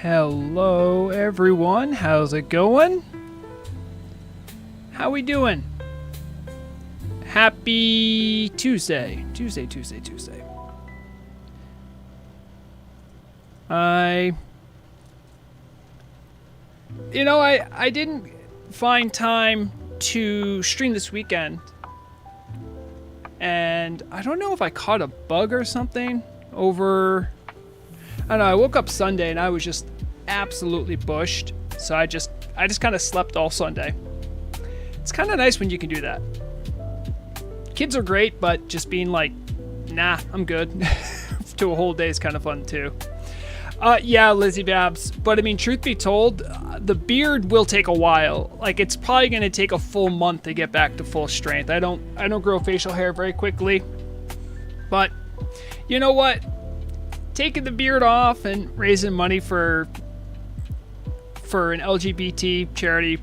Hello everyone, how's it going? How we doing? Happy Tuesday. Tuesday. I didn't find time to stream this weekend. And I don't know if I caught a bug or something over... I don't know, I woke up Sunday and I was just absolutely bushed. So I just kind of slept all Sunday. It's kind of nice when you can do that. Kids are great, but just being like, nah, I'm good. To a whole day is kind of fun too. Yeah, Lizzie Babs. But I mean, truth be told, the beard will take a while. Like, it's probably going to take a full month to get back to full strength. I don't grow facial hair very quickly. But you know what? Taking the beard off and raising money for an LGBT charity,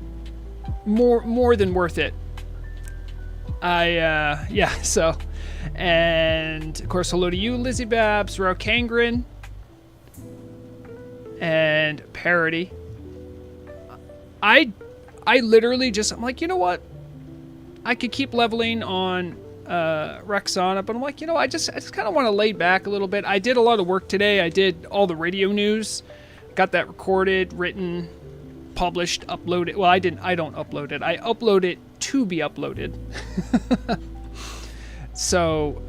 more than worth it. Yeah, so, and of course, hello to you, Lizzie Babs, Raukangren, and Parody. I literally just, I'm like, you know what? I could keep leveling on Rexana, but I'm like, you know, I just kind of want to lay back a little bit. I did a lot of work today. I did all the radio news, got that recorded, written, published, uploaded. Well, I don't upload it. I upload it to be uploaded. So,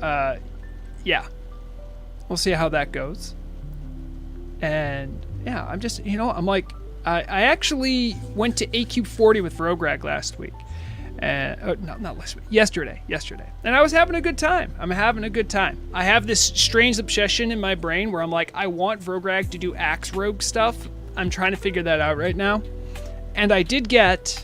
yeah, we'll see how that goes. And yeah, I'm just, you know, I'm like, I actually went to AQ40 with Vrograg last week. Not last week, yesterday. And I was having a good time. I'm having a good time. I have this strange obsession in my brain where I'm like, I want Vrograg to do axe rogue stuff. I'm trying to figure that out right now. And I got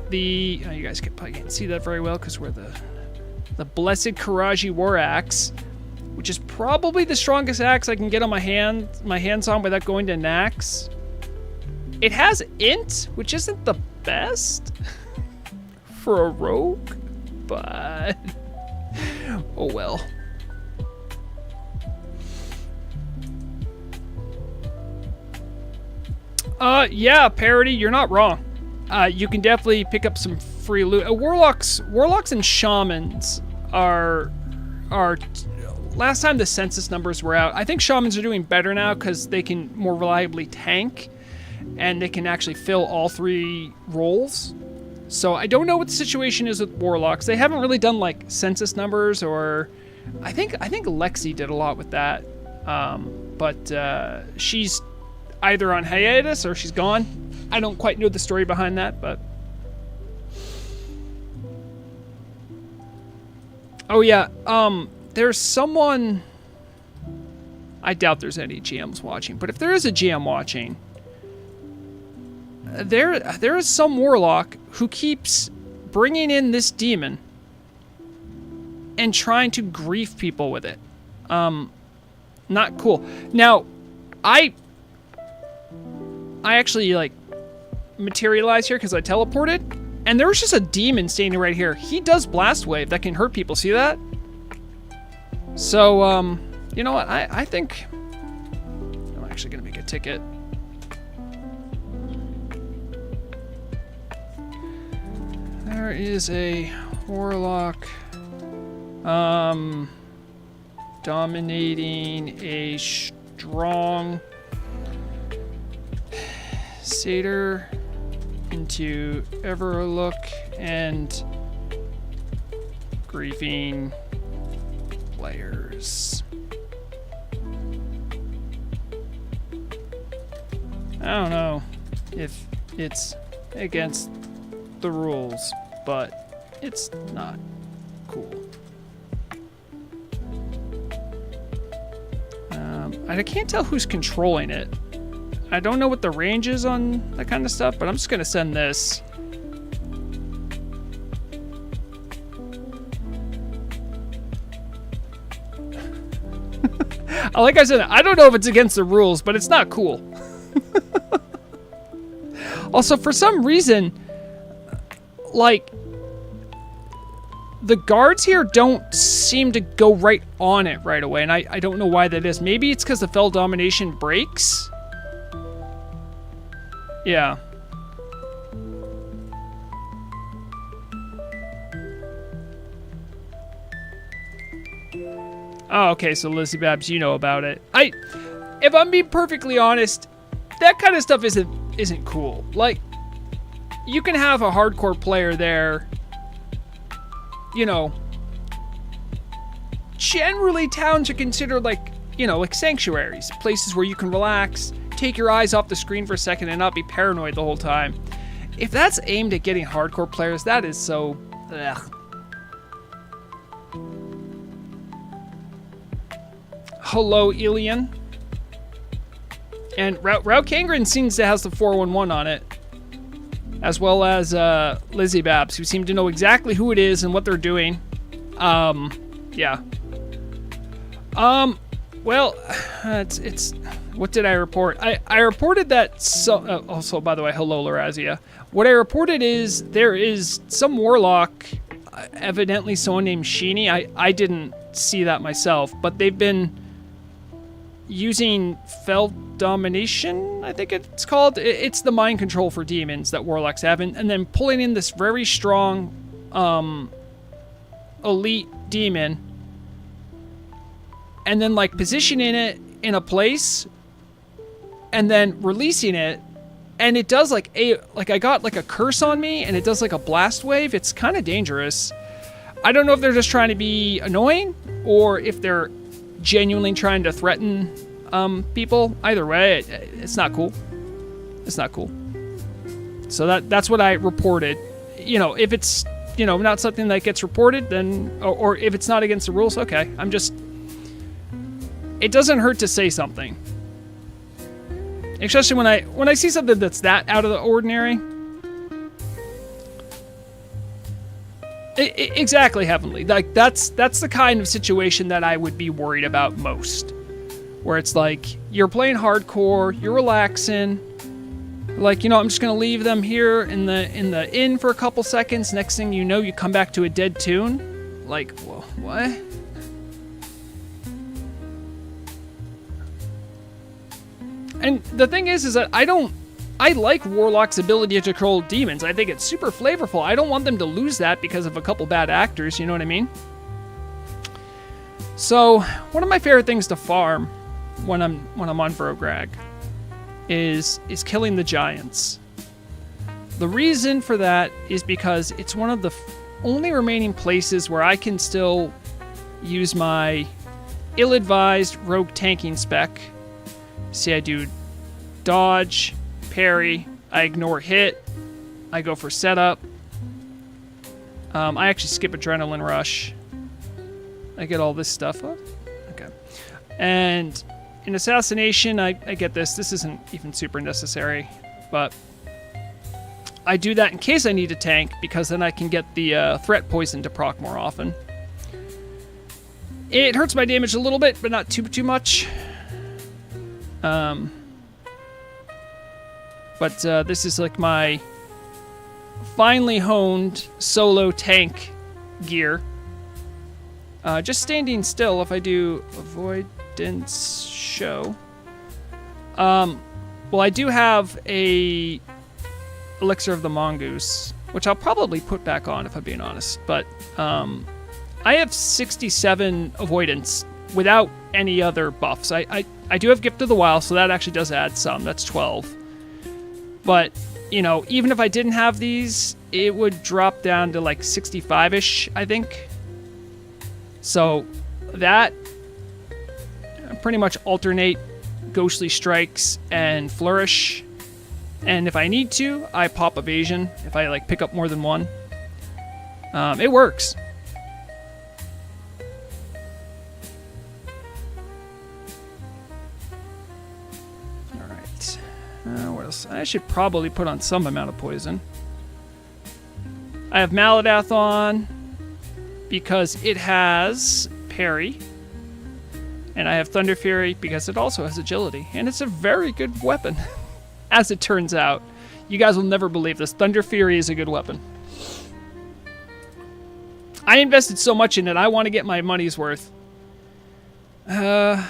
the, you guys probably can't see that very well because we're the Blessed Karaji War Axe, which is probably the strongest axe I can get on my hands on without going to Nax. It has int, which isn't the best for a rogue, but oh well. Yeah, Parody, you're not wrong. You can definitely pick up some free loot. Warlocks and shamans are last time the census numbers were out. I think shamans are doing better now because they can more reliably tank and they can actually fill all three roles. So I don't know what the situation is with warlocks. They haven't really done like census numbers, or I think Lexi did a lot with that. But she's either on hiatus or she's gone. I don't quite know the story behind that, but oh yeah, there's someone, I doubt there's any GMs watching, but if there is a GM watching, there is some warlock who keeps bringing in this demon and trying to grief people with it. Not cool. Now, I actually like materialized here because I teleported, and there was just a demon standing right here. He does blast wave that can hurt people. See that? So, you know what? I think I'm actually gonna make a ticket. There is a warlock dominating a strong satyr into Everlook and grieving players. I don't know if it's against the rules, but it's not cool. I can't tell who's controlling it. I don't know what the range is on that kind of stuff, but I'm just gonna send this. Like I said, I don't know if it's against the rules, but it's not cool. Also, for some reason, like, the guards here don't seem to go right on it right away, and I don't know why that is. Maybe it's because the Fell Domination breaks, Yeah. Oh, okay, so Lizzie Babs, you know about it. If I'm being perfectly honest, that kind of stuff isn't cool. Like, you can have a hardcore player there, you know. Generally, towns are considered like, you know, like sanctuaries, places where you can relax, take your eyes off the screen for a second, and not be paranoid the whole time. If that's aimed at getting hardcore players, that is so... Ugh. Hello, Ilian. And Rao Kangren seems to have the 411 on it. As well as Lizzie Babs, who seem to know exactly who it is and what they're doing. Yeah. Well, it's what did I report? I reported that also, by the way, hello, Larazia. What I reported is there is some warlock, evidently someone named Sheeny. I didn't see that myself, but they've been using Fel Domination, I think it's called. It's the mind control for demons that warlocks have, and then pulling in this very strong elite demon, and then like positioning it in a place, and then releasing it, and it does like I got like a curse on me, and it does like a blast wave. It's kind of dangerous. I don't know if they're just trying to be annoying, or if they're genuinely trying to threaten people. Either way, it's not cool. It's not cool. So that's what I reported. You know, if it's, you know, not something that gets reported, then, or if it's not against the rules, okay. It doesn't hurt to say something. Especially when I see something that's that out of the ordinary. Exactly, Heavenly. Like that's the kind of situation that I would be worried about most. Where it's like you're playing hardcore, you're relaxing, like, you know, I'm just gonna leave them here in the inn for a couple seconds. Next thing you know, you come back to a dead tune. Like, whoa, what? And the thing is that I like Warlock's ability to control demons. I think it's super flavorful. I don't want them to lose that because of a couple bad actors, you know what I mean? So, one of my favorite things to farm when I'm on Vrograg is killing the giants. The reason for that is because it's one of the only remaining places where I can still use my ill-advised rogue tanking spec. See, I do dodge, parry, I ignore hit, I go for setup. I actually skip adrenaline rush. I get all this stuff up. Okay. And in assassination, I get this. This isn't even super necessary, but I do that in case I need a tank, because then I can get the threat poison to proc more often. It hurts my damage a little bit, but not too much. But this is like my finely honed solo tank gear. Just standing still, if I do avoidance show. Well, I do have a Elixir of the Mongoose, which I'll probably put back on if I'm being honest. But I have 67 avoidance without any other buffs. I do have Gift of the Wild, so that actually does add some. That's 12. But, you know, even if I didn't have these, it would drop down to like 65-ish, I think. So that pretty much alternate Ghostly Strikes and Flourish. And if I need to, I pop Evasion if I like pick up more than one. It works. Alright. What else? I should probably put on some amount of poison. I have Maladath on because it has parry. And I have Thunder Fury because it also has agility. And it's a very good weapon. As it turns out. You guys will never believe this. Thunder Fury is a good weapon. I invested so much in it, I want to get my money's worth. Trying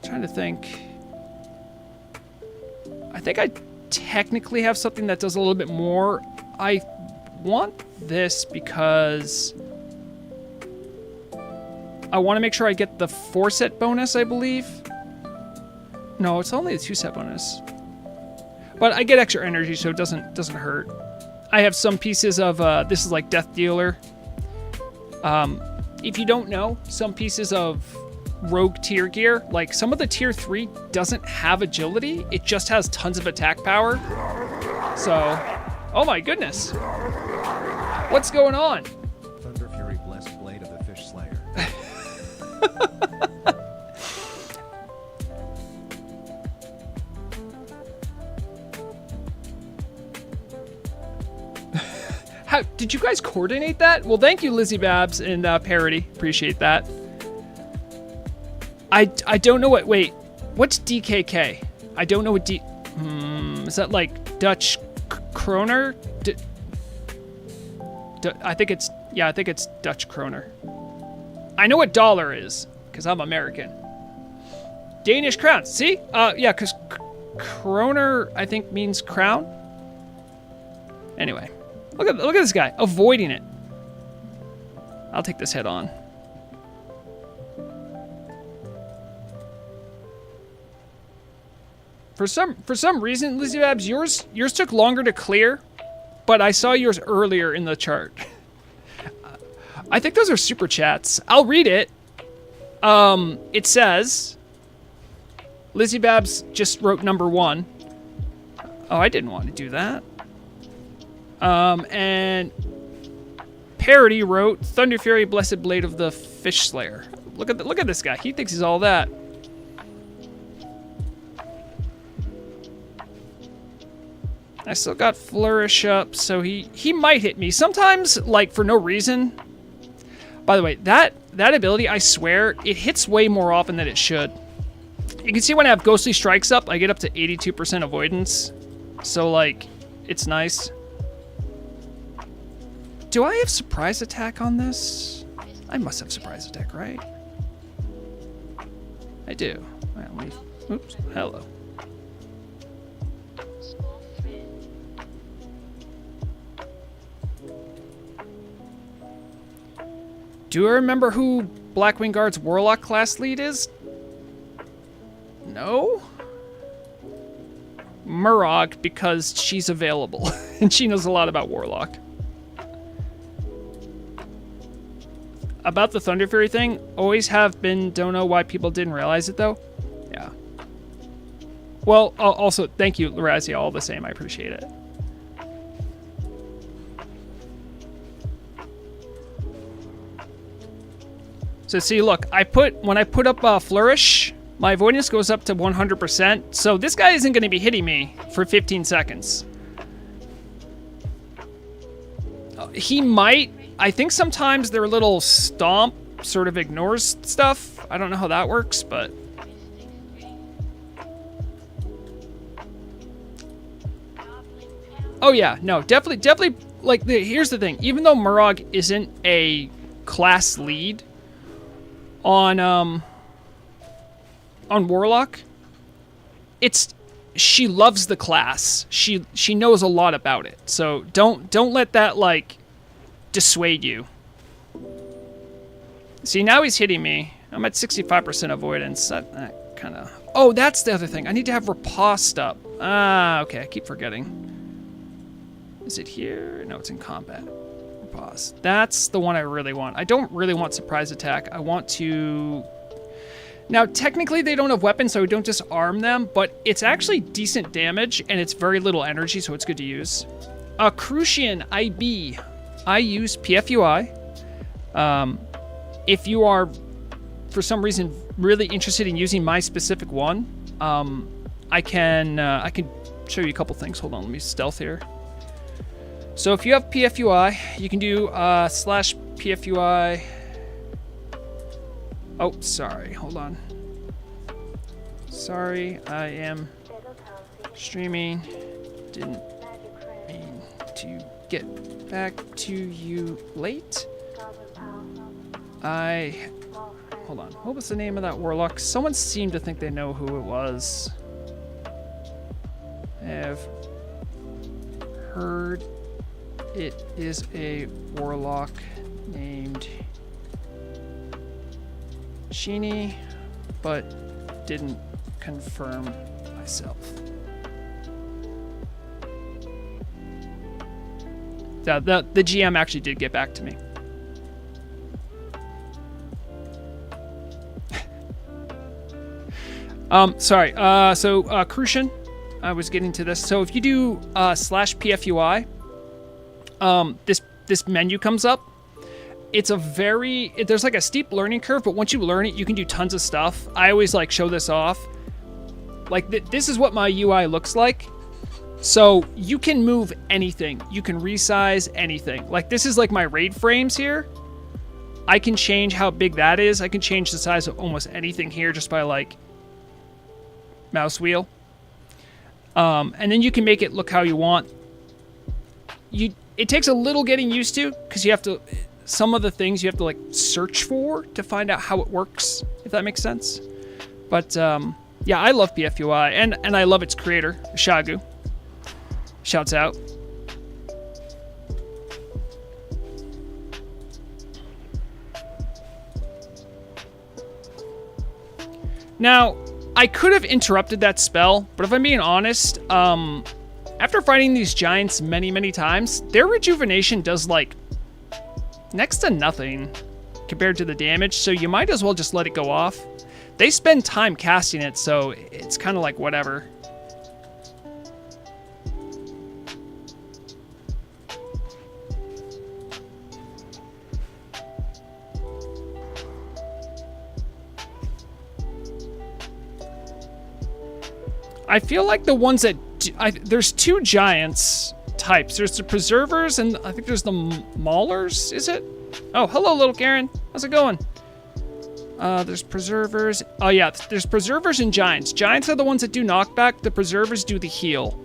to think. I think I technically have something that does a little bit more. I want this because I want to make sure I get the 4-set bonus, I believe. No, it's only a 2-set bonus. But I get extra energy, so it doesn't hurt. I have some pieces of, this is like Death Dealer. If you don't know, some pieces of Rogue tier gear, like some of the tier 3 doesn't have agility. It just has tons of attack power. So, oh my goodness. What's going on? Thunder Fury, blessed blade of the Fish Slayer. How did you guys coordinate that? Well, thank you, Lizzie Babs and Parody. Appreciate that. I don't know what. Wait, what's DKK? I don't know what is that like Dutch kroner? I think it's Dutch kroner. I know what dollar is because I'm American. Danish crown. See? Yeah, because kroner I think means crown. Anyway, look at this guy avoiding it. I'll take this head on. For some reason, Lizzie Babs, yours took longer to clear, but I saw yours earlier in the chart. I think those are super chats. I'll read it. It says, Lizzie Babs just wrote number 1. Oh, I didn't want to do that. And Parody wrote Thunder Fury, blessed blade of the Fish Slayer. Look at this guy. He thinks he's all that. I still got Flourish up, so he might hit me. Sometimes, like, for no reason. By the way, that ability, I swear, it hits way more often than it should. You can see when I have Ghostly Strikes up, I get up to 82% avoidance. So, like, it's nice. Do I have Surprise Attack on this? I must have Surprise Attack, right? I do. Well, let me... Oops. Hello. Do I remember who Blackwing Guard's Warlock class lead is? No? Murog, because she's available. And she knows a lot about Warlock. About the Thunder Fury thing, always have been, don't know why people didn't realize it though. Yeah. Well, also, thank you, Larazia, all the same, I appreciate it. So see, look, when I put up Flourish, my avoidance goes up to 100%. So this guy isn't going to be hitting me for 15 seconds. He might. I think sometimes their little stomp sort of ignores stuff. I don't know how that works, but... Oh yeah, no, definitely, like, here's the thing. Even though Murog isn't a class lead on Warlock, she loves the class. She knows a lot about it. So don't let that, like, dissuade you. See, now he's hitting me. I'm at 65% avoidance. That kind of... Oh, that's the other thing. I need to have Riposte up. Ah, okay. I keep forgetting. Is it here? No, it's in combat. Riposte. That's the one I really want. I don't really want Surprise Attack. I want to... Now, technically, they don't have weapons, so we don't disarm them, but it's actually decent damage, and it's very little energy, so it's good to use. Crucian IB. I use PFUI. If you are, for some reason, really interested in using my specific one, I can show you a couple things. Hold on, let me stealth here. So if you have PFUI, you can do /PFUI. Oh, sorry. Hold on. Sorry, I am streaming. Didn't mean to get back to you late. Hold on. What was the name of that warlock? Someone seemed to think they know who it was. heard it is a warlock named Sheeny, but didn't confirm myself. The GM actually did get back to me. Sorry. Crucian, I was getting to this. So if you do /PFUI, this menu comes up. It's there's like a steep learning curve, but once you learn it, you can do tons of stuff. I always like show this off. Like this is what my UI looks like. So you can move anything. You can resize anything. Like this is like my raid frames here. I can change how big that is. I can change the size of almost anything here just by like mouse wheel. And then you can make it look how you want. It takes a little getting used to because you have to, some of the things you have to like search for to find out how it works, if that makes sense. But yeah, I love PFUI and I love its creator, Shagu. Shouts out. Now, I could have interrupted that spell, but if I'm being honest, after fighting these giants many, many times, their rejuvenation does like next to nothing compared to the damage, so you might as well just let it go off. They spend time casting it, so it's kind of like whatever. I feel like the ones that there's two giants types. There's the preservers and I think there's the maulers. Is it? Oh, hello, little Karen. How's it going? There's preservers. Oh yeah, there's preservers and giants. Giants are the ones that do knockback. The preservers do the heal.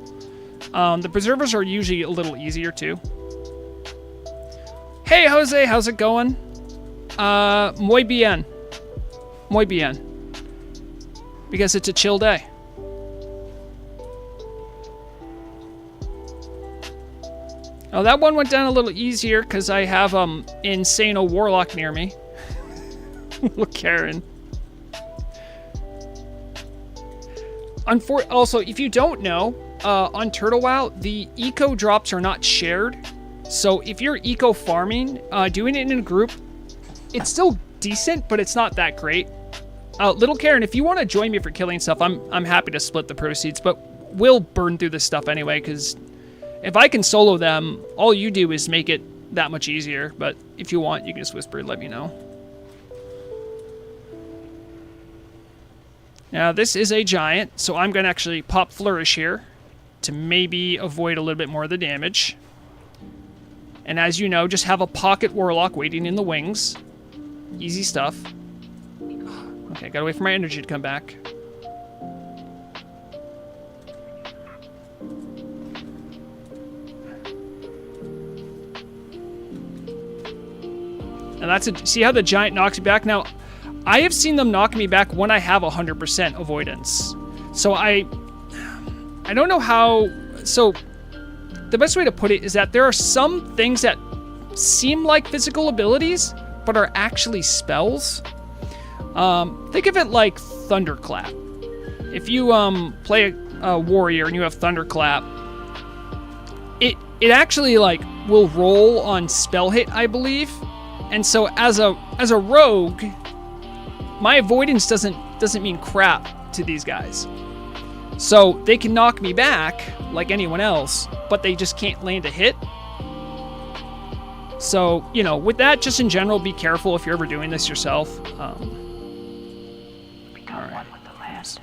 The preservers are usually a little easier too. Hey, Jose, how's it going? Muy bien. Muy bien. Because it's a chill day. Oh, that one went down a little easier because I have Insano Warlock near me. Look, Karen. Also, if you don't know, on Turtle WoW, the eco drops are not shared. So if you're eco farming, doing it in a group, it's still decent, but it's not that great. Little Karen, if you want to join me for killing stuff, I'm happy to split the proceeds, but we'll burn through this stuff anyway because if I can solo them, all you do is make it that much easier. But if you want, you can just whisper and let me know. Now, this is a giant, so I'm going to actually pop Flourish here to maybe avoid a little bit more of the damage. And as you know, just have a pocket Warlock waiting in the wings. Easy stuff. Okay, gotta wait for my energy to come back. And that's see how the giant knocks me back? Now, I have seen them knock me back when I have 100% avoidance. So I don't know how... So, the best way to put it is that there are some things that seem like physical abilities, but are actually spells. Think of it like Thunderclap. If you play a warrior and you have Thunderclap, it actually like will roll on spell hit, I believe. And so as a rogue, my avoidance doesn't mean crap to these guys. So they can knock me back like anyone else, but they just can't land a hit. So, you know, with that, just in general, be careful if you're ever doing this yourself. Become one with the land.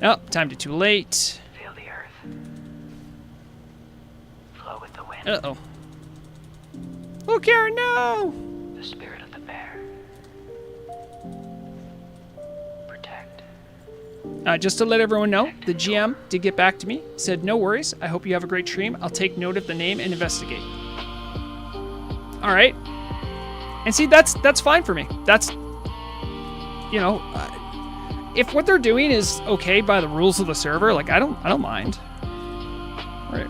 Oh, time to too late. Feel the earth. Flow with the wind. Uh-oh. Oh, Karen, no! The spirit of the bear. Protect. Just to let everyone know, the GM did get back to me. Said, no worries. I hope you have a great stream. I'll take note of the name and investigate. All right. And see, that's fine for me. That's, you know, if what they're doing is okay by the rules of the server, like I don't mind. Right.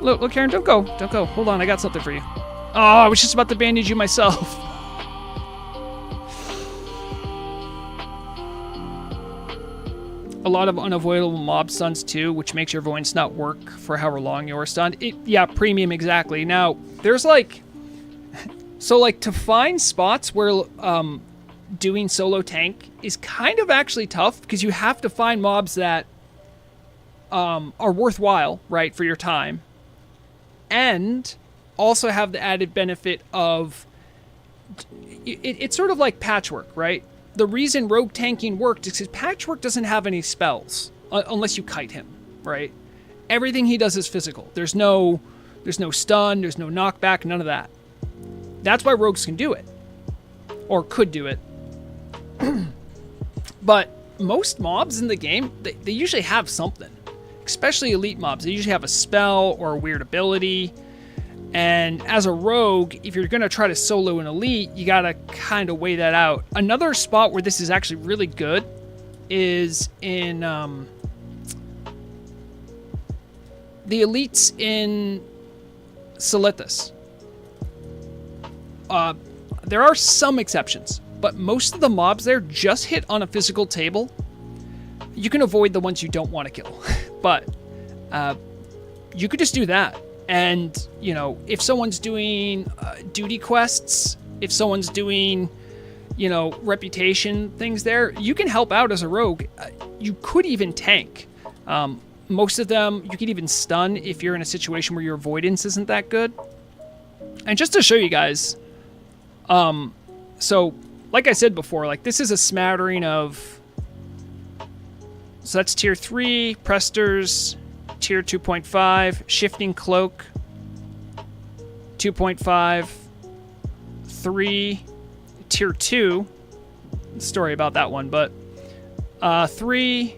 Look, Karen, don't go. Don't go. Hold on, I got something for you. Oh, I was just about to bandage you myself. A lot of unavoidable mob stuns too, which makes your avoidance not work for however long you're stunned. Yeah, premium, exactly. Now, there's like... So, like, to find spots where doing solo tank is kind of actually tough, because you have to find mobs that are worthwhile, right, for your time, and also have the added benefit of... It's sort of like patchwork, right? The reason rogue tanking worked is because Patchwork doesn't have any spells unless you kite him, right? Everything he does is physical. There's no stun, there's no knockback, none of that. That's why rogues can do it, or could do it. But most mobs in the game, they usually have something, especially elite mobs. They usually have a spell or a weird ability. And as a rogue, if you're going to try to solo an elite, you got to kind of weigh that out. Another spot where this is actually really good is in the elites in Silithus. There are some exceptions, but most of the mobs there just hit on a physical table. You can avoid the ones you don't want to kill, but you could just do that. And, you know, if someone's doing duty quests, if someone's doing, you know, reputation things there, you can help out as a rogue. You could even tank. Most of them, you could even stun if you're in a situation where your avoidance isn't that good. And just to show you guys, so, like I said before, like, this is a smattering of... So that's tier 3, Presters... Tier 2.5, Shifting Cloak, 2.5, 3, Tier 2, story about that one, but 3,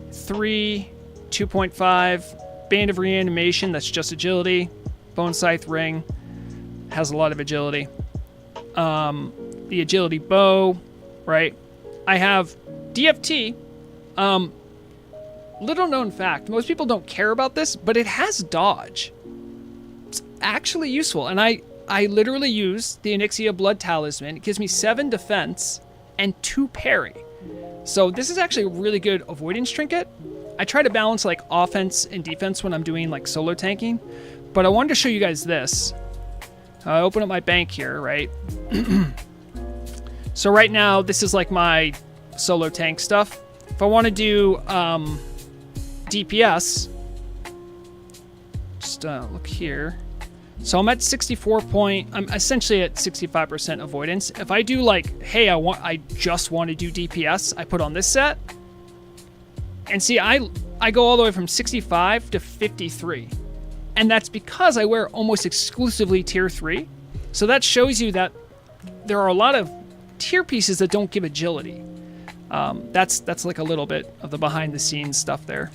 2.5, Band of Reanimation, that's just agility, Bone Scythe Ring, has a lot of agility, the Agility Bow, right? I have DFT, little known fact, most people don't care about this, but it has dodge. It's actually useful, and I literally use the Onyxia Blood Talisman. It gives me 7 defense and 2 parry. So this is actually a really good avoidance trinket. I try to balance like offense and defense when I'm doing like solo tanking, but I wanted to show you guys this. I open up my bank here, right? So right now, this is like my solo tank stuff. If I want to do DPS, just look here. So I'm at 64 point. I'm essentially at 65% avoidance. If I do like, hey, I just want to do DPS, I put on this set, and see, I go all the way from 65 to 53, and that's because I wear almost exclusively tier 3. So that shows you that there are a lot of tier pieces that don't give agility. That's like a little bit of the behind the scenes stuff there.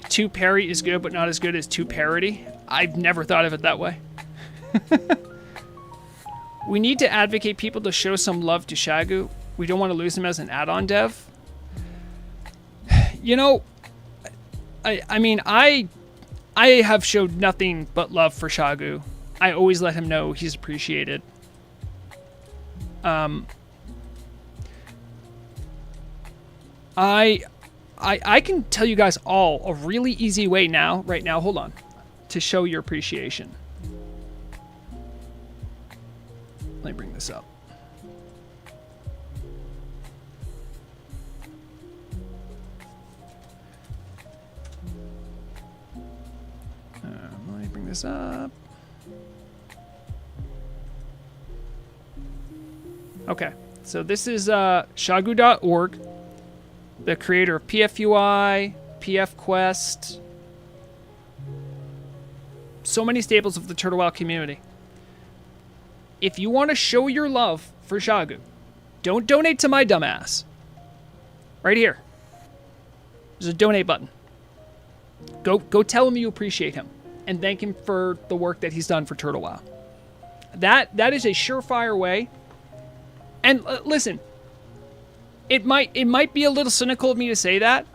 2 parry is good, but not as good as 2 parity. I've never thought of it that way. We need to advocate people to show some love to Shagu. We don't want to lose him as an add-on dev. You know, I mean, I have showed nothing but love for Shagu. I always let him know he's appreciated. I can tell you guys all a really easy way right now, hold on, to show your appreciation. Let me bring this up. Let me bring this up. Okay, so this is shagu.org. The creator of PFUI, PFQuest, so many staples of the Turtle WoW community. If you want to show your love for Shagu, don't donate to my dumbass. Right here. There's a donate button. Go tell him you appreciate him and thank him for the work that he's done for Turtle WoW. That is a surefire way. And listen, it might be a little cynical of me to say that,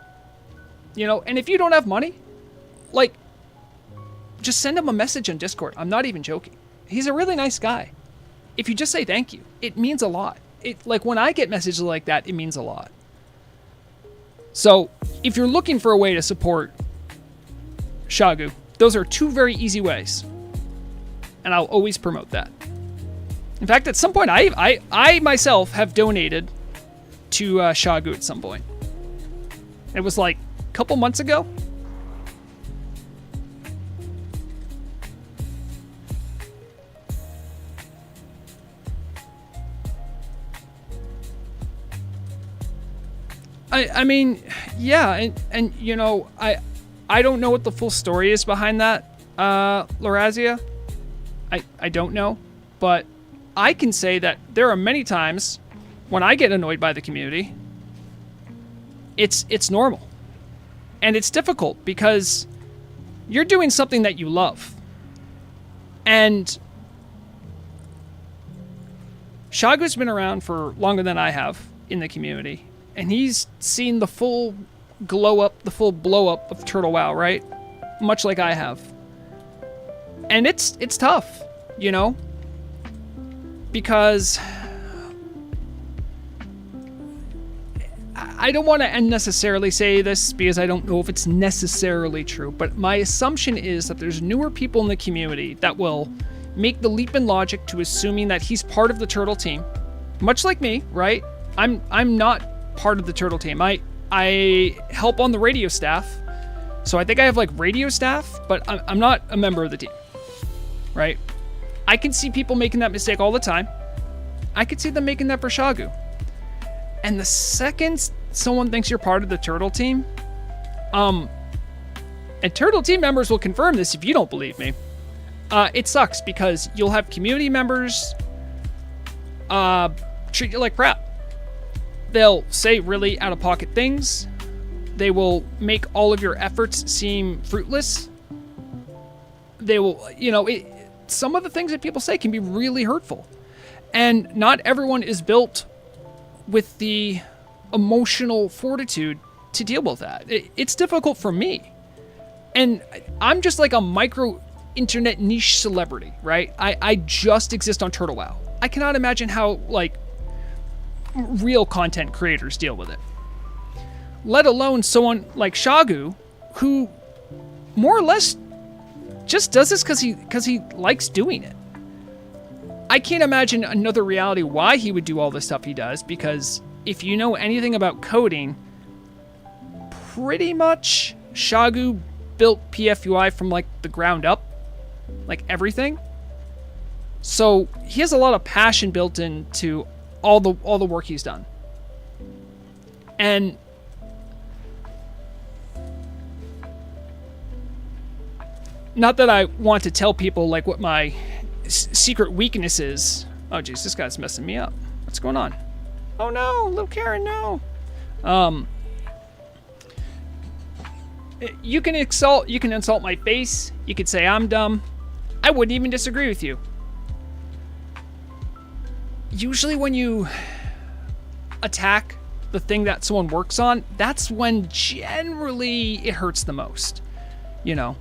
you know, and if you don't have money, like, just send him a message on Discord. I'm not even joking. He's a really nice guy. If you just say thank you, it means a lot. Like, when I get messages like that, it means a lot. So, if you're looking for a way to support Shagu, those are 2 very easy ways. And I'll always promote that. In fact, at some point, I myself have donated to Shagu at some point. It was like a couple months ago. I mean, yeah, and you know, I don't know what the full story is behind that, Lorazia. I don't know, but I can say that there are many times when I get annoyed by the community. It's normal. And it's difficult because you're doing something that you love. And Shagu's been around for longer than I have in the community. And he's seen the full glow up, the full blow up of Turtle WoW, right? Much like I have. And it's tough, you know? Because I don't want to unnecessarily say this because I don't know if it's necessarily true, but my assumption is that there's newer people in the community that will make the leap in logic to assuming that he's part of the Turtle team. Much like me, right? I'm not part of the Turtle team. I help on the radio staff. So I think I have like radio staff, but I'm not a member of the team. Right? I can see people making that mistake all the time. I could see them making that for Shagu. And the second someone thinks you're part of the Turtle team, and Turtle team members will confirm this if you don't believe me, it sucks because you'll have community members treat you like crap. They'll say really out-of-pocket things. They will make all of your efforts seem fruitless. They will, you know, some of the things that people say can be really hurtful. And not everyone is built with the emotional fortitude to deal with that. It's difficult for me. And I'm just like a micro internet niche celebrity, right? I just exist on Turtle WoW. I cannot imagine how, like, real content creators deal with it. Let alone someone like Shagu, who more or less just does this because he likes doing it. I can't imagine another reality why he would do all the stuff he does, because if you know anything about coding, pretty much Shagu built PFUI from like the ground up, like everything. So he has a lot of passion built into all the work he's done. And not that I want to tell people like what my secret weakness is. Oh geez, this guy's messing me up. What's going on? Oh no, little Karen, no. You can insult my face. You could say I'm dumb. I wouldn't even disagree with you. Usually when you attack the thing that someone works on, that's when generally it hurts the most. You know,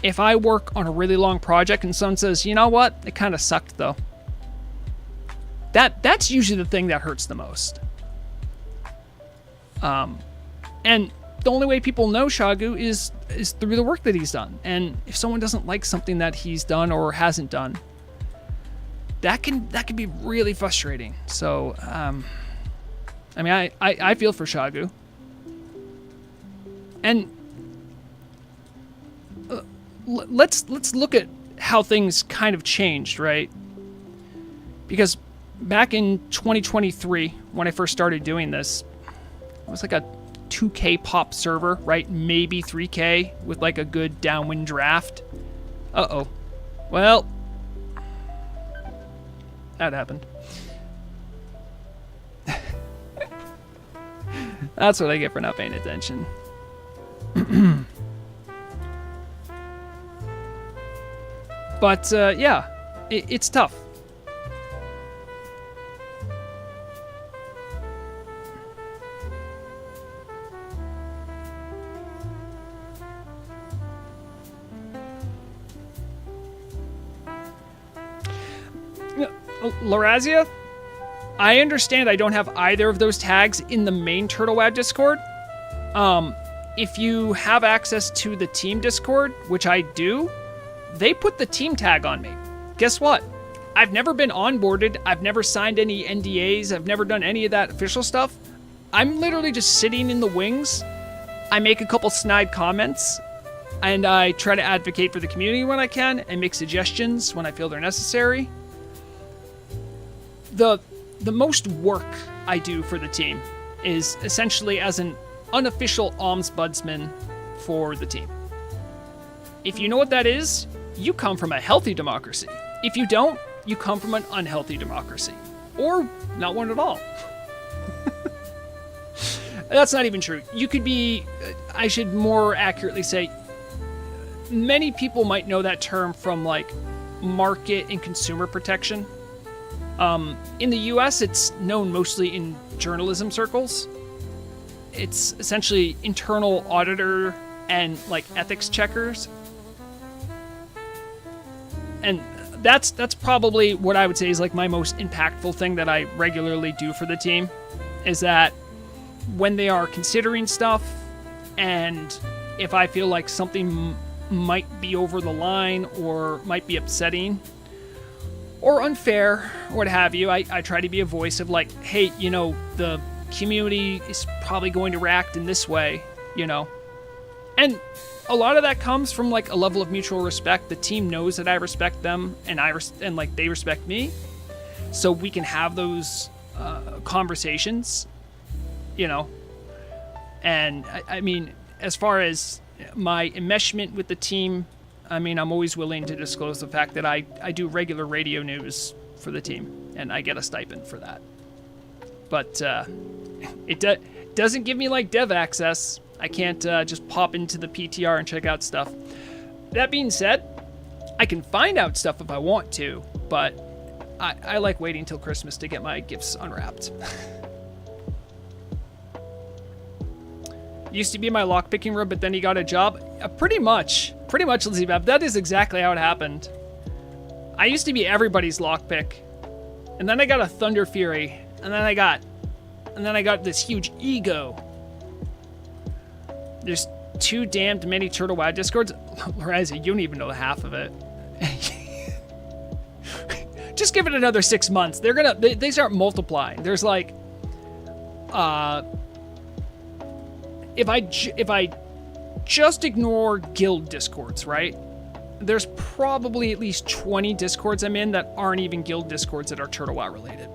if I work on a really long project and someone says, you know what, it kind of sucked though. That's usually the thing that hurts the most. And the only way people know Shagu is through the work that he's done. And if someone doesn't like something that he's done or hasn't done, that can be really frustrating. So, I mean, I feel for Shagu. And let's look at how things kind of changed, right? Because back in 2023, when I first started doing this, it was like a 2K pop server, right? Maybe 3K with like a good downwind draft. Uh-oh. Well, that happened. That's what I get for not paying attention. But, yeah, it's tough. Larazia, I understand I don't have either of those tags in the main Turtle WoW Discord. If you have access to the team Discord, which I do, they put the team tag on me. Guess what? I've never been onboarded. I've never signed any NDAs. I've never done any of that official stuff. I'm literally just sitting in the wings. I make a couple snide comments, and I try to advocate for the community when I can and make suggestions when I feel they're necessary. The most work I do for the team is essentially as an unofficial ombudsman for the team. If you know what that is, you come from a healthy democracy. If you don't, you come from an unhealthy democracy. Or not one at all. That's not even true. You could be, I should more accurately say, many people might know that term from like market and consumer protection. In the US, it's known mostly in journalism circles. It's essentially internal auditor and like ethics checkers. And that's probably what I would say is like my most impactful thing that I regularly do for the team, is that when they are considering stuff, and if I feel like something might be over the line or might be upsetting or unfair or what have you, I try to be a voice of like, hey, you know, the community is probably going to react in this way, you know. And a lot of that comes from like a level of mutual respect. The team knows that I respect them, and like they respect me, so we can have those conversations, you know. And I mean, as far as my enmeshment with the team, I mean, I'm always willing to disclose the fact that I do regular radio news for the team, and I get a stipend for that. But it doesn't give me like dev access. I can't just pop into the PTR and check out stuff. That being said, I can find out stuff if I want to, but I like waiting till Christmas to get my gifts unwrapped. Used to be my lockpicking room, but then he got a job. Pretty much, Lizzie Bab. That is exactly how it happened. I used to be everybody's lockpick, and then I got a Thunder Fury, and then I got this huge ego. There's too damned many Turtle WoW Discords. Lorazia, you don't even know half of it. Just give it another 6 months. They start multiplying. There's like, if I just ignore guild Discords, right? There's probably at least 20 Discords I'm in that aren't even guild Discords that are Turtle WoW related.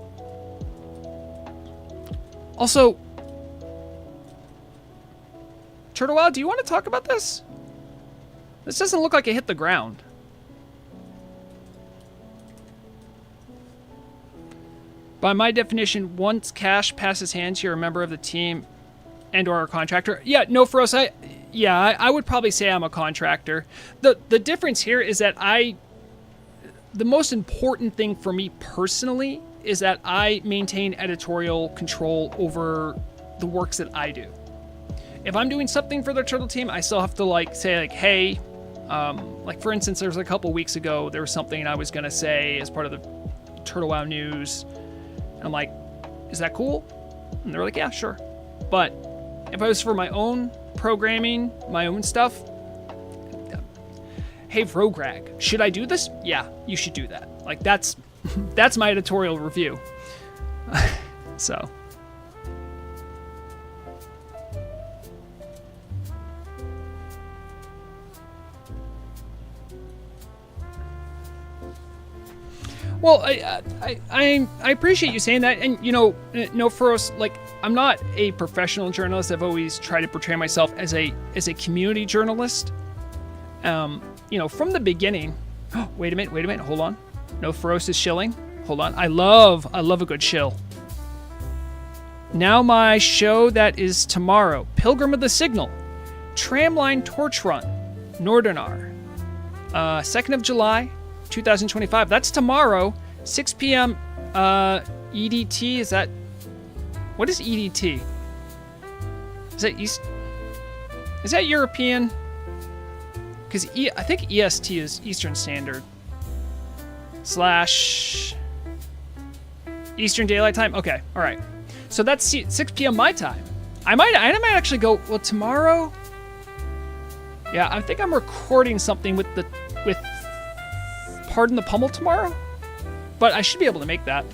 Also, Turtle WoW, do you want to talk about this? This doesn't look like it hit the ground. By my definition, once cash passes hands, you're a member of the team and or a contractor. Yeah, no, for us, I would probably say I'm a contractor. The difference here is that the most important thing for me personally is that I maintain editorial control over the works that I do. If I'm doing something for the Turtle team, I still have to like say like, hey, like for instance, there was a couple weeks ago, there was something I was gonna say as part of the Turtle WoW news. And I'm like, is that cool? And they're like, yeah, sure. But if I was for my own programming, my own stuff, hey, Vrograg, should I do this? Yeah, you should do that. Like that's my editorial review. So. Well, I appreciate you saying that, and you know, no, for us, like I'm not a professional journalist. I've always tried to portray myself as a community journalist. You know, from the beginning. Oh, wait a minute, hold on. No ferocious shilling. Hold on. I love a good shill. Now my show that is tomorrow: Pilgrim of the Signal, Tramline Torch Run, Nordanaar, 2nd of July. 2025. That's tomorrow, 6 p.m. EDT. Is that? What is EDT? Is that East? Is that European? Because I think EST is Eastern Standard. / Eastern Daylight Time? Okay, all right. So that's 6 p.m. my time. I might actually go, well, tomorrow? Yeah, I think I'm recording something with Pardon the Pummel tomorrow, but I should be able to make that.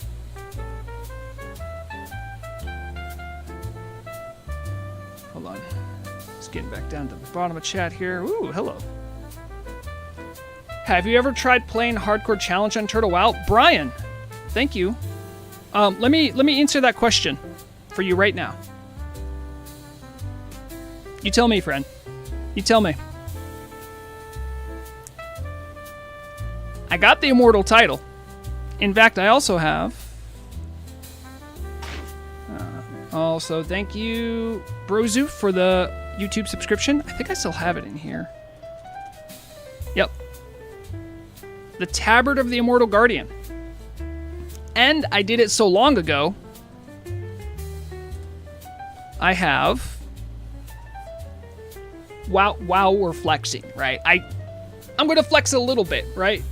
Hold on. Just getting back down to the bottom of chat here. Ooh, hello. Have you ever tried playing Hardcore Challenge on Turtle WoW? Brian, thank you. Let me answer that question for you right now. You tell me, friend. You tell me. I got the Immortal title. In fact, I also have... also, thank you, Brozu, for the YouTube subscription. I think I still have it in here. Yep. The Tabard of the Immortal Guardian. And I did it so long ago, I have... Wow, we're flexing, right? I'm going to flex a little bit, right?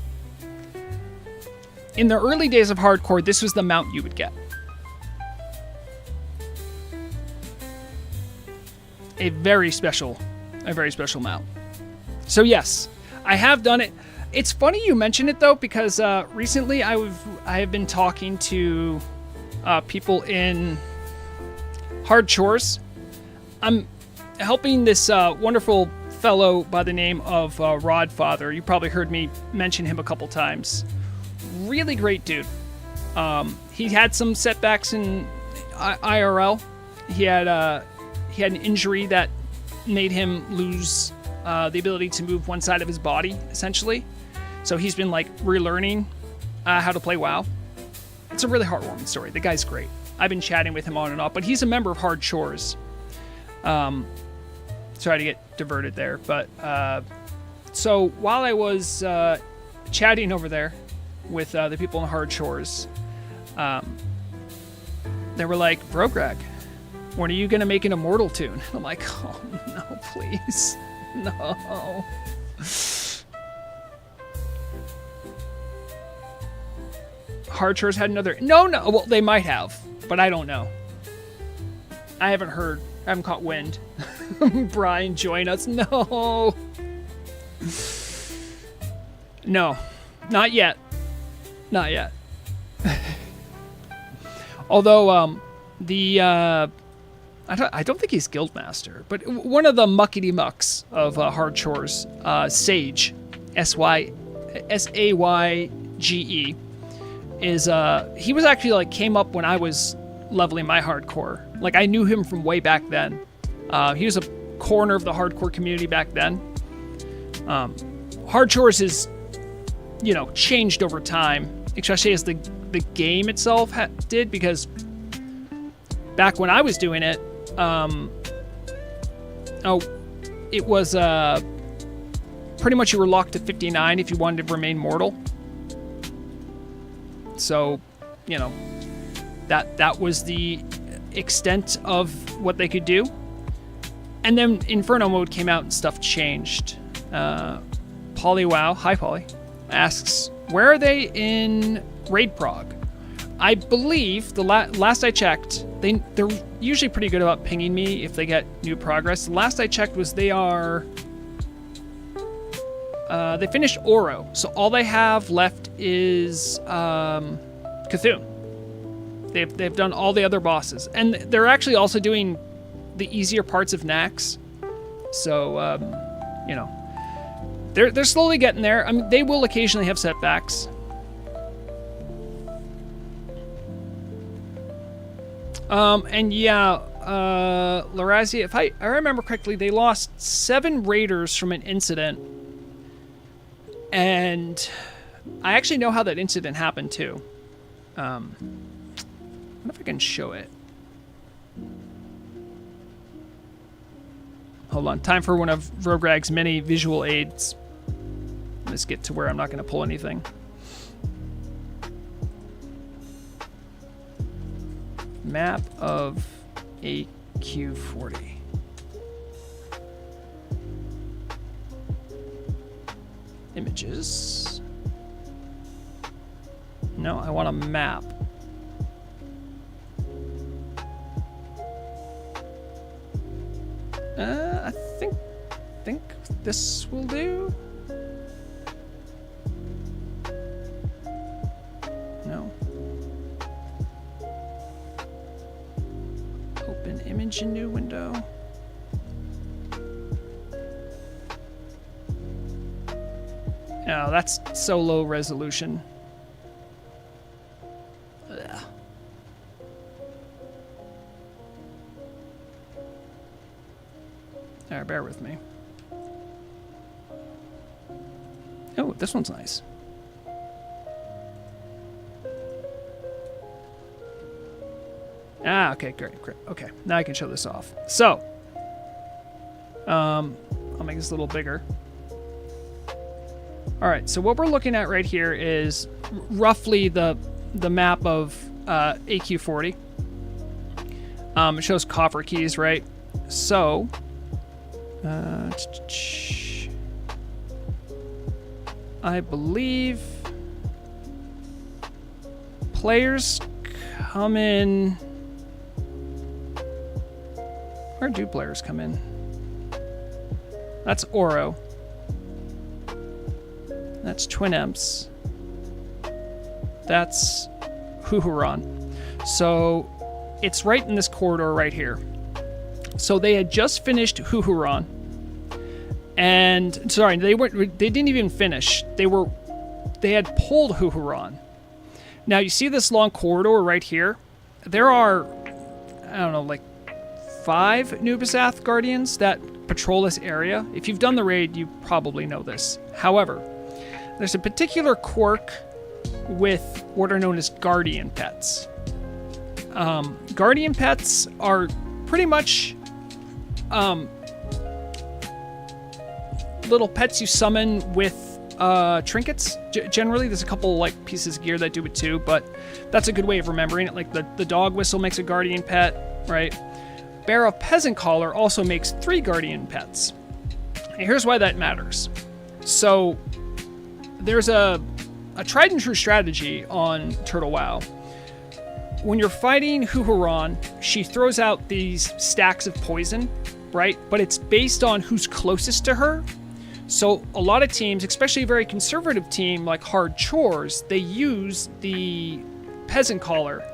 In the early days of hardcore, this was the mount you would get. A very special mount. So yes, I have done it. It's funny you mention it though, because recently I have been talking to people in hard chores. I'm helping this wonderful fellow by the name of Rodfather. You probably heard me mention him a couple times. Really great dude. He had some setbacks in IRL. He had an injury that made him lose the ability to move one side of his body, essentially. So he's been like relearning how to play WoW. It's a really heartwarming story. The guy's great. I've been chatting with him on and off, but he's a member of Hard Chores. Sorry to get diverted there, but so while I was chatting over there with the people in Hard Chores, they were like, Vrograg, when are you going to make an Immortal tune? I'm like, oh no, please. No. Hard Chores had another... No. Well, they might have, but I don't know. I haven't heard. I haven't caught wind. Brian, join us. No. No. Not yet. Not yet. Although, I don't think he's Guildmaster, but one of the muckety mucks of Hard Chores, Sage, Sayge, is he was actually like came up when I was leveling my hardcore. Like I knew him from way back then. He was a corner of the hardcore community back then. Hard Chores is, changed over time, especially as the game itself did, because back when I was doing it, it was pretty much you were locked to 59 if you wanted to remain mortal. So, that was the extent of what they could do. And then Inferno mode came out and stuff changed. PolyWow, hi Polly, asks, where are they in Raid Prog? I believe, the last I checked, they're usually pretty good about pinging me if they get new progress. The last I checked was they finished Oro, so all they have left is Cthulhu. They've done all the other bosses, and they're actually also doing the easier parts of Nax. So they're slowly getting there. I mean, they will occasionally have setbacks. And yeah, Larazzi, if I remember correctly, they lost 7 raiders from an incident. And I actually know how that incident happened too. I wonder if I can show it. Hold on, time for one of Vrograg's many visual aids. Let's get to where I'm not going to pull anything. Map of AQ40. Images. No, I want a map. this will do. No. Open image in new window. No, that's so low resolution. Ugh. All right, bear with me. Oh, this one's nice. Ah, okay, great. Okay, now I can show this off. So, I'll make this a little bigger. All right, so what we're looking at right here is roughly the map of AQ40. It shows coffer keys, right? So, I believe players come in. Where do players come in? That's Oro. That's Twin Emps. That's Huhuran. So it's right in this corridor right here. So they had just finished Huhuran. And sorry, they didn't even finish. They had pulled Huhuran. Now you see this long corridor right here? There are, I don't know, like 5 Nubisath Guardians that patrol this area. If you've done the raid, you probably know this. However, there's a particular quirk with what are known as Guardian Pets. Guardian Pets are pretty much little pets you summon with trinkets. Generally, there's a couple like pieces of gear that do it too, but that's a good way of remembering it. Like the dog whistle makes a guardian pet, right? Bear of Peasant Collar also makes 3 guardian pets. And here's why that matters. So there's a tried and true strategy on Turtle WoW. When you're fighting Huhuran, she throws out these stacks of poison, right? But it's based on who's closest to her. So a lot of teams, especially a very conservative team like Hard Chores, they use the Peasant Collar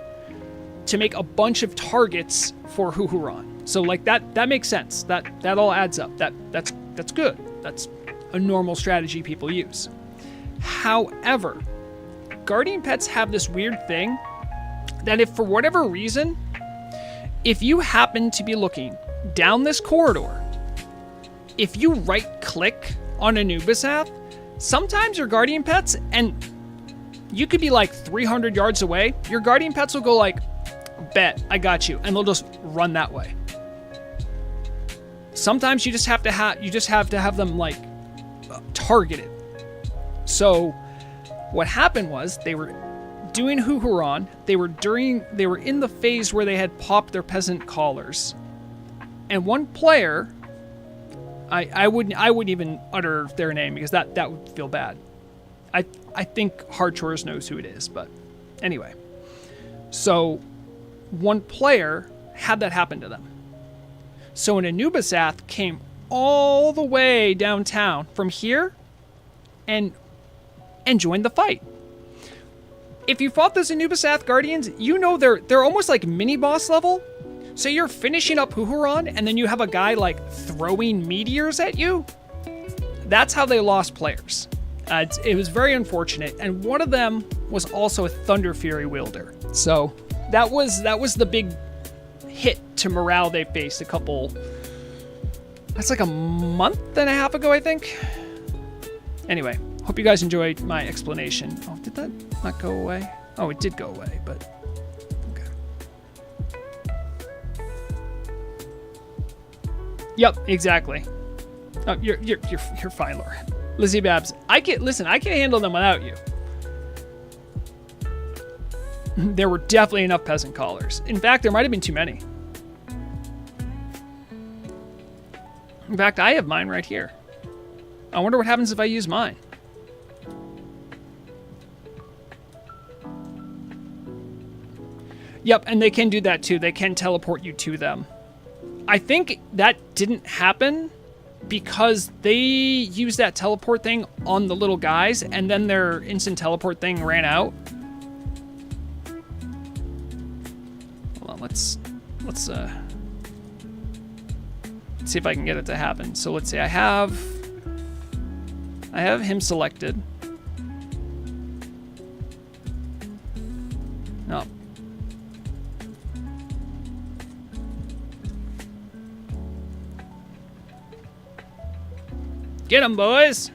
to make a bunch of targets for Huhuran. So like that makes sense. That all adds up. That's good. That's a normal strategy people use. However, Guardian Pets have this weird thing that if for whatever reason, if you happen to be looking down this corridor, if you right-click on a Nubisath, sometimes your Guardian Pets, and you could be like 300 yards away, your Guardian Pets will go like, bet, I got you, and they'll just run that way. Sometimes you just have to have them like targeted. So what happened was they were doing Huhuran. They were in the phase where they had popped their Peasant Collars, and one player, I wouldn't even utter their name because that would feel bad. I think Hard Chores knows who it is, but anyway. So one player had that happen to them. So an Anubisath came all the way downtown from here and joined the fight. If you fought those Anubisath Guardians, you know they're almost like mini boss level. So you're finishing up Huhuran, and then you have a guy like throwing meteors at you. That's how they lost players. It was very unfortunate, and one of them was also a Thunder Fury wielder. So that was the big hit to morale they faced that's like a month and a half ago, I think. Anyway, hope you guys enjoyed my explanation. Oh, did that not go away? Oh, it did go away, but okay. Yep, exactly. Oh, you're fine, Laura. Lizzie Babs, I can handle them without you. There were definitely enough Peasant Collars. In fact, there might have been too many. In fact, I have mine right here. I wonder what happens if I use mine. Yep, and they can do that too. They can teleport you to them. I think that didn't happen because they used that teleport thing on the little guys, and then their instant teleport thing ran out. Hold on, let's see if I can get it to happen. So let's say I have him selected. No. Get him, boys!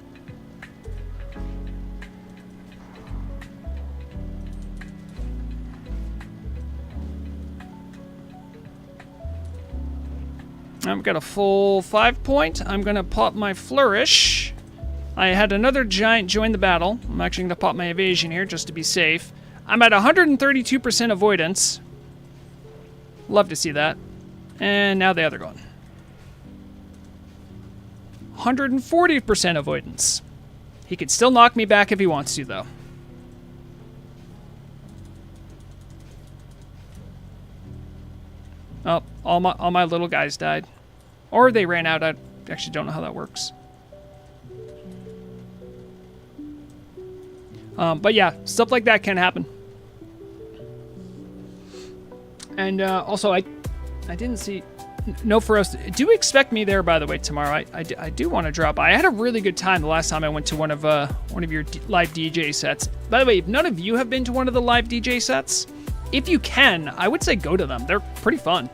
I've got a full 5 point. I'm gonna pop my flourish. I had another giant join the battle. I'm actually gonna pop my evasion here just to be safe. I'm at 132% avoidance. Love to see that. And now the other one. 140% avoidance. He could still knock me back if he wants to, though. Oh, all my little guys died. Or they ran out. I actually don't know how that works. But yeah, stuff like that can happen. And also, I didn't see... No, for us, do expect me there, by the way, tomorrow. I do want to drop. I had a really good time the last time I went to one of your live DJ sets. By the way, if none of you have been to one of the live DJ sets, if you can, I would say go to them. They're pretty fun.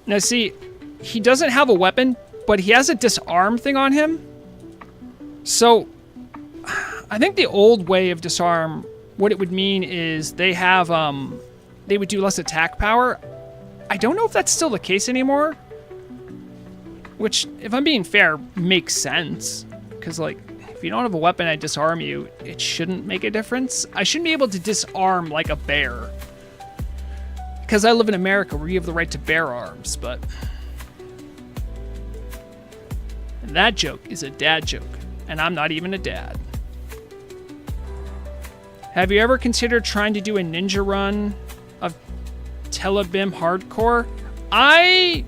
Now, see, he doesn't have a weapon, but he has a disarm thing on him. So... I think the old way of disarm, what it would mean is they have, they would do less attack power. I don't know if that's still the case anymore. Which, if I'm being fair, makes sense. Because, like, if you don't have a weapon, I disarm you, it shouldn't make a difference. I shouldn't be able to disarm like a bear. Because I live in America where you have the right to bear arms, but... And that joke is a dad joke. And I'm not even a dad. Have you ever considered trying to do a ninja run of Tel'abim hardcore? I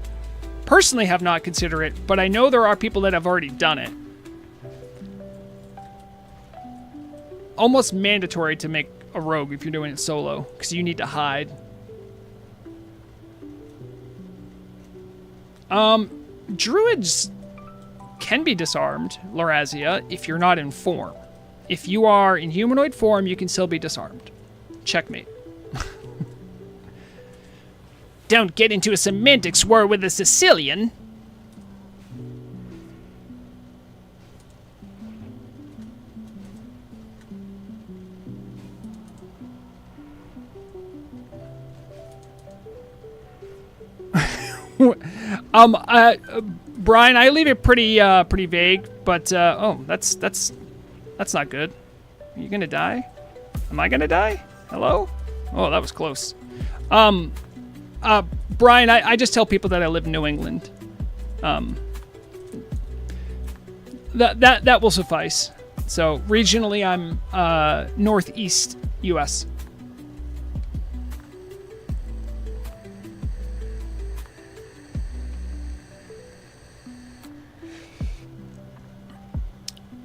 personally have not considered it, but I know there are people that have already done it. Almost mandatory to make a rogue if you're doing it solo, because you need to hide. Druids can be disarmed, Larazia, if you're not in form. If you are in humanoid form, you can still be disarmed. Checkmate. Don't get into a semantics war with a Sicilian. Brian, I leave it pretty vague, but oh, that's not good. Are you gonna die? Am I gonna die? Hello? Oh, that was close. Brian, I just tell people that I live in New England. That will suffice. So regionally, I'm northeast U.S.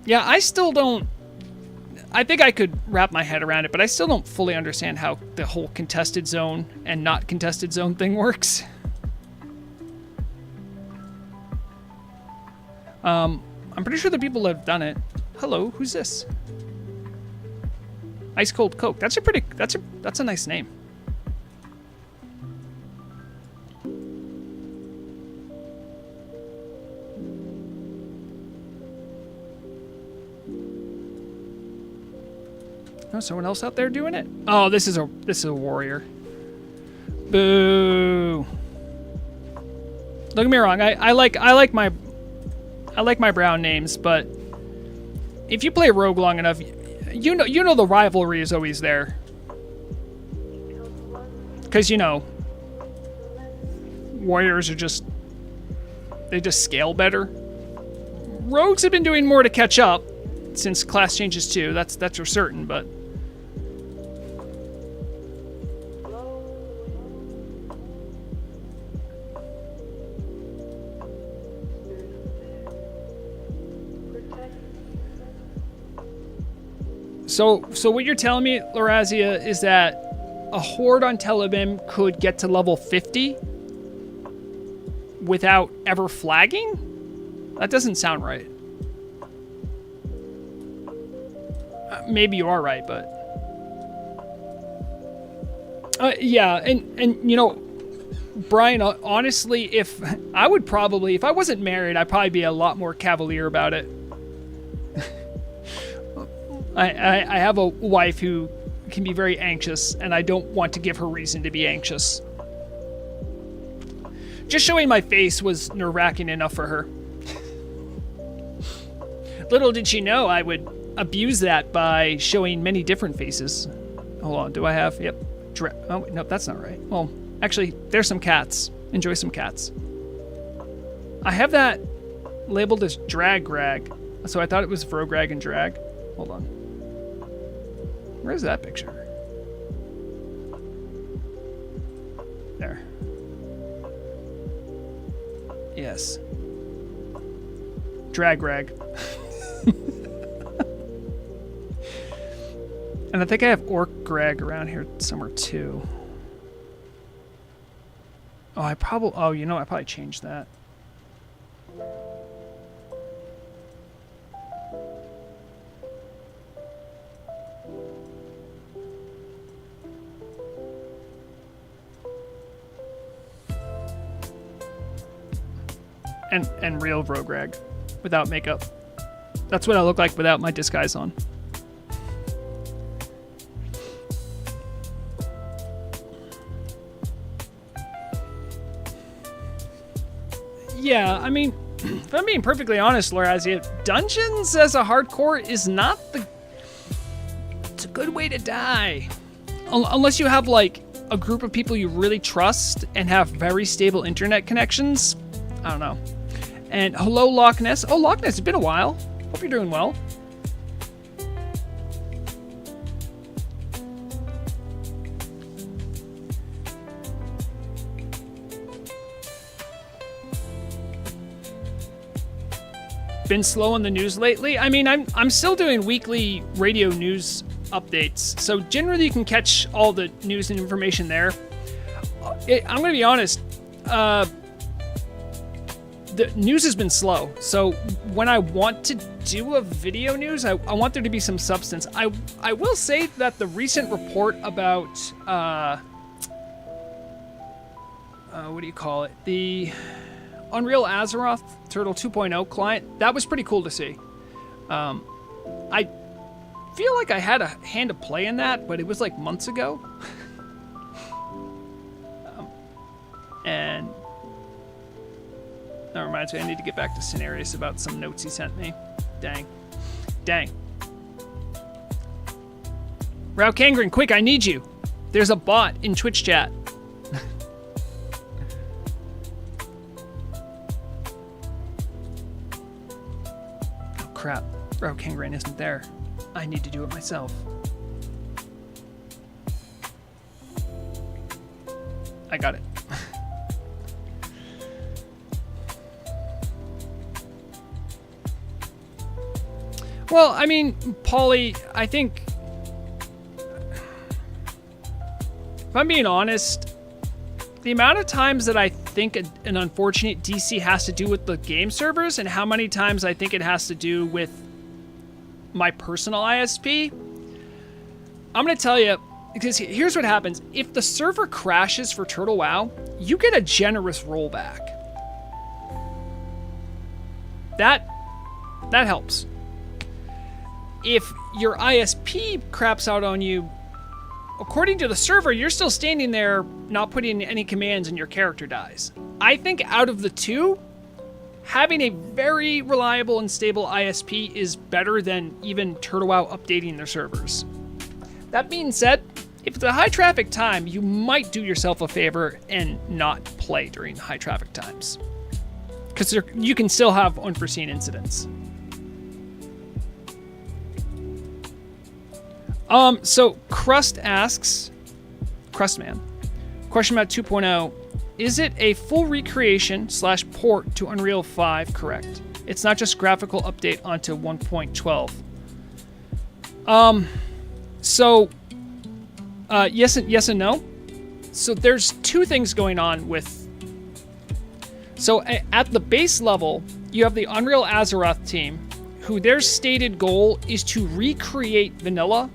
Yeah, I still don't... I think I could wrap my head around it, but I still don't fully understand how the whole contested zone and not contested zone thing works. I'm pretty sure the people that have done it... Hello, who's this? Ice Cold Coke. That's a nice name. Oh, someone else out there doing it? Oh, this is a warrior. Boo. Don't get me wrong. I like my brown names, but if you play Rogue long enough, you know the rivalry is always there. Because warriors are just scale better. Rogues have been doing more to catch up since class changes too. That's for certain, but So what you're telling me, Lorazia, is that a horde on Tel'abim could get to level 50 without ever flagging? That doesn't sound right. Maybe you are right, but... yeah, and you know, Brian, honestly, if I wasn't married, I'd probably be a lot more cavalier about it. I have a wife who can be very anxious, and I don't want to give her reason to be anxious. Just showing my face was nerve-wracking enough for her. Little did she know I would abuse that by showing many different faces. Hold on, do I have? Yep. Oh, nope, that's not right. Well, actually, there's some cats. Enjoy some cats. I have that labeled as Vrograg, so I thought it was Vrograg and Drag. Hold on. Where's that picture? There. Yes. Vrograg. And I think I have Orc Greg around here somewhere too. Oh, you know, I probably changed that. And real Vrograg without makeup. That's what I look like without my disguise on. Yeah, I mean, if I'm being perfectly honest, Lorazia, dungeons as a hardcore is not the... It's a good way to die. Unless you have, like, a group of people you really trust and have very stable internet connections. I don't know. And hello, Loch Ness. Oh, Loch Ness, it's been a while. Hope you're doing well. Been slow on the news lately. I mean, I'm still doing weekly radio news updates, so generally you can catch all the news and information there. I'm gonna be honest, the news has been slow, so when I want to do a video news, I want there to be some substance. I will say that the recent report about what do you call it, the Unreal Azeroth Turtle 2.0 client, that was pretty cool to see. I feel like I had a hand to play in that, but it was like months ago. And that reminds me, I need to get back to Cenarius about some notes he sent me. Dang. Rao Kangren, quick, I need you. There's a bot in Twitch chat. Crap, Rao Kangren isn't there. I need to do it myself. I got it. Well, I mean, Paulie, I think... If I'm being honest, the amount of times that I think an unfortunate DC has to do with the game servers and how many times I think it has to do with my personal ISP, I'm going to tell you, because here's what happens. If the server crashes for Turtle WoW, you get a generous rollback. That helps. If your ISP craps out on you, according to the server, you're still standing there not putting in any commands and your character dies. I think out of the two, having a very reliable and stable ISP is better than even Turtle WoW updating their servers. That being said, if it's a high traffic time, you might do yourself a favor and not play during high traffic times, because you can still have unforeseen incidents. So Crust asks, Crustman, question about 2.0, is it a full recreation / port to Unreal 5 correct? It's not just graphical update onto 1.12. So, yes and no. So there's two things going on with... So at the base level, you have the Unreal Azeroth team, who their stated goal is to recreate vanilla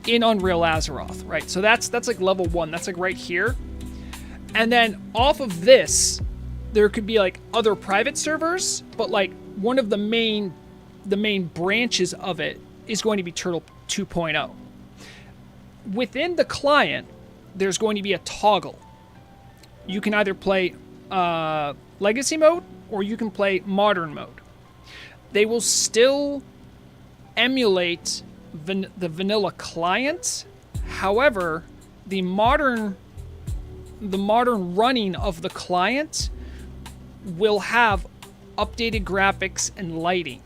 in Unreal Azeroth, right? So that's like level 1. That's like right here. And then off of this, there could be like other private servers, but like one of the main branches of it is going to be Turtle 2.0. Within the client, there's going to be a toggle. You can either play Legacy mode or you can play Modern mode. They will still emulate the vanilla client. However, the modern running of the client will have updated graphics and lighting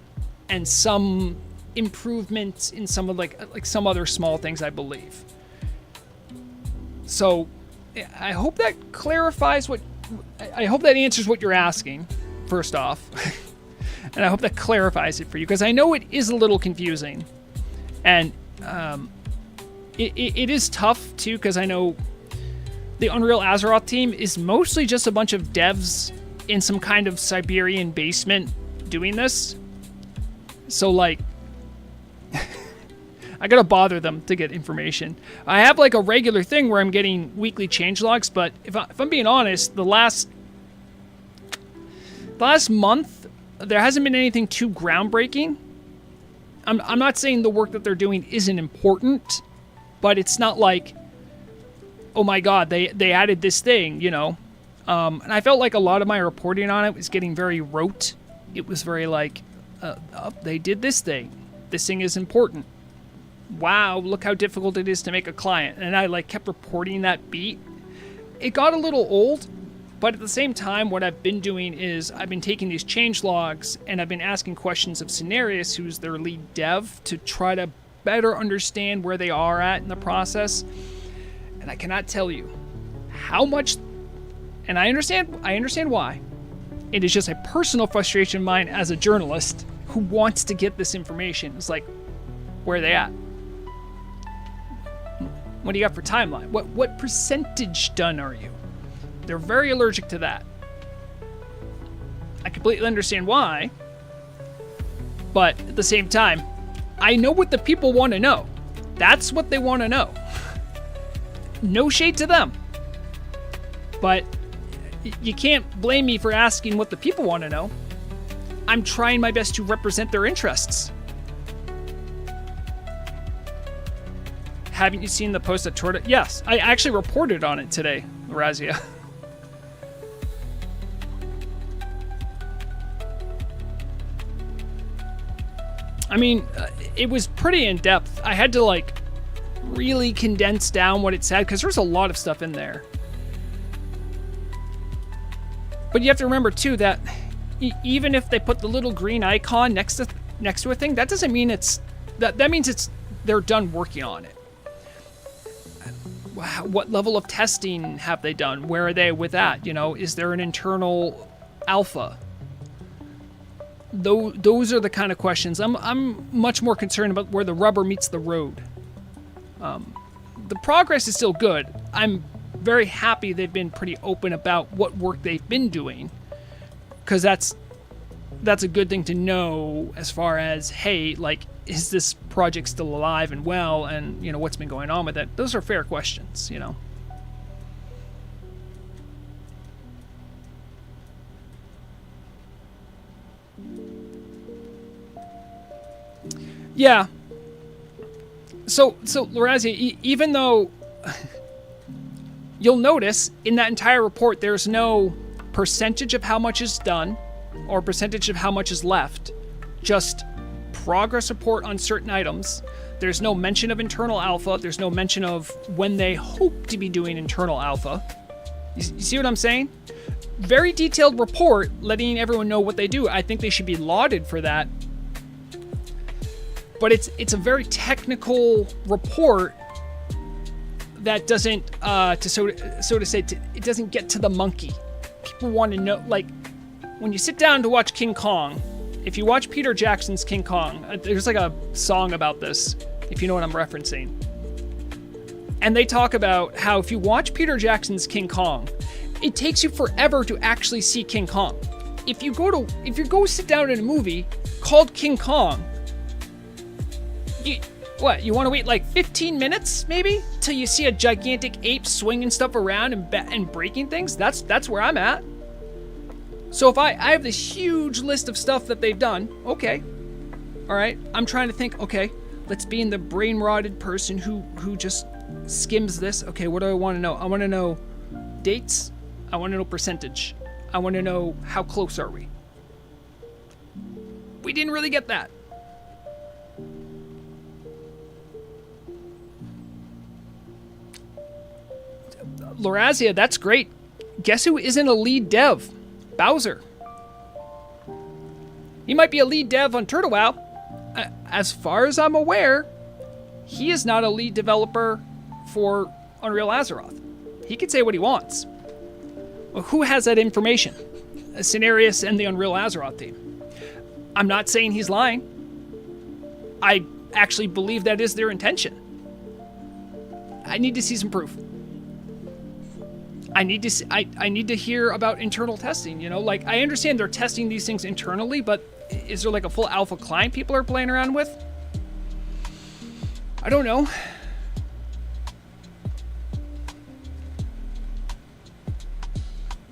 and some improvements in some of like some other small things, I believe. So I hope that clarifies I hope that answers what you're asking, first off. And I hope that clarifies it for you, because I know it is a little confusing. And it is tough, too, because I know the Unreal Azeroth team is mostly just a bunch of devs in some kind of Siberian basement doing this. So, like, I gotta bother them to get information. I have, like, a regular thing where I'm getting weekly changelogs, but if I'm being honest, the last month, there hasn't been anything too groundbreaking. I'm not saying the work that they're doing isn't important, but it's not like, oh my god, they added this thing, you know. And I felt like a lot of my reporting on it was getting very rote. It was very like, they did this thing. This thing is important. Wow, look how difficult it is to make a client. And I like kept reporting that beat. It got a little old, but at the same time, what I've been doing is I've been taking these change logs and I've been asking questions of Cenarius, who's their lead dev, to try to better understand where they are at in the process. And I cannot tell you how much, and I understand why. It is just a personal frustration of mine as a journalist who wants to get this information. It's like, where are they at? What do you got for timeline? What percentage done are you? They're very allergic to that. I completely understand why, but at the same time, I know what the people want to know. That's what they want to know. No shade to them. But you can't blame me for asking what the people want to know. I'm trying my best to represent their interests. Haven't you seen the post at Torta? Yes, I actually reported on it today, Razia. I mean, it was pretty in-depth. I had to, like, really condense down what it said, because there's a lot of stuff in there. But you have to remember, too, that even if they put the little green icon next to a thing, that doesn't mean that means they're done working on it. What level of testing have they done? Where are they with that? You know, is there an internal alpha? Those are the kind of questions. I'm much more concerned about where the rubber meets the road. The progress is still good. I'm very happy they've been pretty open about what work they've been doing, because that's a good thing to know as far as, hey, like, is this project still alive and well, and, you know, what's been going on with it? Those are fair questions, you know. Yeah. So Lorazia, even though you'll notice in that entire report there's no percentage of how much is done or percentage of how much is left, just progress report on certain items. There's no mention of internal alpha. There's no mention of when they hope to be doing internal alpha. You see what I'm saying? Very detailed report letting everyone know what they do. I think they should be lauded for that. But it's a very technical report that doesn't, it doesn't get to the monkey. People want to know, like, when you sit down to watch King Kong, if you watch Peter Jackson's King Kong, there's like a song about this, if you know what I'm referencing. And they talk about how if you watch Peter Jackson's King Kong, it takes you forever to actually see King Kong. If you go sit down in a movie called King Kong, you want to wait like 15 minutes maybe till you see a gigantic ape swinging stuff around and breaking things? That's where I'm at. So if I have this huge list of stuff that they've done, okay, all right, I'm trying to think, okay, let's be in the brain-rotted person who just skims this. Okay, what do I want to know? I want to know dates. I want to know percentage. I want to know how close are we. We didn't really get that. Lorazia, that's great. Guess who isn't a lead dev? Bowser. He might be a lead dev on Turtle WoW. As far as I'm aware, he is not a lead developer for Unreal Azeroth. He can say what he wants. Well, who has that information? Cenarius and the Unreal Azeroth team. I'm not saying he's lying. I actually believe that is their intention. I need to see some proof. I need to hear about internal testing, you know? Like, I understand they're testing these things internally, but is there like a full alpha client people are playing around with? I don't know.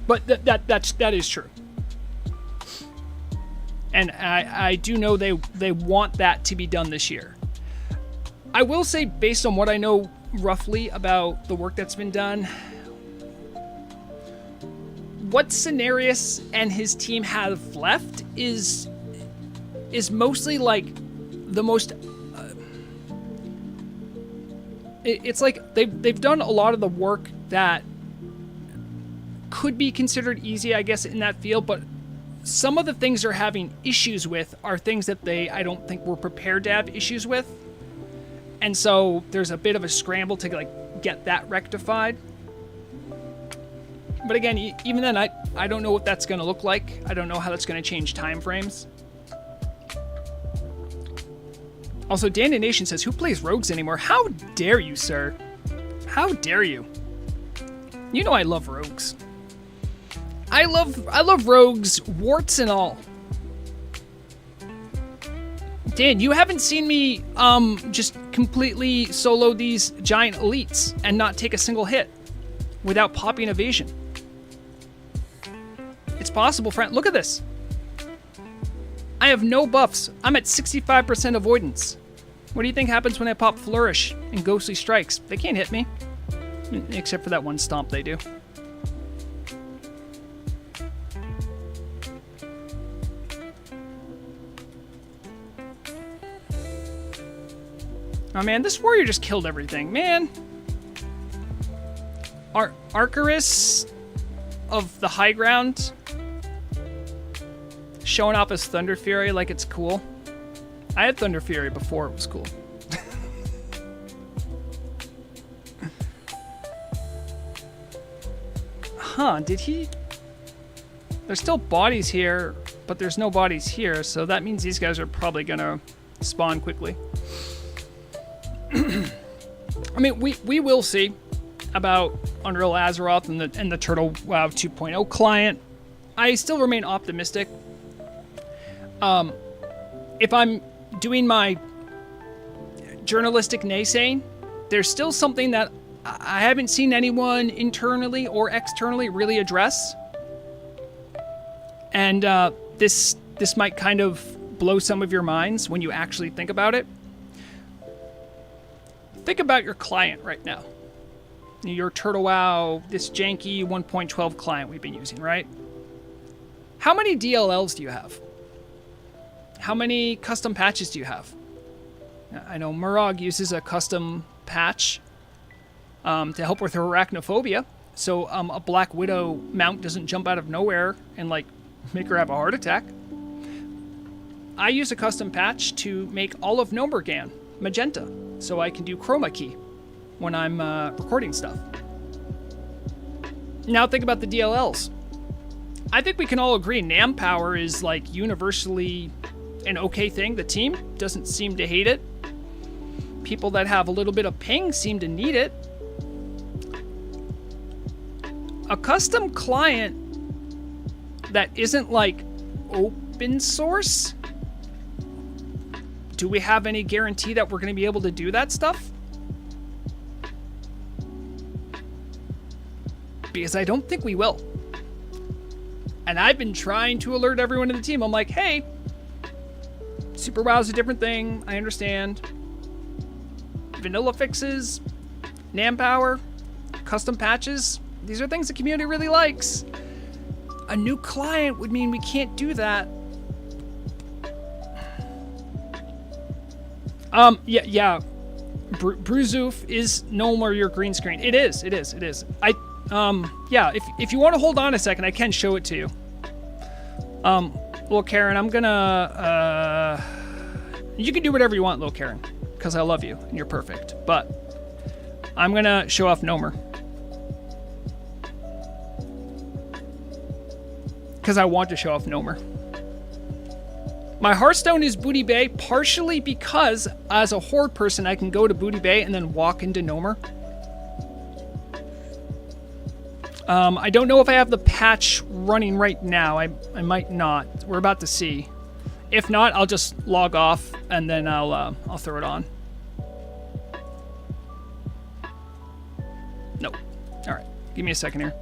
But that is true. And I do know they want that to be done this year. I will say, based on what I know roughly about the work that's been done, what Cenarius and his team have left is mostly like the most. It's like they've done a lot of the work that could be considered easy, I guess, in that field, but some of the things they're having issues with are things that I don't think were prepared to have issues with. And so there's a bit of a scramble to like get that rectified. But again, even then, I don't know what that's going to look like. I don't know how that's going to change timeframes. Also, Dan Nation says, who plays rogues anymore? How dare you, sir? How dare you? You know I love rogues. I love rogues, warts and all. Dan, you haven't seen me just completely solo these giant elites and not take a single hit without popping evasion. It's possible, friend. Look at this. I have no buffs. I'm at 65% avoidance. What do you think happens when I pop Flourish and Ghostly Strikes? They can't hit me. Except for that one stomp they do. Oh man, this warrior just killed everything, man. Arcarus of the high ground showing off his Thunder Fury like it's cool. I had Thunder Fury before it was cool. Huh, did he? There's still bodies here, but there's no bodies here, so that means these guys are probably gonna spawn quickly. I mean, we will see about Unreal Azeroth and the Turtle WoW 2.0 client. I still remain optimistic. If I'm doing my journalistic naysaying, there's still something that I haven't seen anyone internally or externally really address. And this might kind of blow some of your minds when you actually think about it. Think about your client right now. Your Turtle WoW, this janky 1.12 client we've been using, right? How many DLLs do you have? How many custom patches do you have? I know Murag uses a custom patch to help with her arachnophobia, so a Black Widow mount doesn't jump out of nowhere and like make her have a heart attack. I use a custom patch to make all of Nomergan magenta, so I can do chroma key when I'm recording stuff. Now think about the DLLs. I think we can all agree NAM power is like universally an okay thing. The team doesn't seem to hate it. People that have a little bit of ping seem to need it. A custom client that isn't like open source? Do we have any guarantee that we're going to be able to do that stuff? Because I don't think we will. And I've been trying to alert everyone in the team. I'm like, hey, Super WoW is a different thing. I understand. Vanilla fixes, NAM power, custom patches. These are things the community really likes. A new client would mean we can't do that. Yeah. Bruzoof is no more your green screen. It is. Yeah, if you want to hold on a second, I can show it to you. Little Karen, I'm gonna, you can do whatever you want, little Karen, because I love you and you're perfect, but I'm gonna show off Nomer. Because I want to show off Nomer. My Hearthstone is Booty Bay, partially because as a Horde person, I can go to Booty Bay and then walk into Nomer. I don't know if I have the patch running right now. I might not. We're about to see. If not, I'll just log off and then I'll throw it on. Nope. All right. Give me a second here.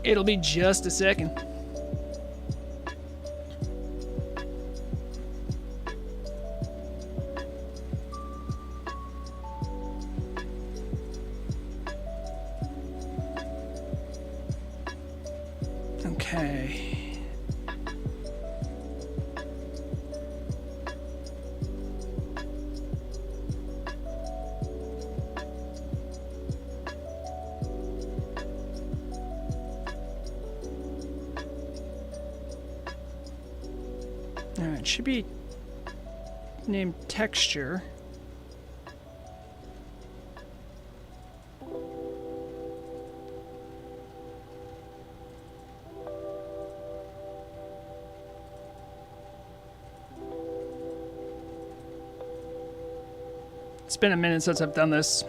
It'll be just a second. Okay. It should be named texture. It's been a minute since I've done this.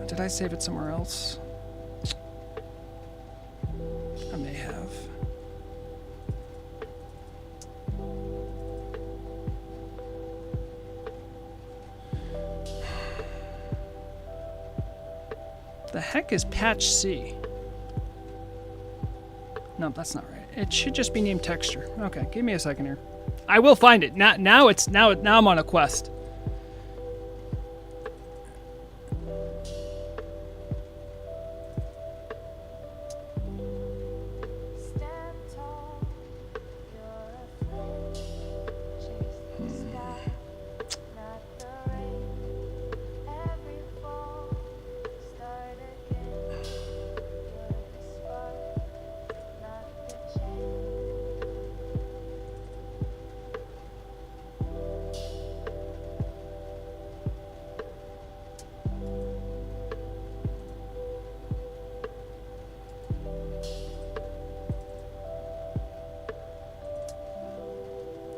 Did I save it somewhere else? I may have. The heck is patch C? No, that's not right. It should just be named texture. Okay, give me a second here. I will find it. Now I'm on a quest.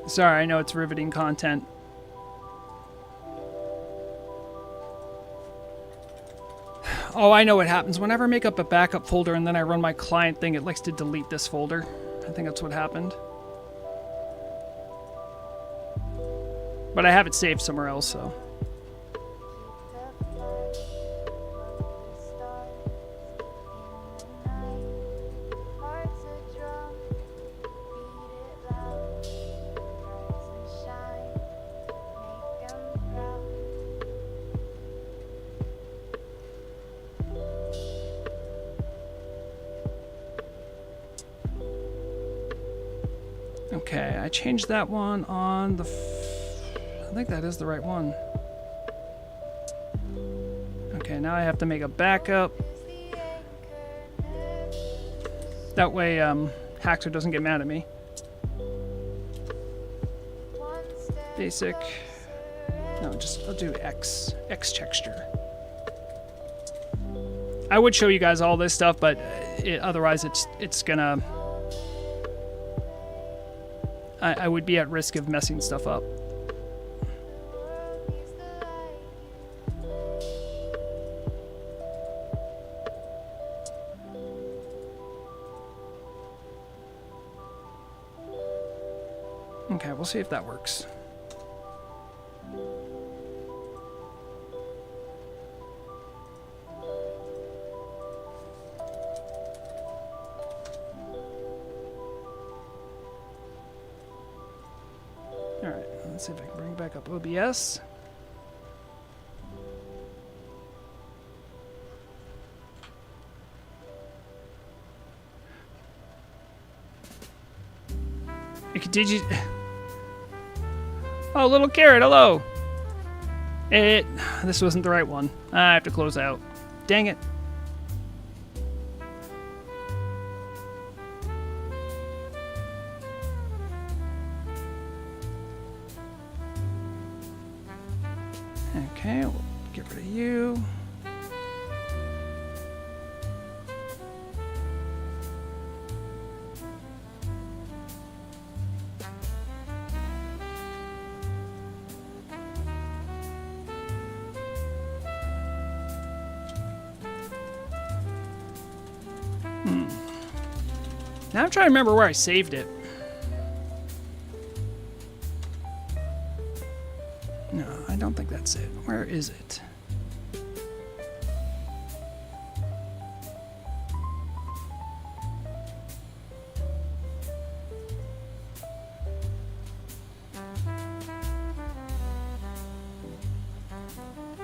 Sorry, I know it's riveting content. Oh, I know what happens. Whenever I make up a backup folder and then I run my client thing, it likes to delete this folder. I think that's what happened. But I have it saved somewhere else, so. Okay, I changed that one on the... I think that is the right one. Okay, now I have to make a backup. That way, Haxer doesn't get mad at me. Basic. No, I'll do X texture. I would show you guys all this stuff, but otherwise it's gonna. I would be at risk of messing stuff up. Okay, we'll see if that works. Alright, let's see if I can bring back up OBS. Did you... Oh, little carrot, hello! This wasn't the right one. I have to close out. Dang it. Okay, we'll get rid of you. Now I'm trying to remember where I saved it. No, I don't think that's it. Where is it?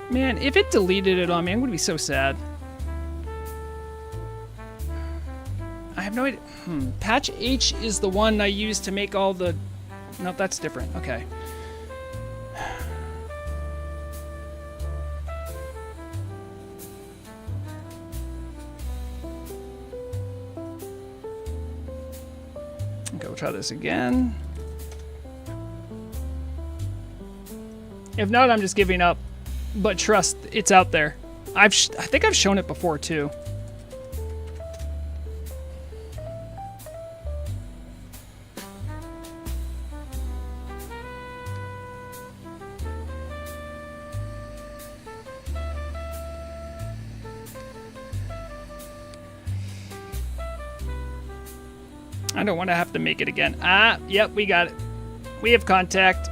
Man, if it deleted it on me, I'm gonna be so sad. I have no idea. Patch H is the one I use to make all the... Nope, that's different. Okay. Okay, we'll try this again. If not, I'm just giving up. But trust, it's out there. I think I've shown it before, too. I don't want to have to make it again. Ah, yep, we got it. We have contact.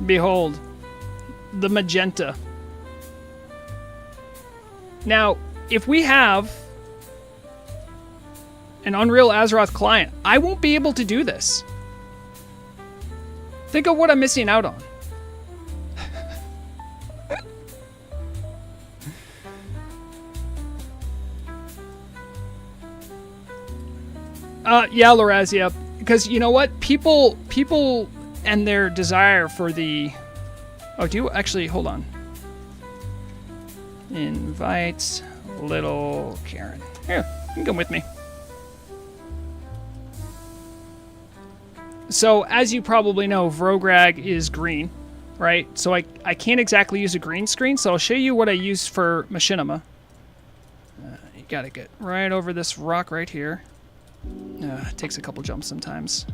Behold, the magenta. Now, if we have an Unreal Azeroth client, I won't be able to do this. Think of what I'm missing out on. Yeah, Lorazia, because you know what? People and their desire for the... Oh, do you actually... Hold on. Invite little Karen. Here, you can come with me. So, as you probably know, Vrograg is green, right? So I can't exactly use a green screen, so I'll show you what I use for Machinima. You gotta get right over this rock right here. It takes a couple jumps sometimes.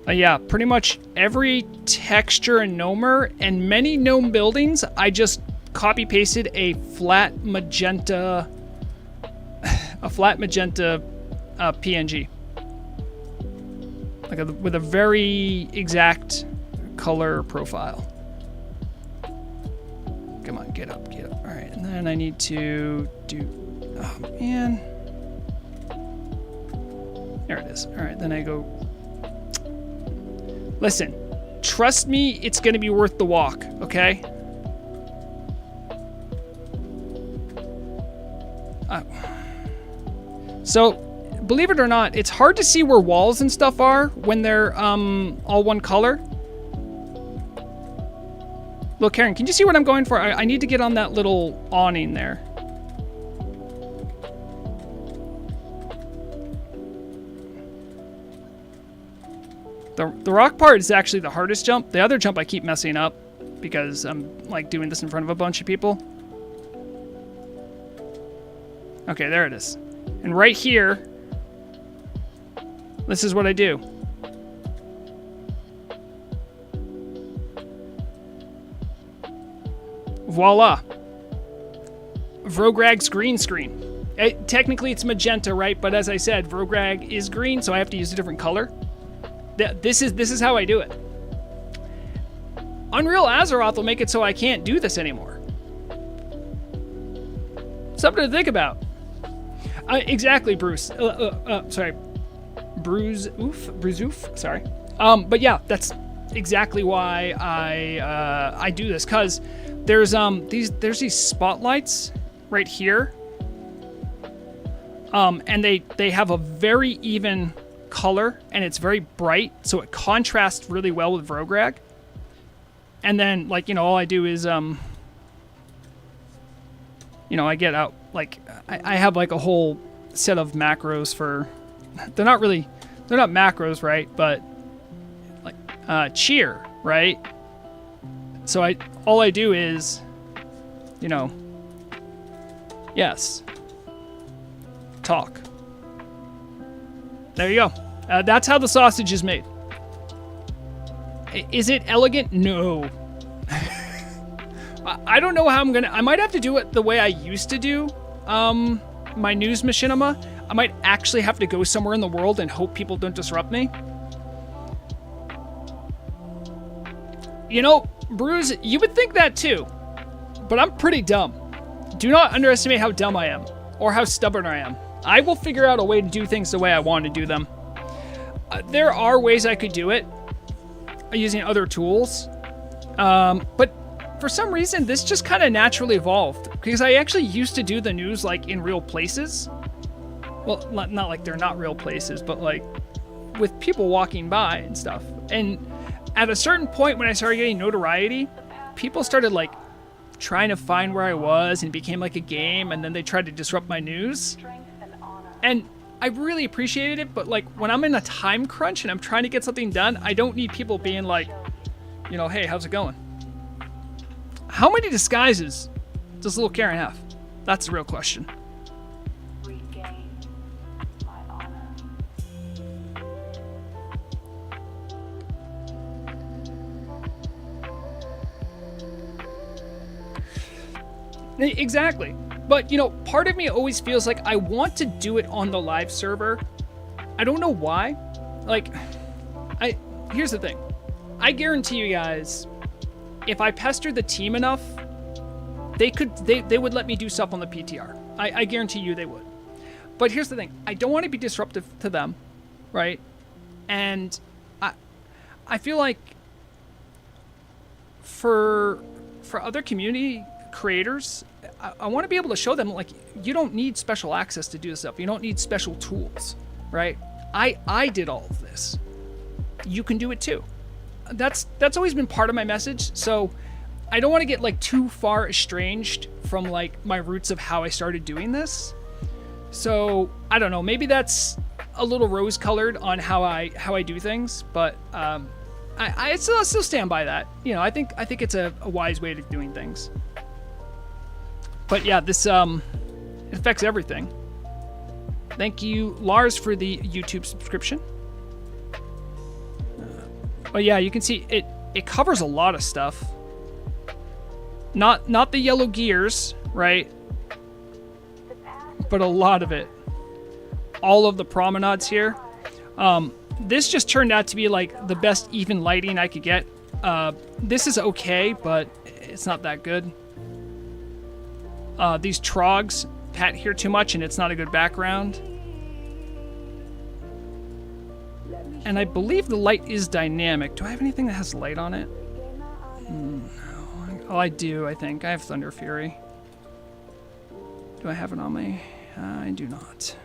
Yeah, pretty much every texture in Gnomer and many gnome buildings, I just copy pasted a flat magenta PNG, like with a very exact color profile. Come on, get up, get up. All right, and then I need to do. Oh man, there it is. All right, then I go. Listen, trust me, it's going to be worth the walk, okay? So, believe it or not, it's hard to see where walls and stuff are when they're all one color. Look, Karen, can you see what I'm going for? I need to get on that little awning there. The rock part is actually the hardest jump. The other jump I keep messing up because I'm like doing this in front of a bunch of people. Okay, there it is. And right here, this is what I do. Voila. Vrograg's green screen. Technically it's magenta, right? But as I said, Vrograg is green, so I have to use a different color. This is how I do it. Unreal Azeroth will make it so I can't do this anymore. Something to think about. Exactly, Bruce. Sorry. Bruise oof. Sorry. But yeah, that's exactly why I do this, because there's these spotlights right here. And they have a very even color, and it's very bright, so it contrasts really well with Vrograg. And then, like, you know, all I do is, you know, I get out, like, I have, like, a whole set of macros for, they're not macros, right, but, like, cheer, right? So all I do is, you know, yes, talk. There you go. That's how the sausage is made. Is it elegant? No. I don't know how I'm gonna... I might have to do it the way I used to do my news machinima. I might actually have to go somewhere in the world and hope people don't disrupt me. You know, Bruce, you would think that too. But I'm pretty dumb. Do not underestimate how dumb I am. Or how stubborn I am. I will figure out a way to do things the way I want to do them. There are ways I could do it using other tools. But for some reason, this just kind of naturally evolved. Because I actually used to do the news, like, in real places. Well, not like they're not real places, but, like, with people walking by and stuff. And at a certain point when I started getting notoriety, people started, like, trying to find where I was, and it became like a game, and then they tried to disrupt my news. And I really appreciated it, but, like, when I'm in a time crunch and I'm trying to get something done, I don't need people being like, you know, hey, how's it going? How many disguises does little Karen have? That's the real question. Regain my honor. Exactly. But, you know, part of me always feels like I want to do it on the live server. I don't know why. Like, here's the thing. I guarantee you guys, if I pestered the team enough, they would let me do stuff on the PTR. I guarantee you they would. But here's the thing. I don't want to be disruptive to them, right? And I feel like for other community creators, I want to be able to show them, like, you don't need special access to do this stuff. You don't need special tools, right? I did all of this. You can do it too. That's always been part of my message. So I don't want to get, like, too far estranged from, like, my roots of how I started doing this. So I don't know. Maybe that's a little rose-colored on how I do things, but I still stand by that. You know, I think it's a wise way of doing things. But yeah, this it affects everything. Thank you, Lars, for the YouTube subscription. But yeah, you can see it covers a lot of stuff. Not the yellow gears, right? But a lot of it. All of the promenades here. This just turned out to be, like, the best even lighting I could get. This is okay, but it's not that good. These trogs pat here too much, and it's not a good background. And I believe the light is dynamic. Do I have anything that has light on it? No. Oh, I do, I think. I have Thunder Fury. Do I have it on me? I do not.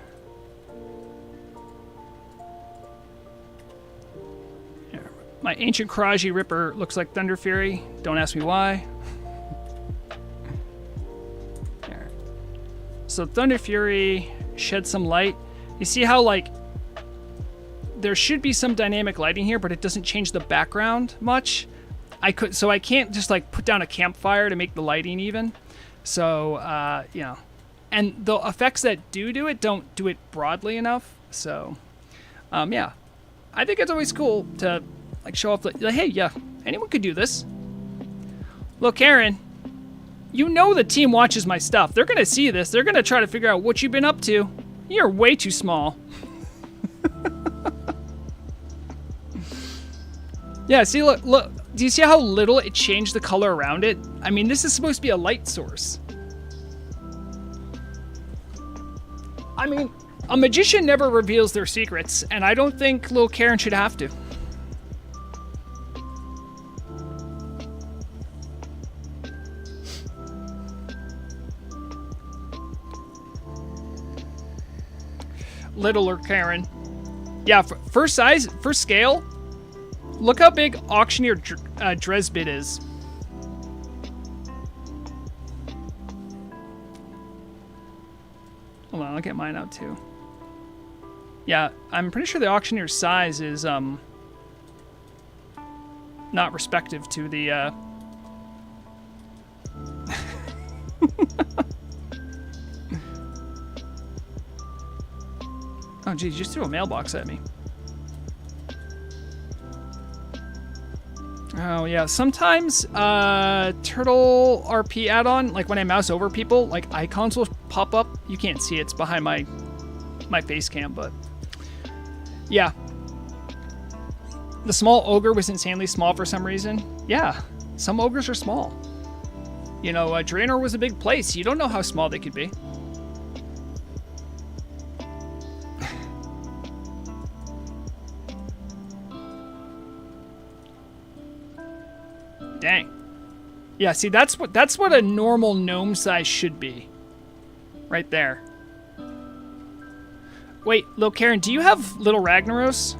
Here. My Ancient Karaji Ripper looks like Thunder Fury. Don't ask me why. There. So Thunder Fury shed some light. You see how, like, there should be some dynamic lighting here, but it doesn't change the background much. I can't just like put down a campfire to make the lighting even. So, you know, and the effects that do it don't do it broadly enough. So, yeah, I think it's always cool to like show off like, hey, yeah, anyone could do this. Look, Karen, you know the team watches my stuff. They're going to see this. They're going to try to figure out what you've been up to. You're way too small. Yeah, see, look. Do you see how little it changed the color around it? I mean, this is supposed to be a light source. I mean, a magician never reveals their secrets, and I don't think little Karen should have to. Littler Karen. Yeah, for size, for scale, look how big Auctioneer Dresbit is. Hold on, I'll get mine out too. Yeah, I'm pretty sure the Auctioneer's size is not respective to the Oh geez, you just threw a mailbox at me. Oh yeah, sometimes Turtle RP add-on, like when I mouse over people, like icons will pop up. You can't see it, it's behind my face cam, but yeah. The small ogre was insanely small for some reason. Yeah, some ogres are small. You know, Draenor was a big place. You don't know how small they could be. Dang. Yeah, see, that's what a normal gnome size should be. Right there. Wait, Lil Karen, do you have Little Ragnaros?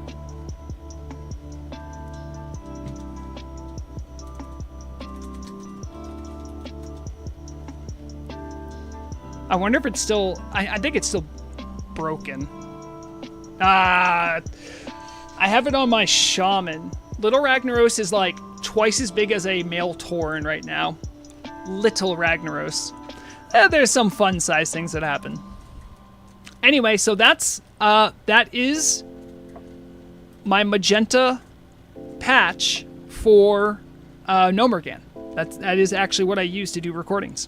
I wonder if it's still... I think it's still broken. I have it on my Shaman. Little Ragnaros is like twice as big as a male Tauren right now. Little Ragnaros. There's some fun size things that happen. Anyway, so that is my magenta patch for Gnomergan. That is actually what I use to do recordings.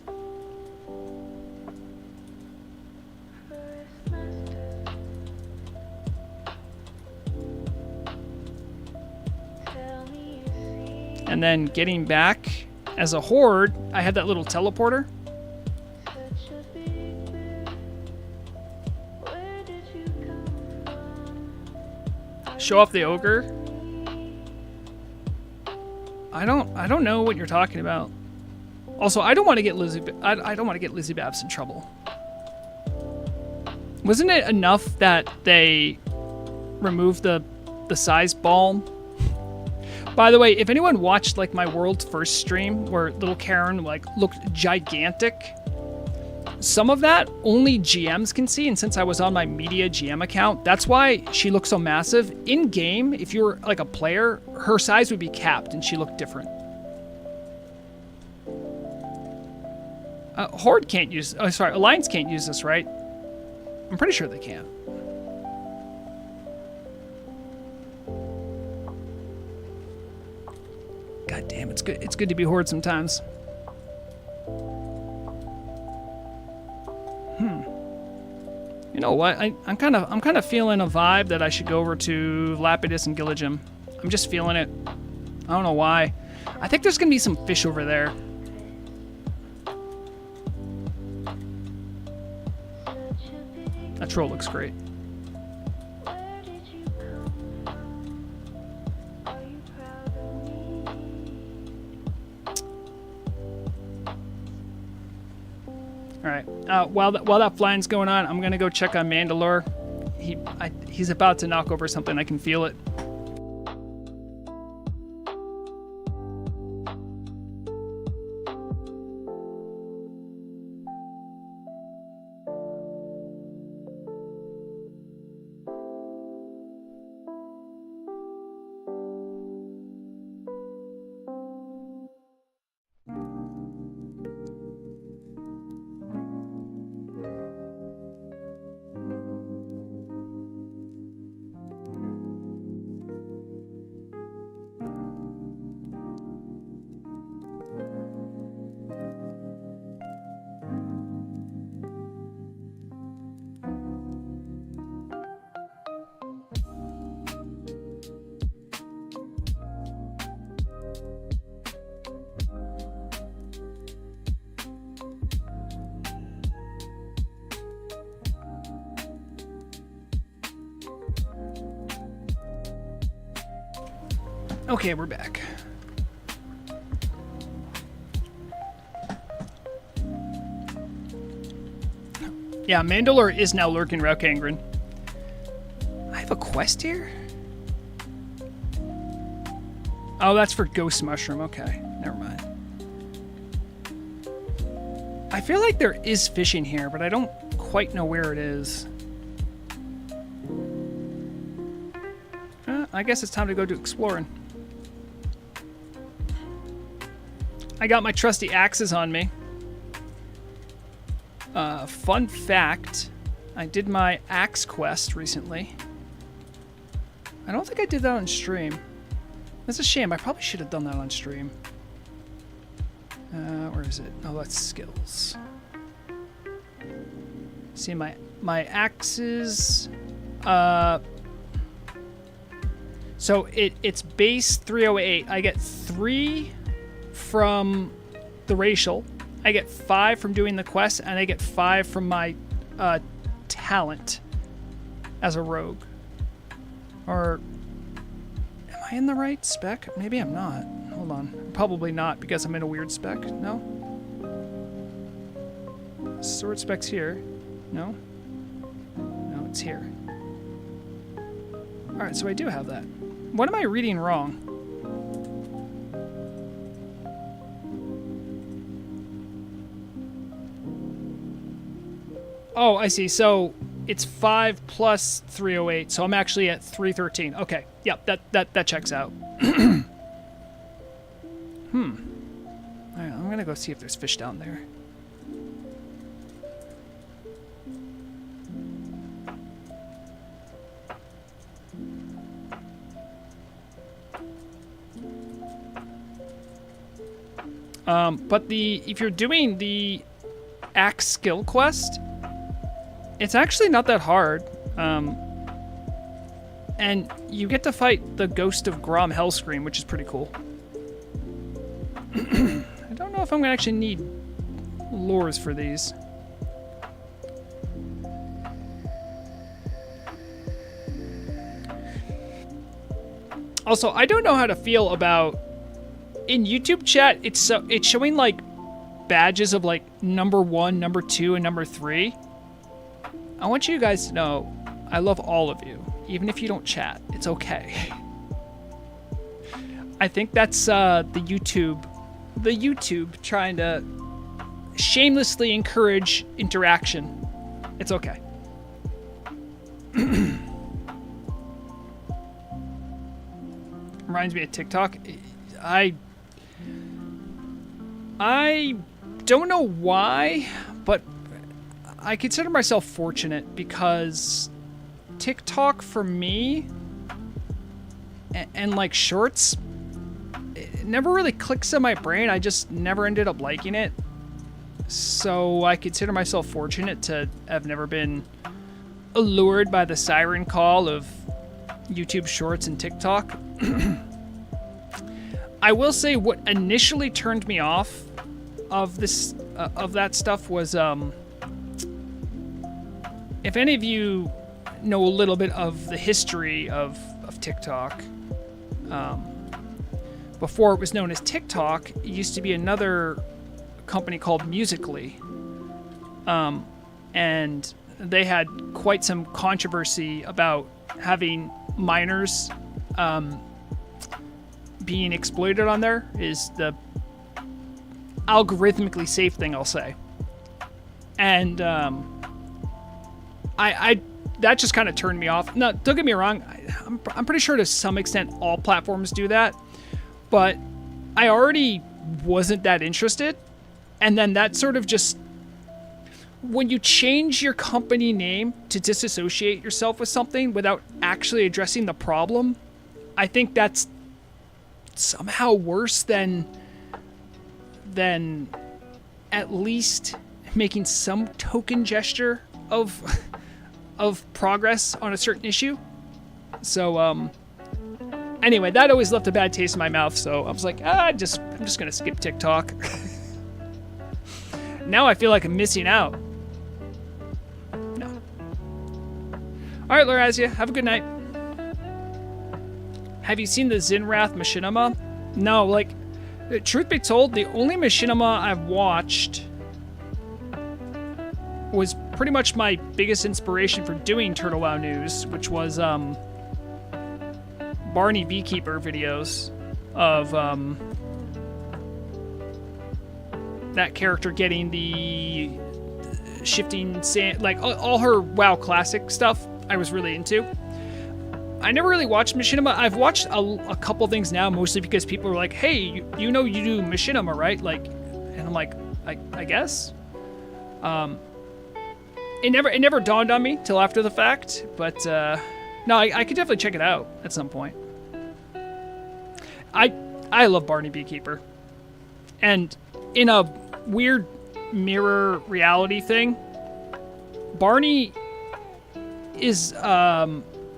And then getting back as a horde, I had that little teleporter. Show off the ogre. I don't know what you're talking about. Also, I don't want to get Lizzie. I don't want to get Lizzie Babs in trouble. Wasn't it enough that they removed the size balm? By the way, if anyone watched like my world's first stream where little Karen like looked gigantic, some of that only GMs can see, and since I was on my media GM account, that's why she looked so massive. In game, if you were like a player, her size would be capped and she looked different. Horde can't use, oh sorry, Alliance can't use this, right? I'm pretty sure they can. God damn, it's good. It's good to be Horde sometimes. You know what? I'm kind of feeling a vibe that I should go over to Lapidus and Gilligim. I'm just feeling it. I don't know why. I think there's gonna be some fish over there. That troll looks great. All right. While that flying's going on, I'm gonna go check on Mandalore. He's about to knock over something. I can feel it. Okay, we're back. Yeah, Mandalore is now lurking Raukangren. I have a quest here? Oh, that's for Ghost Mushroom. Okay, never mind. I feel like there is fishing here, but I don't quite know where it is. I guess it's time to go do exploring. I got my trusty axes on me. Fun fact, I did my axe quest recently. I don't think I did that on stream. That's a shame. I probably should have done that on stream. Where is it? Oh, that's skills. See my axes. So it's base 308. I get 3 from the racial. I get 5 from doing the quest, and I get 5 from my talent as a rogue. Or am I in the right spec? Maybe I'm not. Hold on. Probably not because I'm in a weird spec. No? Sword spec's here. No? No, it's here. Alright, so I do have that. What am I reading wrong? Oh, I see. So it's 5 plus 308, so I'm actually at 313. Okay, yep, that checks out. Alright, I'm gonna go see if there's fish down there. But if you're doing the axe skill quest, it's actually not that hard. And you get to fight the Ghost of Grom Hellscream, which is pretty cool. I don't know if I'm gonna actually need lures for these. Also, I don't know how to feel about in YouTube chat. It's showing like badges of like number 1, number 2, and number 3. I want you guys to know I love all of you, even if you don't chat. It's okay. I think that's the YouTube trying to shamelessly encourage interaction. It's okay. Reminds me of TikTok. I don't know why, but I consider myself fortunate because TikTok for me and like shorts, it never really clicks in my brain. I just never ended up liking it. So I consider myself fortunate to have never been allured by the siren call of YouTube Shorts and TikTok. I will say what initially turned me off of this of that stuff was if any of you know a little bit of the history of TikTok, before it was known as TikTok, it used to be another company called Musical.ly, and they had quite some controversy about having minors being exploited on there. Is the algorithmically safe thing, I'll say. And I that just kind of turned me off. No, don't get me wrong. I'm pretty sure to some extent all platforms do that, but I already wasn't that interested. And then that sort of just, when you change your company name to disassociate yourself with something without actually addressing the problem, I think that's somehow worse than at least making some token gesture of progress on a certain issue. So anyway, that always left a bad taste in my mouth, so I was like, I'm just gonna skip TikTok. Now I feel like I'm missing out. No. Alright, Lorazia, have a good night. have you seen the Zinrath Machinima? No, like, truth be told, the only Machinima I've watched was pretty much my biggest inspiration for doing Turtle WoW News, which was Barney Beekeeper videos of that character getting the shifting sand, like all her WoW classic stuff I was really into. I never really watched Machinima. I've watched a couple things now, mostly because people are like, hey, you know you do Machinima, right? Like, and I'm like, I guess. It never dawned on me till after the fact, but no, I could definitely check it out at some point. I love Barney Beekeeper. And in a weird mirror reality thing, Barney is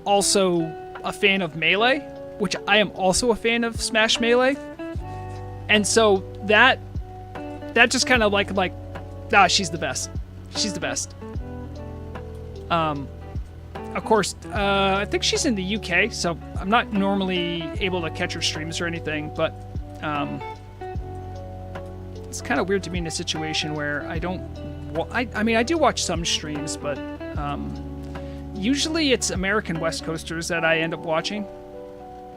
also a fan of Melee, which I am also a fan of Smash Melee. And so that just kind of like she's the best. She's the best. Of course, I think she's in the UK, so I'm not normally able to catch her streams or anything, but it's kind of weird to be in a situation where I don't... I mean, I do watch some streams, but usually it's American West Coasters that I end up watching,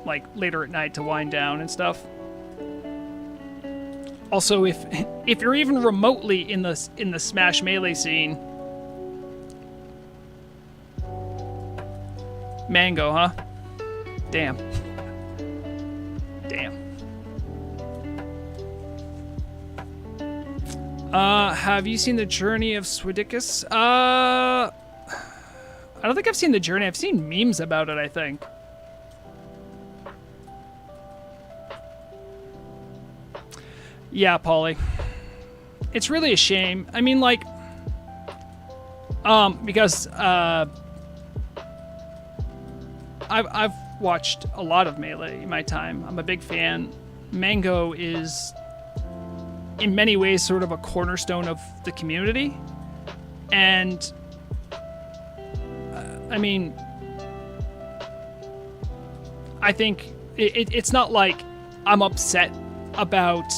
like later at night to wind down and stuff. Also, if you're even remotely in the Smash Melee scene... Mango, huh? Damn. Damn. Have you seen the Journey of Swedicus? I don't think I've seen the Journey. I've seen memes about it, I think. Yeah, Polly. It's really a shame. I mean, like, because, I've watched a lot of Melee in my time. I'm a big fan. Mango is, in many ways, sort of a cornerstone of the community. And, I mean, I think it's not like I'm upset about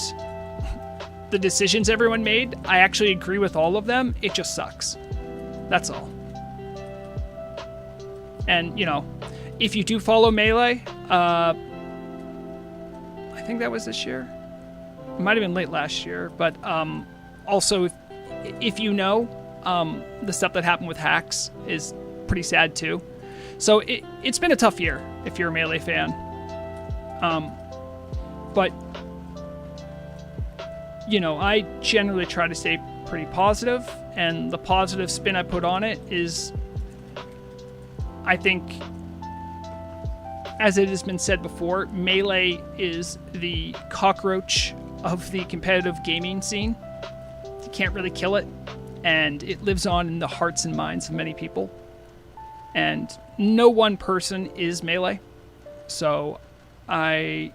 the decisions everyone made. I actually agree with all of them. It just sucks. That's all. And, you know, if you do follow Melee, I think that was this year. It might have been late last year, but also if you know, the stuff that happened with hacks is pretty sad too. So it's been a tough year if you're a Melee fan. But you know, I generally try to stay pretty positive, and the positive spin I put on it is, I think, as it has been said before, Melee is the cockroach of the competitive gaming scene. You can't really kill it, and it lives on in the hearts and minds of many people. And no one person is Melee. So I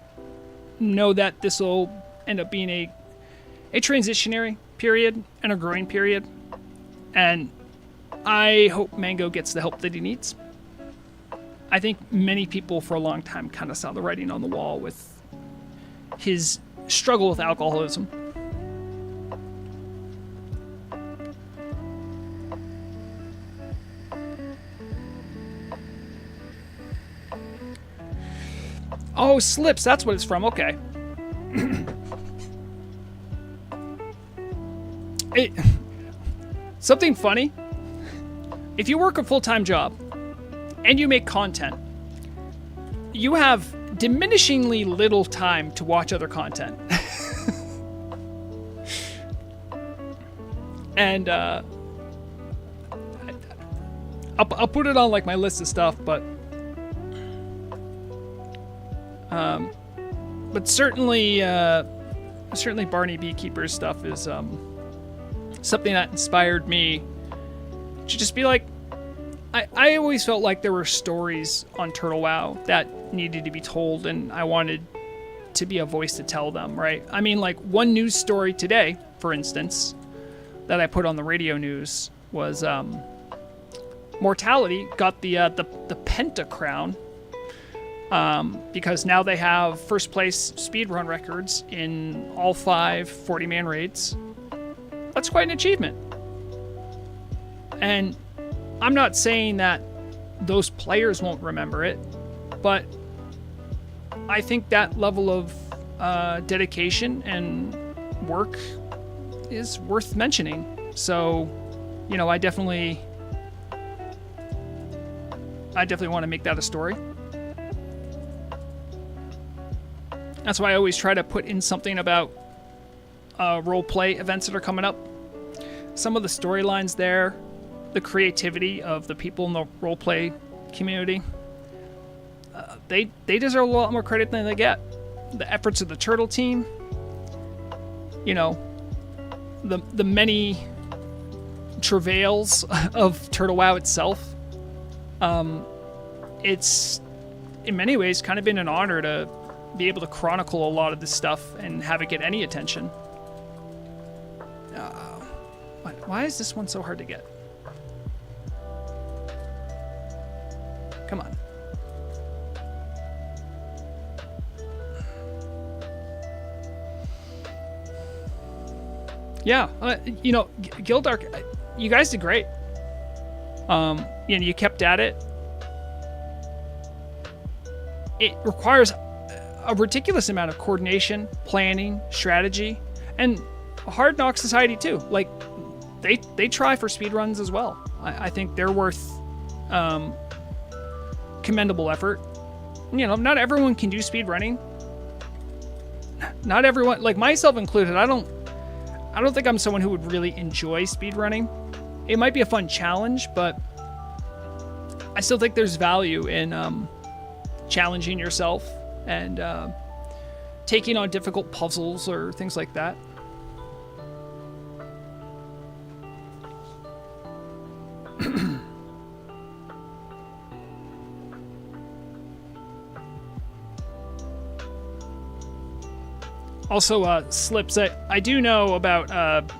know that this will end up being a transitionary period and a growing period. And I hope Mango gets the help that he needs. I think many people for a long time kind of saw the writing on the wall with his struggle with alcoholism. Oh, Slips, that's what it's from. Okay. Something funny. If you work a full-time job and you make content, you have diminishingly little time to watch other content. And I'll put it on like my list of stuff, but certainly Barney Beekeeper's stuff is something that inspired me to just be like, I always felt like there were stories on Turtle WoW that needed to be told, and I wanted to be a voice to tell them, right? I mean, like, one news story today, for instance, that I put on the radio news was Mortality got the Penta Crown, because now they have first place speedrun records in all 5 40-man raids. That's quite an achievement. And I'm not saying that those players won't remember it, but I think that level of dedication and work is worth mentioning. So, you know, I definitely want to make that a story. That's why I always try to put in something about role-play events that are coming up. Some of the storylines there, the creativity of the people in the role-play community, they deserve a lot more credit than they get. The efforts of the Turtle team, you know, the many travails of Turtle WoW itself. It's in many ways kind of been an honor to be able to chronicle a lot of this stuff and have it get any attention. Why is this one so hard to get? Come on. Yeah, you know, Gildark, you guys did great. You know, you kept at it. It requires a ridiculous amount of coordination, planning, strategy, and a hard knock society too. Like, they try for speedruns as well. I think they're worth commendable effort. You know, not everyone can do speedrunning. Not everyone, like myself included, I don't think I'm someone who would really enjoy speedrunning. It might be a fun challenge, but I still think there's value in challenging yourself and taking on difficult puzzles or things like that. Also, Slips, I do know about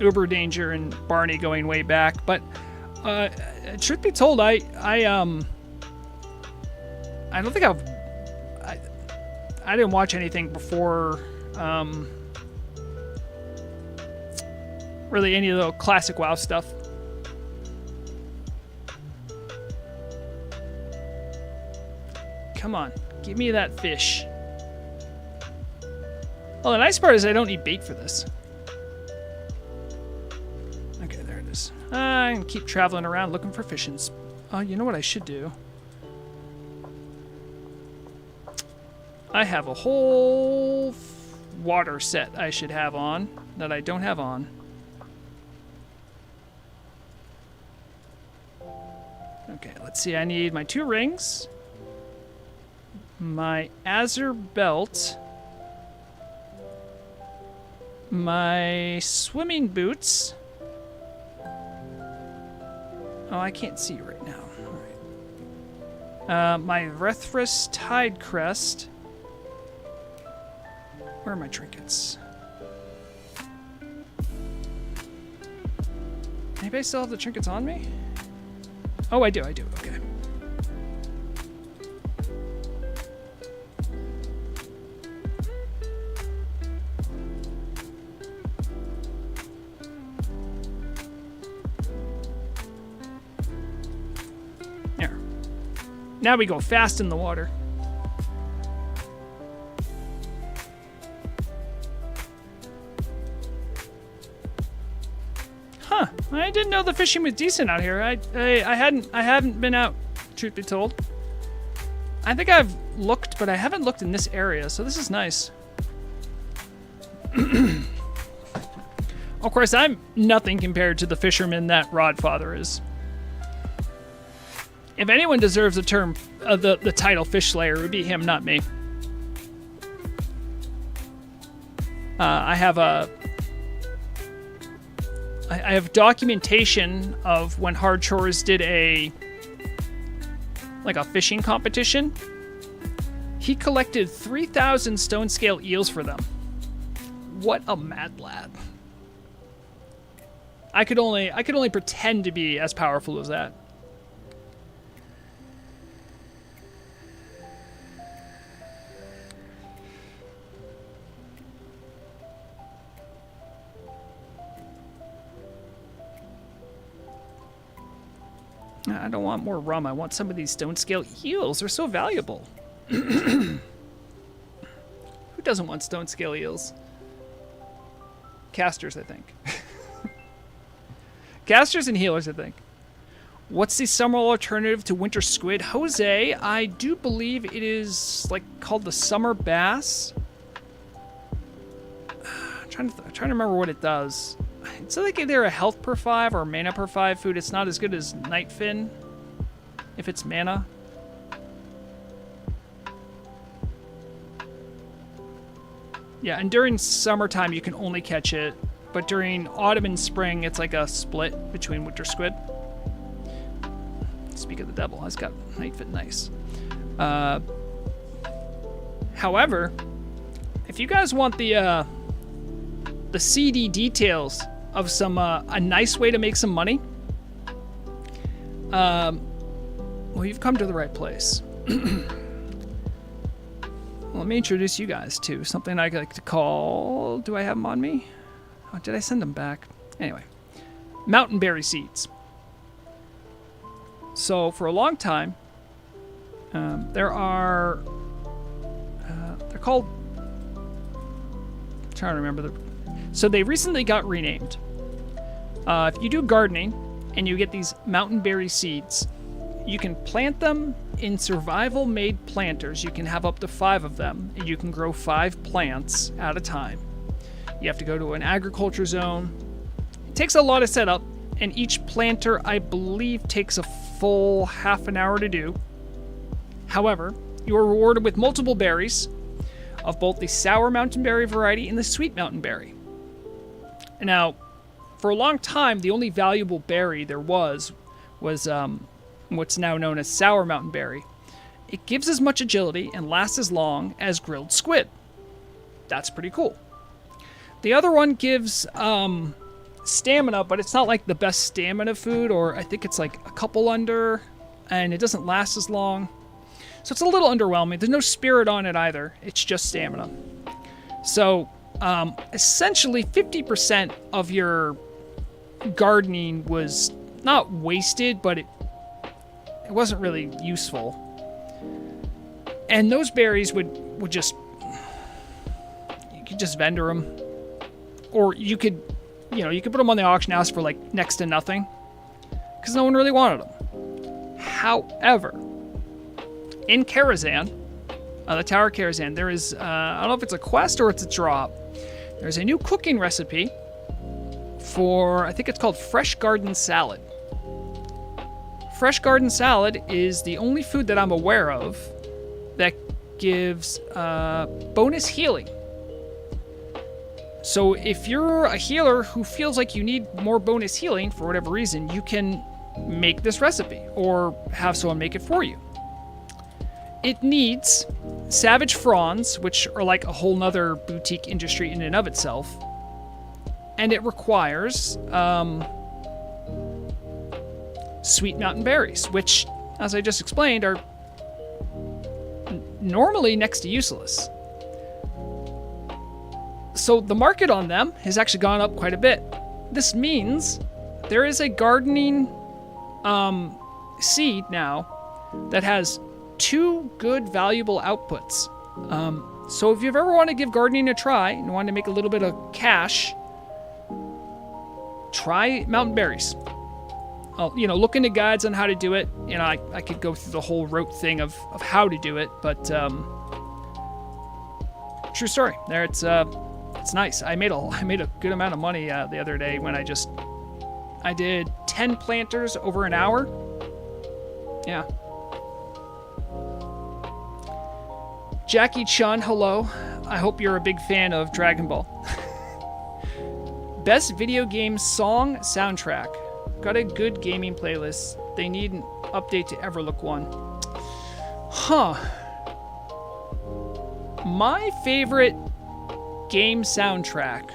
Uber Danger and Barney going way back, but truth be told, I don't think I didn't watch anything before really any of the classic WoW stuff. Come on, give me that fish. Well, the nice part is I don't need bait for this. Okay, there it is. I can keep traveling around looking for fishings. Oh, you know what I should do? I have a whole water set I should have on that I don't have on. Okay, let's see. I need my 2 rings, my Azure belt, my swimming boots. Oh, I can't see right now. All right. My Rethrus Tide Crest. Where are my trinkets? Anybody still have the trinkets on me? Oh, I do. Okay. There. Now we go fast in the water. Huh. I didn't know the fishing was decent out here. I haven't been out, truth be told. I think I've looked, but I haven't looked in this area, so this is nice. Of course, I'm nothing compared to the fisherman that Rodfather is. If anyone deserves the term, the title Fish Slayer, it would be him, not me. I have documentation of when Hard Chores did a fishing competition. He collected 3,000 stone scale eels for them. What a mad lad. I could only pretend to be as powerful as that. I don't want more rum. I want some of these stone scale eels. They're so valuable. Who doesn't want stone scale eels? Casters, I think. Casters and healers, I think. What's the summer alternative to winter squid? Jose, I do believe it is like called the summer bass. I'm trying to remember what it does. It's like either a health per 5 or mana per 5 food. It's not as good as Nightfin, if it's mana. Yeah, and during summertime you can only catch it, but during autumn and spring it's like a split between winter squid. Speak of the devil, it's got Nightfin nice. However, if you guys want the CD details of some a nice way to make some money, well, you've come to the right place. Let me introduce you guys to something I like to call... Do I have them on me? Oh, did I send them back? Anyway, mountainberry seeds. So for a long time, there are... they're called... I'm trying to remember So they recently got renamed. If you do gardening and you get these mountainberry seeds, you can plant them in survival-made planters. You can have up to 5 of them, and you can grow 5 plants at a time. You have to go to an agriculture zone. It takes a lot of setup, and each planter, I believe, takes a full half an hour to do. However, you are rewarded with multiple berries of both the sour mountainberry variety and the sweet mountainberry. Now, for a long time, the only valuable berry there was what's now known as sour mountainberry. It gives as much agility and lasts as long as grilled squid. That's pretty cool. The other one gives stamina, but it's not like the best stamina food, or I think it's like a couple under, and it doesn't last as long. So it's a little underwhelming. There's no spirit on it either. It's just stamina. So essentially 50% of your gardening was not wasted, but it wasn't really useful. And those berries would just... You could just vendor them. Or you could put them on the auction house for like next to nothing, because no one really wanted them. However, in Karazhan, the Tower of Karazhan, there is, I don't know if it's a quest or it's a drop. There's a new cooking recipe for, I think it's called Fresh Garden Salad. Fresh Garden Salad is the only food that I'm aware of that gives bonus healing. So if you're a healer who feels like you need more bonus healing for whatever reason, you can make this recipe or have someone make it for you. It needs savage fronds, which are like a whole nother boutique industry in and of itself. And it requires sweet mountain berries, which, as I just explained, are normally next to useless. So the market on them has actually gone up quite a bit. This means there is a gardening seed now that has 2 good valuable outputs. So if you've ever wanted to give gardening a try and want to make a little bit of cash, try mountain berries. Look into guides on how to do it. I could go through the whole rote thing of how to do it, but true story. There, it's nice. I made a good amount of money the other day when I did 10 planters over an hour. Yeah. Jackie Chun, hello. I hope you're a big fan of Dragon Ball. Best video game song soundtrack. Got a good gaming playlist. They need an update to Everlook 1. Huh. My favorite game soundtrack.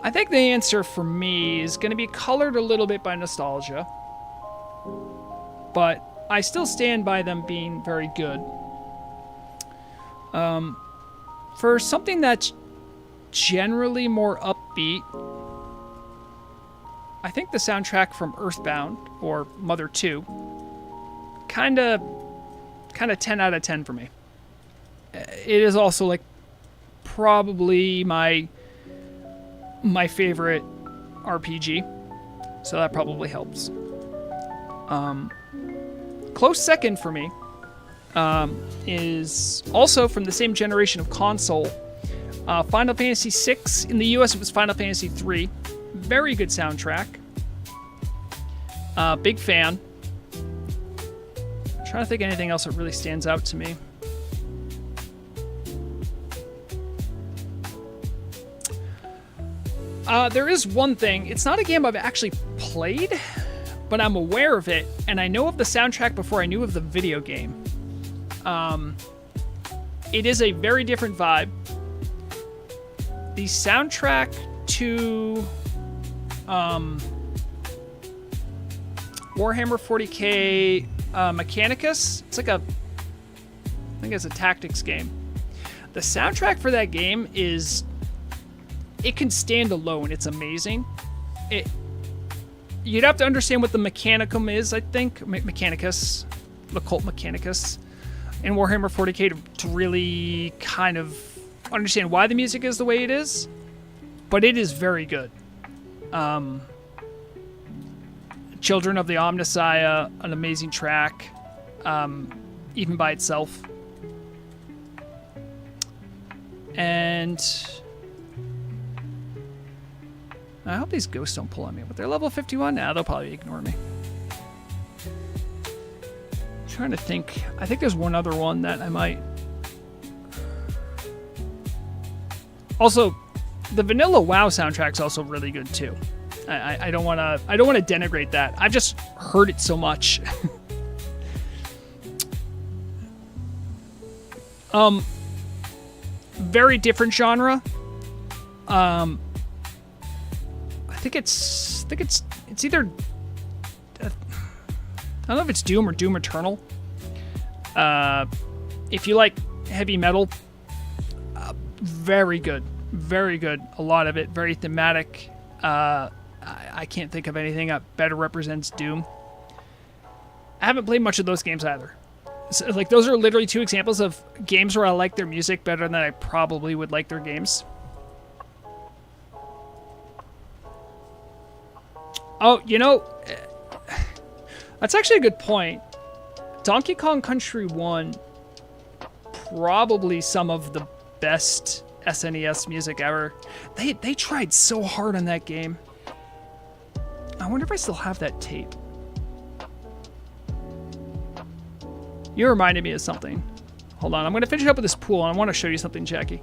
I think the answer for me is going to be colored a little bit by nostalgia. But I still stand by them being very good. For something that's generally more upbeat, I think the soundtrack from Earthbound or Mother 2 kind of 10 out of 10 for me. It is also like probably my favorite RPG, so that probably helps. Close second for me is also from the same generation of console. Final Fantasy VI. In the US, it was Final Fantasy III. Very good soundtrack. Big fan. I'm trying to think of anything else that really stands out to me. There is one thing. It's not a game I've actually played, but I'm aware of it, and I know of the soundtrack before I knew of the video game. It is a very different vibe. The soundtrack to Warhammer 40k Mechanicus. It's like I think it's a tactics game. The soundtrack for that game it can stand alone. It's amazing. You'd have to understand what the Mechanicum is, I think. Mechanicus. The cult Mechanicus. In Warhammer 40k to really kind of understand why the music is the way it is. But it is very good. Children of the Omnissiah, an amazing track. Even by itself. And I hope these ghosts don't pull on me. But they're level 51 now. They'll probably ignore me. I'm trying to think. I think there's one other one that I might. Also, the vanilla WoW soundtrack's also really good too. I don't want to denigrate that. I've just heard it so much. Very different genre. I think it's either I don't know if it's Doom or Doom Eternal. If you like heavy metal, very good, very good. A lot of it very thematic. I can't think of anything that better represents Doom. I haven't played much of those games either. So, like, those are literally two examples of games where I like their music better than I probably would like their games. Oh, you know, that's actually a good point. Donkey Kong Country 1, probably some of the best SNES music ever. They tried so hard on that game. I wonder if I still have that tape. You reminded me of something. Hold on, I'm going to finish up with this pool, and I want to show you something, Jackie.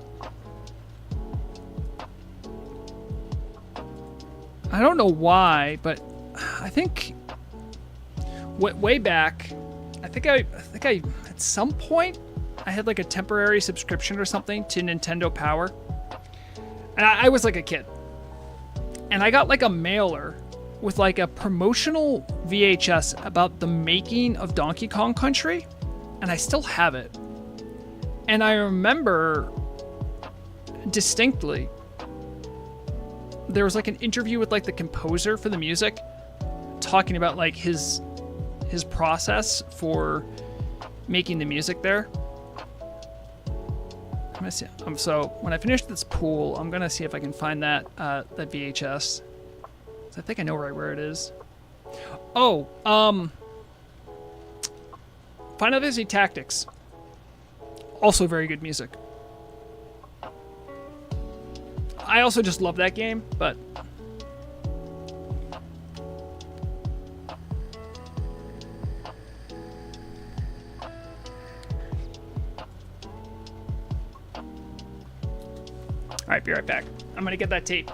I don't know why, but I think way back, I think I at some point I had like a temporary subscription or something to Nintendo Power, and I was like a kid, and I got like a mailer with like a promotional VHS about the making of Donkey Kong Country, and I still have it, and I remember distinctly. There was like an interview with like the composer for the music, talking about like his process for making the music there. I'm gonna see. So when I finish this pool, I'm gonna see if I can find that that VHS. I think I know right where it is. Oh, Final Fantasy Tactics. Also very good music. I also just love that game, but all right, be right back. I'm gonna get that tape.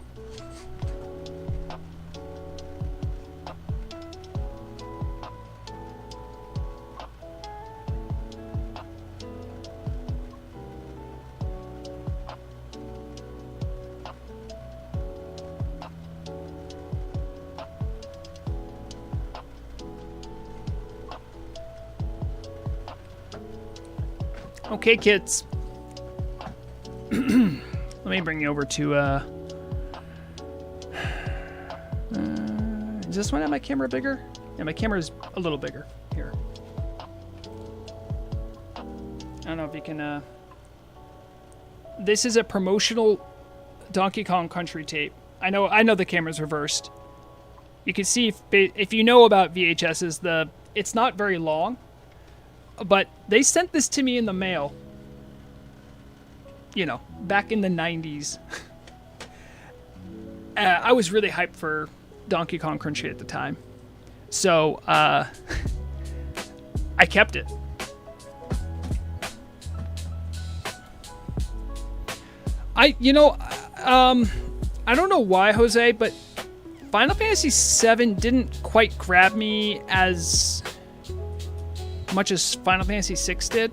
Okay, kids. Let me bring you over to Does this one have my camera bigger? Yeah, my camera's a little bigger. Here. I don't know if you can, This is a promotional Donkey Kong Country tape. I know the camera's reversed. You can see if you know about VHSs, it's not very long, but they sent this to me in the mail. You know, back in the 90s. I was really hyped for Donkey Kong Country at the time. So, I kept it. I don't know why, Jose, but Final Fantasy VII didn't quite grab me as much as Final Fantasy VI did.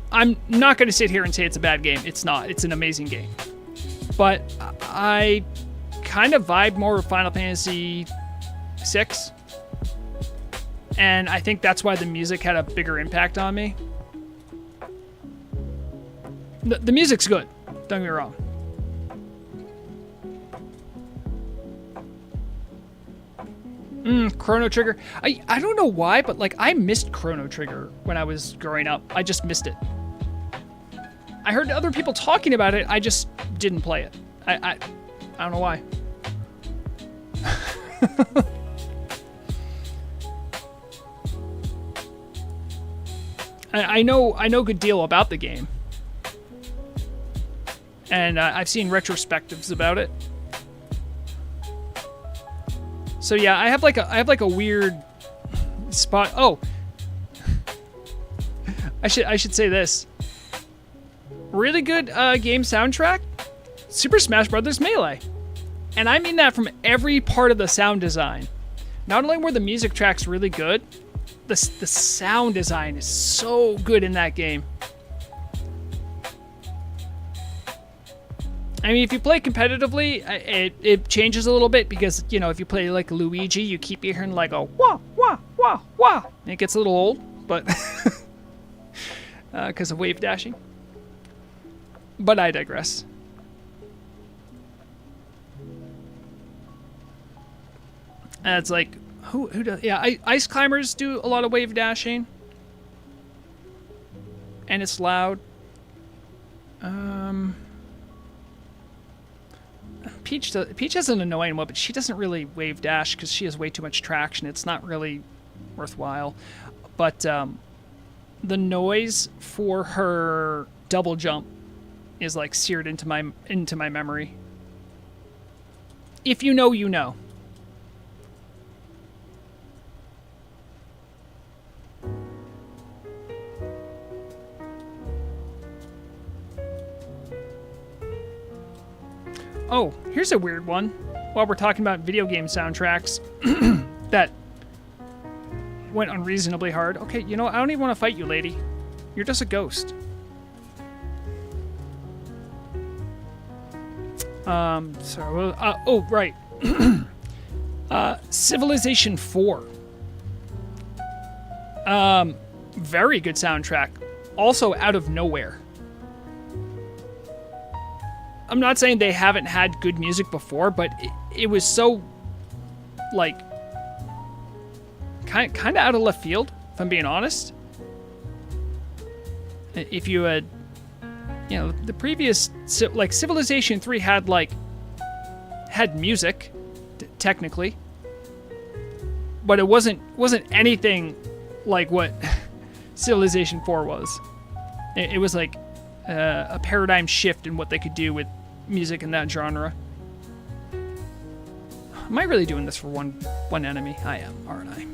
I'm not going to sit here and say it's a bad game. It's not. It's an amazing game. But I kind of vibe more with Final Fantasy VI. And I think that's why the music had a bigger impact on me. The music's good. Don't get me wrong. Chrono Trigger. I don't know why, but like I missed Chrono Trigger when I was growing up. I just missed it. I heard other people talking about it. I just didn't play it. I don't know why. I know a good deal about the game. And I've seen retrospectives about it. So yeah, I have like a weird spot. Oh, I should say this. Really good game soundtrack, Super Smash Bros. Melee, and I mean that from every part of the sound design. Not only were the music tracks really good, the sound design is so good in that game. I mean, if you play competitively, it changes a little bit because, you know, if you play like Luigi, you keep hearing like a wah, wah, wah, wah. And it gets a little old, but because of wave dashing. But I digress. And it's like, who does? Yeah, ice climbers do a lot of wave dashing. And it's loud. Peach has an annoying one, but she doesn't really wave dash because she has way too much traction. It's not really worthwhile. But the noise for her double jump is like seared into my memory. If you know, you know. Oh, here's a weird one. While we're talking about video game soundtracks that went unreasonably hard. Okay, you know, I don't even want to fight you, lady. You're just a ghost. Sorry. Oh, right. Civilization 4. Very good soundtrack. Also out of nowhere. I'm not saying they haven't had good music before, but it was so, like, kind of out of left field, if I'm being honest. If you had, you know, the previous, like, Civilization 3 had music, technically, but it wasn't anything like what Civilization 4 was. It was like a paradigm shift in what they could do with music in that genre. Am I really doing this for one enemy? I am, aren't I?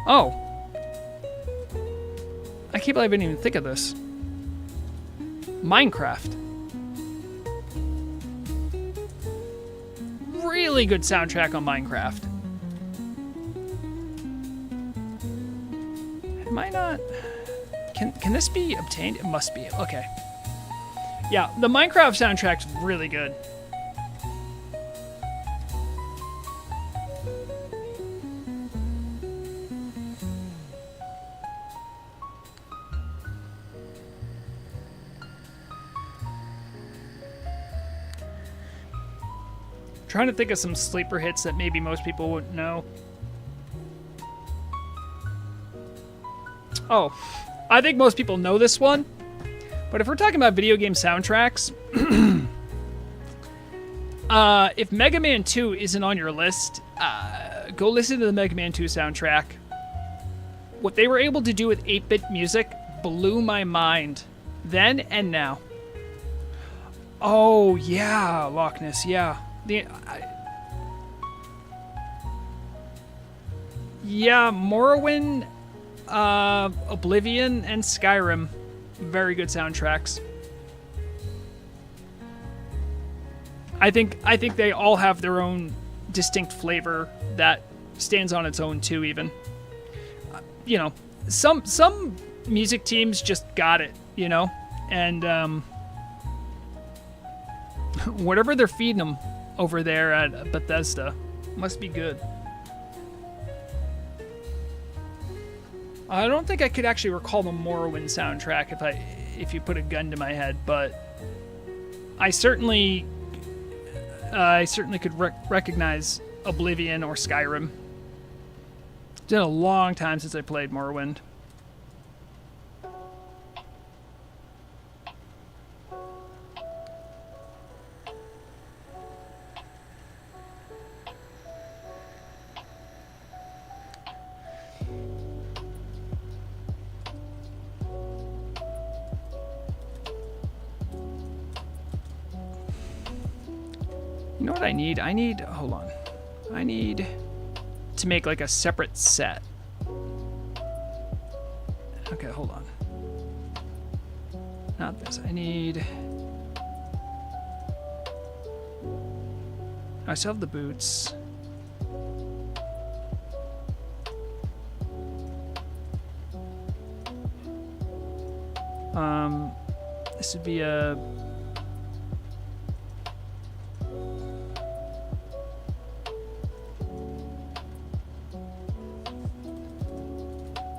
Oh. I can't believe I didn't even think of this. Minecraft. Really good soundtrack on Minecraft. Am I not? Can this be obtained? It must be. Okay. Yeah, the Minecraft soundtrack's really good. Trying to think of some sleeper hits that maybe most people wouldn't know. Oh, I think most people know this one. But if we're talking about video game soundtracks, if Mega Man 2 isn't on your list, go listen to the Mega Man 2 soundtrack. What they were able to do with 8-bit music blew my mind then and now. Oh, yeah, Loch Ness, yeah. Yeah, Morrowind, Oblivion, and Skyrim. Very good soundtracks. I think they all have their own distinct flavor that stands on its own too, even. You know, some music teams just got it, you know? And whatever they're feeding them over there at Bethesda must be good. I don't think I could actually recall the Morrowind soundtrack if you put a gun to my head, but I certainly could recognize Oblivion or Skyrim. It's been a long time since I played Morrowind. You know what I need? Hold on. I need to make like a separate set. Okay, hold on. Not this. I still have the boots. This would be a...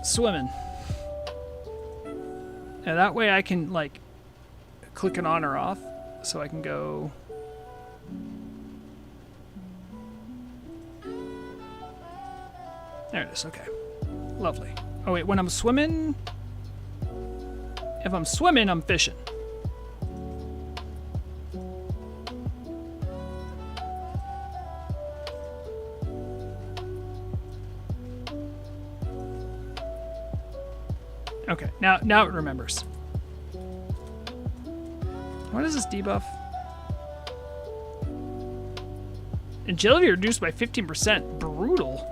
swimming. And that way I can like click it on or off, so I can go. There it is. Okay, lovely. Oh wait, when I'm swimming, if I'm swimming, I'm fishing. Okay, now it remembers. What is this debuff? Agility reduced by 15%. Brutal.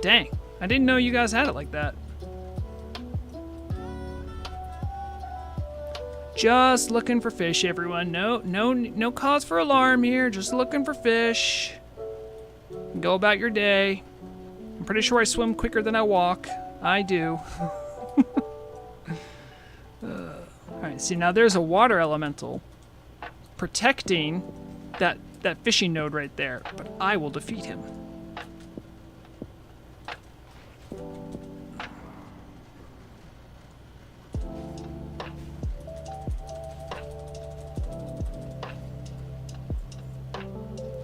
Dang, I didn't know you guys had it like that. Just looking for fish, everyone. No cause for alarm here. Just looking for fish. Go about your day. I'm pretty sure I swim quicker than I walk. I do. Alright, see, now there's a water elemental protecting that fishing node right there, but I will defeat him.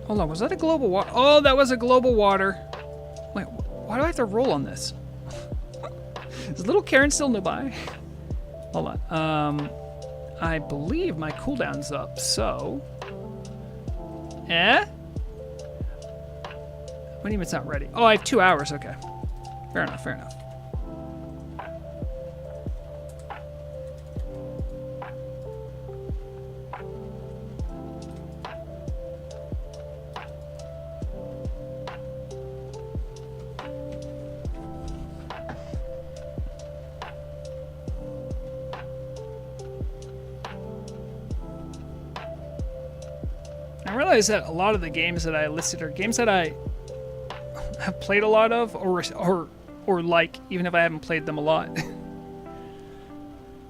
Hold on, was that a global water? Oh, that was a global water. Wait, why do I have to roll on this? Is little Karen still nearby? Hold on. I believe my cooldown's up, so... What do you mean it's not ready? Oh, I have 2 hours, okay. Fair enough, fair enough. I realize that a lot of the games that I listed are games that I have played a lot of, or like, even if I haven't played them a lot.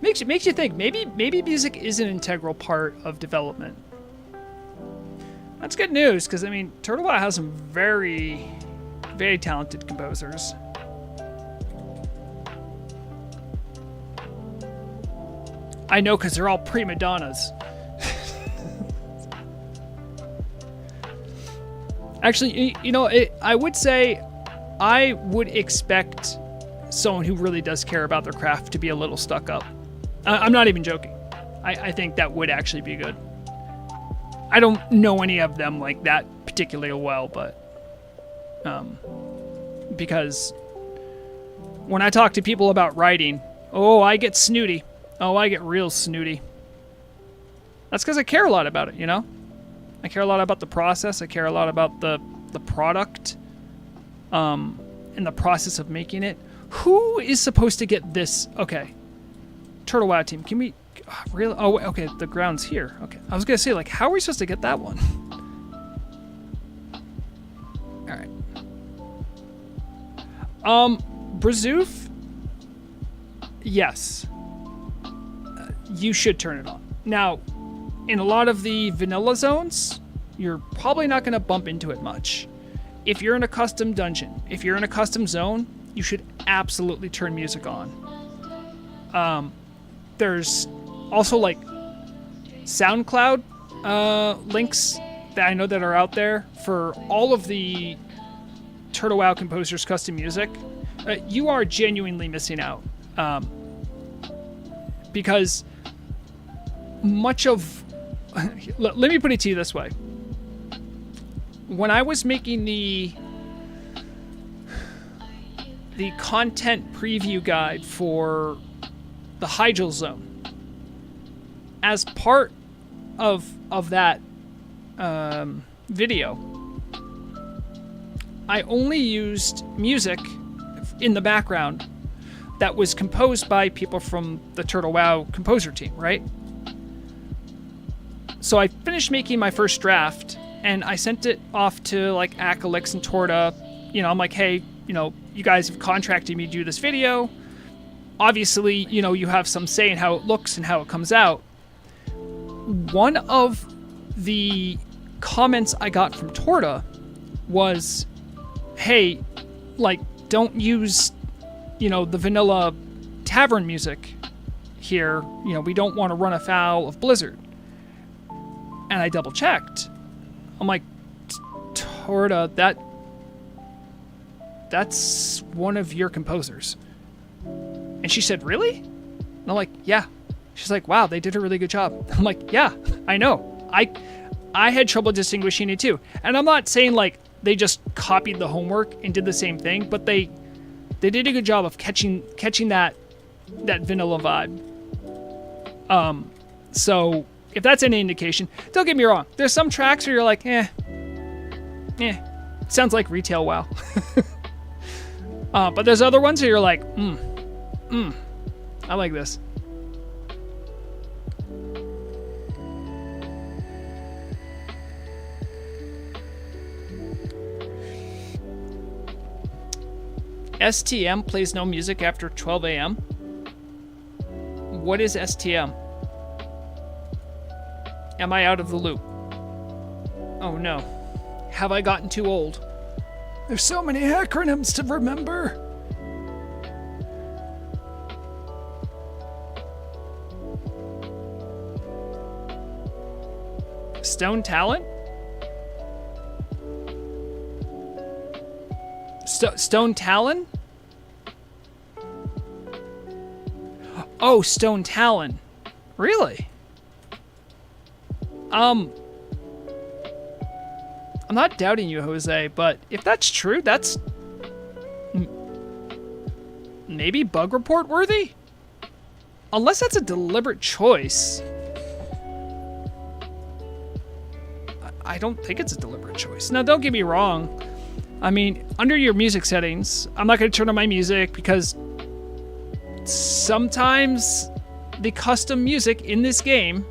makes you think maybe music is an integral part of development. That's good news, because I mean, Turtlebot has some very, very talented composers. I know, because they're all prima donnas. Actually, I would say I would expect someone who really does care about their craft to be a little stuck up. I'm not even joking. I think that would actually be good. I don't know any of them like that particularly well, but because when I talk to people about writing, I get snooty. I get real snooty. That's because I care a lot about it, I care a lot about the process. I care a lot about the product and the process of making it. Who is supposed to get this? Okay. Turtle WoW team, can we... really? Oh, okay, the ground's here. Okay. I was going to say, like, how are we supposed to get that one? All right. Brazoof? Yes. You should turn it on. Now, in a lot of the vanilla zones, you're probably not going to bump into it much. If you're in a custom dungeon, if you're in a custom zone, you should absolutely turn music on. There's also like SoundCloud links that I know that are out there for all of the Turtle WoW composers' custom music. You are genuinely missing out because much of let me put it to you this way. When I was making the content preview guide for the Hyjal zone, as part of that video, I only used music in the background that was composed by people from the Turtle WoW composer team, right? So I finished making my first draft, and I sent it off to like Acalix and Torta. I'm like, hey, you guys have contracted me to do this video. Obviously, you have some say in how it looks and how it comes out. One of the comments I got from Torta was, hey, like, don't use, the vanilla tavern music here. We don't want to run afoul of Blizzard. And I double checked. I'm like, Torta, that's one of your composers. And she said, really? And I'm like, yeah. She's like, wow, they did a really good job. I'm like, yeah, I know. I had trouble distinguishing it too. And I'm not saying like they just copied the homework and did the same thing, but they did a good job of catching that vanilla vibe. So if that's any indication, don't get me wrong. There's some tracks where you're like, sounds like retail WoW. But there's other ones where you're like, I like this. STM plays no music after 12 a.m. What is STM? Am I out of the loop? Oh no. Have I gotten too old? There's so many acronyms to remember. Stone Talon? Stone Talon? Oh, Stone Talon. Really? I'm not doubting you, Jose, but if that's true, that's maybe bug report worthy? Unless that's a deliberate choice. I don't think it's a deliberate choice. Now, don't get me wrong. I mean, under your music settings, I'm not going to turn on my music because sometimes the custom music in this game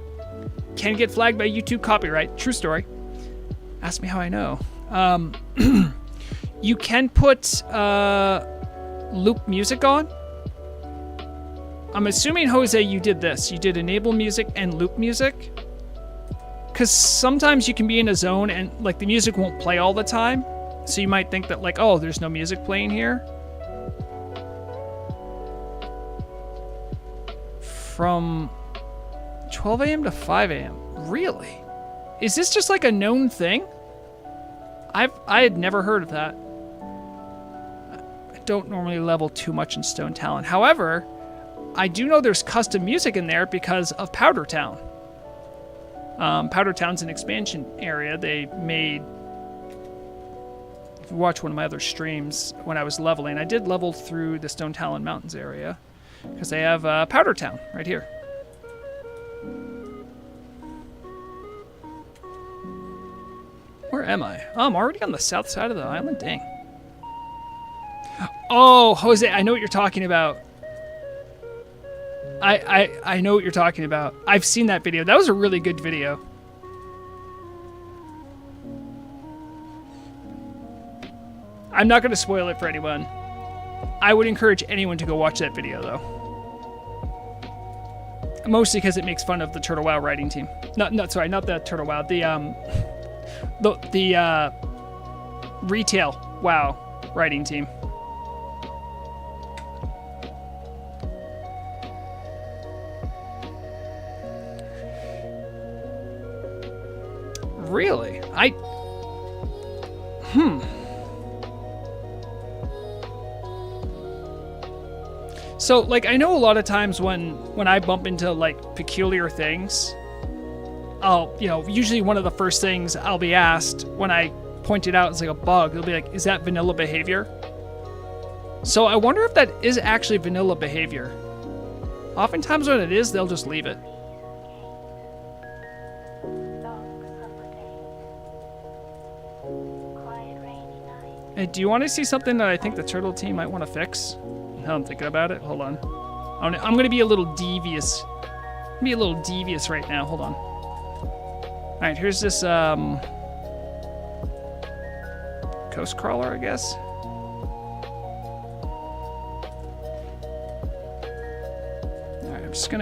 can get flagged by YouTube copyright. True story. Ask me how I know. You can put loop music on. I'm assuming, Jose, you did this. You did enable music and loop music. Because sometimes you can be in a zone and like the music won't play all the time. So you might think that like, oh, there's no music playing here. From 12 a.m. to 5 a.m. Really? Is this just like a known thing? I had never heard of that. I don't normally level too much in Stone Talon. However, I do know there's custom music in there because of Powder Town. Powder Town's an expansion area. They made... If you watch one of my other streams, when I was leveling, I did level through the Stone Talon Mountains area because they have Powder Town right here. Where am I? Oh, I'm already on the south side of the island? Dang. Oh, Jose, I know what you're talking about. I know what you're talking about. I've seen that video. That was a really good video. I'm not going to spoil it for anyone. I would encourage anyone to go watch that video, though. Mostly because it makes fun of the Turtle WoW writing team. Not the Turtle WoW. The retail WoW writing team. Really? So, like, I know a lot of times when I bump into, like, peculiar things, I'll, usually one of the first things I'll be asked when I point it out as, like, a bug, they'll be like, is that vanilla behavior? So I wonder if that is actually vanilla behavior. Oftentimes when it is, they'll just leave it. Hey, do you want to see something that I think the turtle team might want to fix? Now I'm thinking about it. Hold on. I'm going to be a little devious. Right now. Hold on. All right, here's this coast crawler, I guess. All right, I'm just going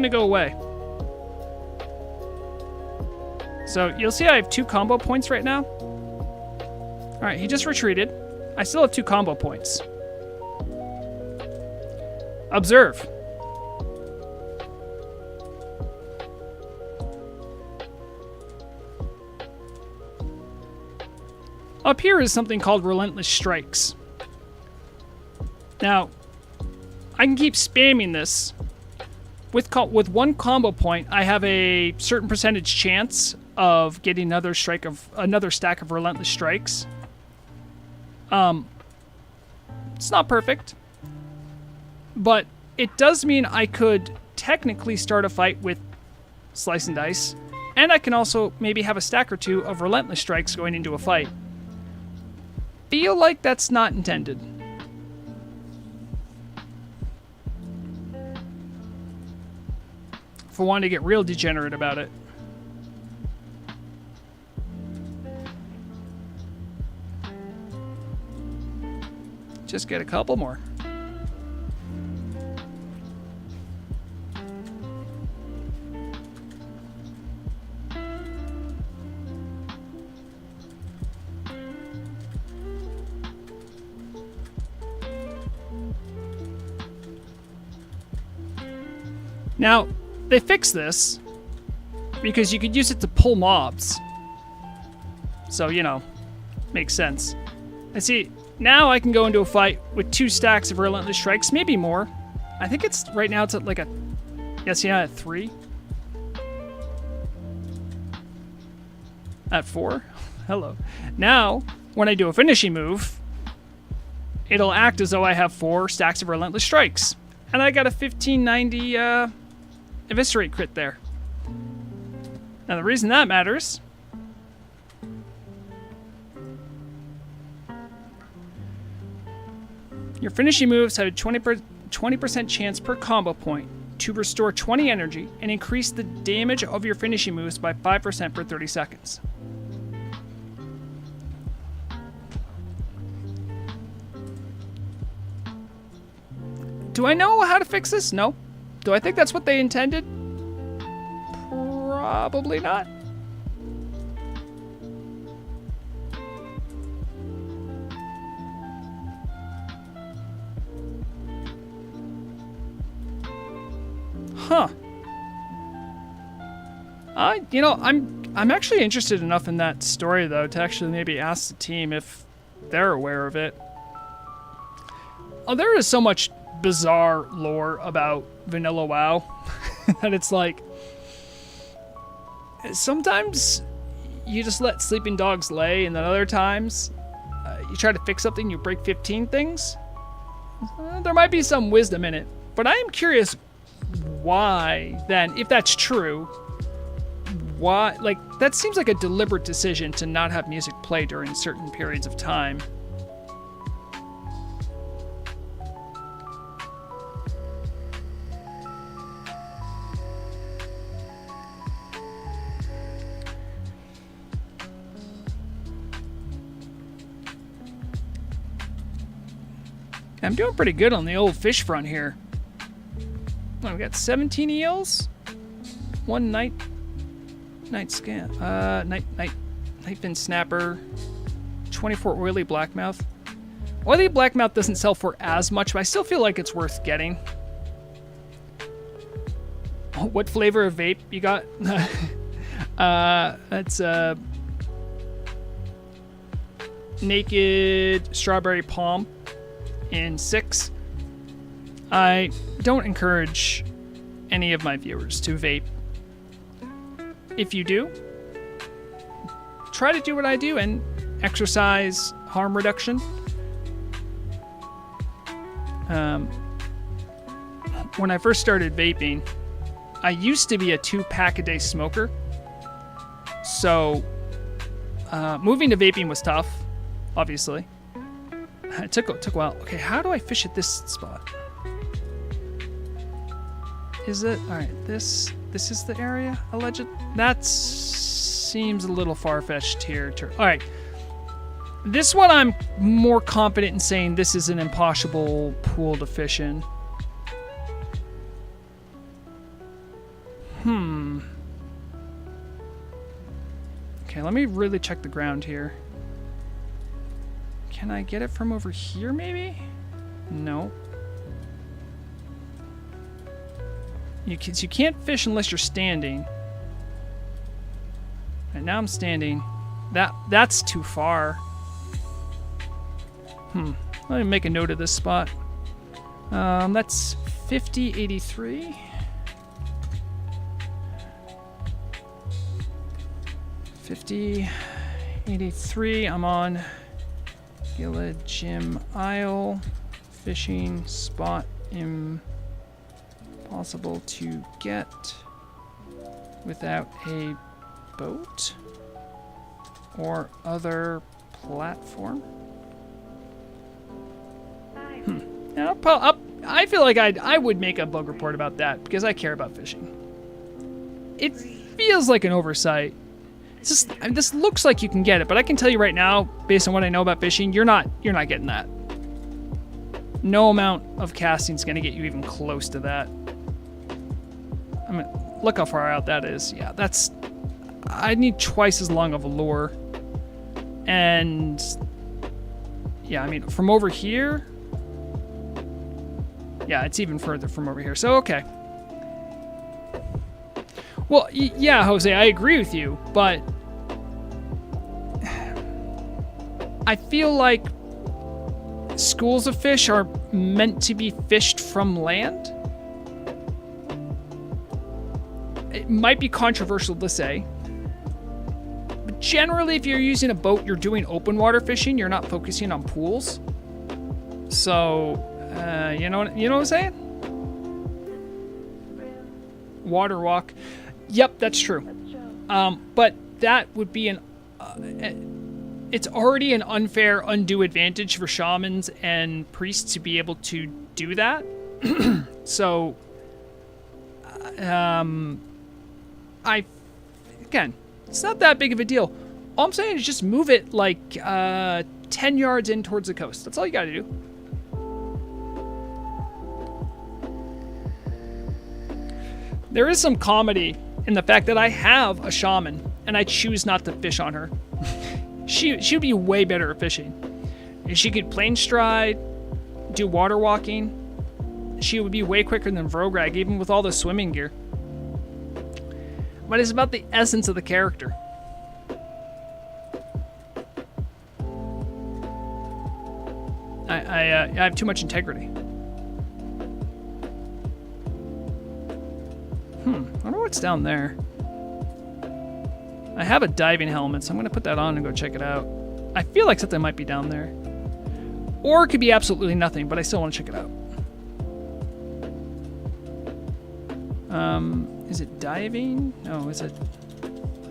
to go away. So you'll see I have 2 combo points right now. All right, he just retreated. I still have 2 combo points. Observe. Up here is something called Relentless Strikes. Now, I can keep spamming this. With 1 combo point, I have a certain percentage chance of getting another stack of Relentless Strikes. It's not perfect, but it does mean I could technically start a fight with Slice and Dice, and I can also maybe have a stack or 2 of Relentless Strikes going into a fight. Feel like that's not intended. If I wanted to get real degenerate about it. Just get a couple more. Now, they fixed this because you could use it to pull mobs. So, makes sense. And see, now I can go into a fight with 2 stacks of Relentless Strikes, maybe more. I think right now it's at like at 3. At 4. Hello. Now, when I do a finishing move, it'll act as though I have 4 stacks of Relentless Strikes. And I got a 1590 Eviscerate crit there. Now the reason that matters... Your finishing moves have a 20% chance per combo point to restore 20 energy and increase the damage of your finishing moves by 5% per 30 seconds. Do I know how to fix this? No. Do I think that's what they intended? Probably not. Huh. I'm actually interested enough in that story, though, to actually maybe ask the team if they're aware of it. Oh, there is so much bizarre lore about vanilla WoW that it's like sometimes you just let sleeping dogs lay, and then other times you try to fix something, you break 15 things. There might be some wisdom in it, but I am curious why then, if that's true, why, like, that seems like a deliberate decision to not have music play during certain periods of time. I'm doing pretty good on the old fish front here. Oh, we got 17 eels, one night scan, nightfin snapper, 24 oily blackmouth. Oily blackmouth doesn't sell for as much, but I still feel like it's worth getting. Oh, what flavor of vape you got? That's naked strawberry palm in 6. I don't encourage any of my viewers to vape. If you do, try to do what I do and exercise harm reduction. When I first started vaping, I used to be a 2-pack-a-day smoker. So moving to vaping was tough, obviously. It took a while. Okay, how do I fish at this spot? Is it? All right, this is the area, alleged. That seems a little far-fetched here. All right, this one I'm more confident in saying this is an impossible pool to fish in. Okay, let me really check the ground here. Can I get it from over here, maybe? No. You can't fish unless you're standing. And now I'm standing. That's too far. Let me make a note of this spot. That's 5083. 5083. I'm on Gila Jim Isle. Fishing spot impossible to get without a boat or other platform. Now, I feel like I would make a bug report about that because I care about fishing. It feels like an oversight. This looks like you can get it, but I can tell you right now, based on what I know about fishing, you're not getting that. No amount of casting is going to get you even close to that. I mean, look how far out that is. Yeah, I need twice as long of a lure. And yeah, I mean, from over here, yeah, it's even further from over here. So, okay. Well, yeah, Jose, I agree with you, but I feel like schools of fish are meant to be fished from land. It might be controversial to say, but generally if you're using a boat, you're doing open water fishing, you're not focusing on pools. So, you know what I'm saying? Water walk. Yep, that's true. But that would be it's already an unfair, undue advantage for shamans and priests to be able to do that. So, again, it's not that big of a deal. All I'm saying is just move it like 10 yards in towards the coast. That's all you got to do. There is some comedy in the fact that I have a shaman and I choose not to fish on her. She would be way better at fishing. If she could plane stride, do water walking, she would be way quicker than Vrograg, even with all the swimming gear. But it's about the essence of the character. I have too much integrity. I wonder what's down there. I have a diving helmet, so I'm going to put that on and go check it out. I feel like something might be down there. Or it could be absolutely nothing, but I still want to check it out. Is it diving? No, is it...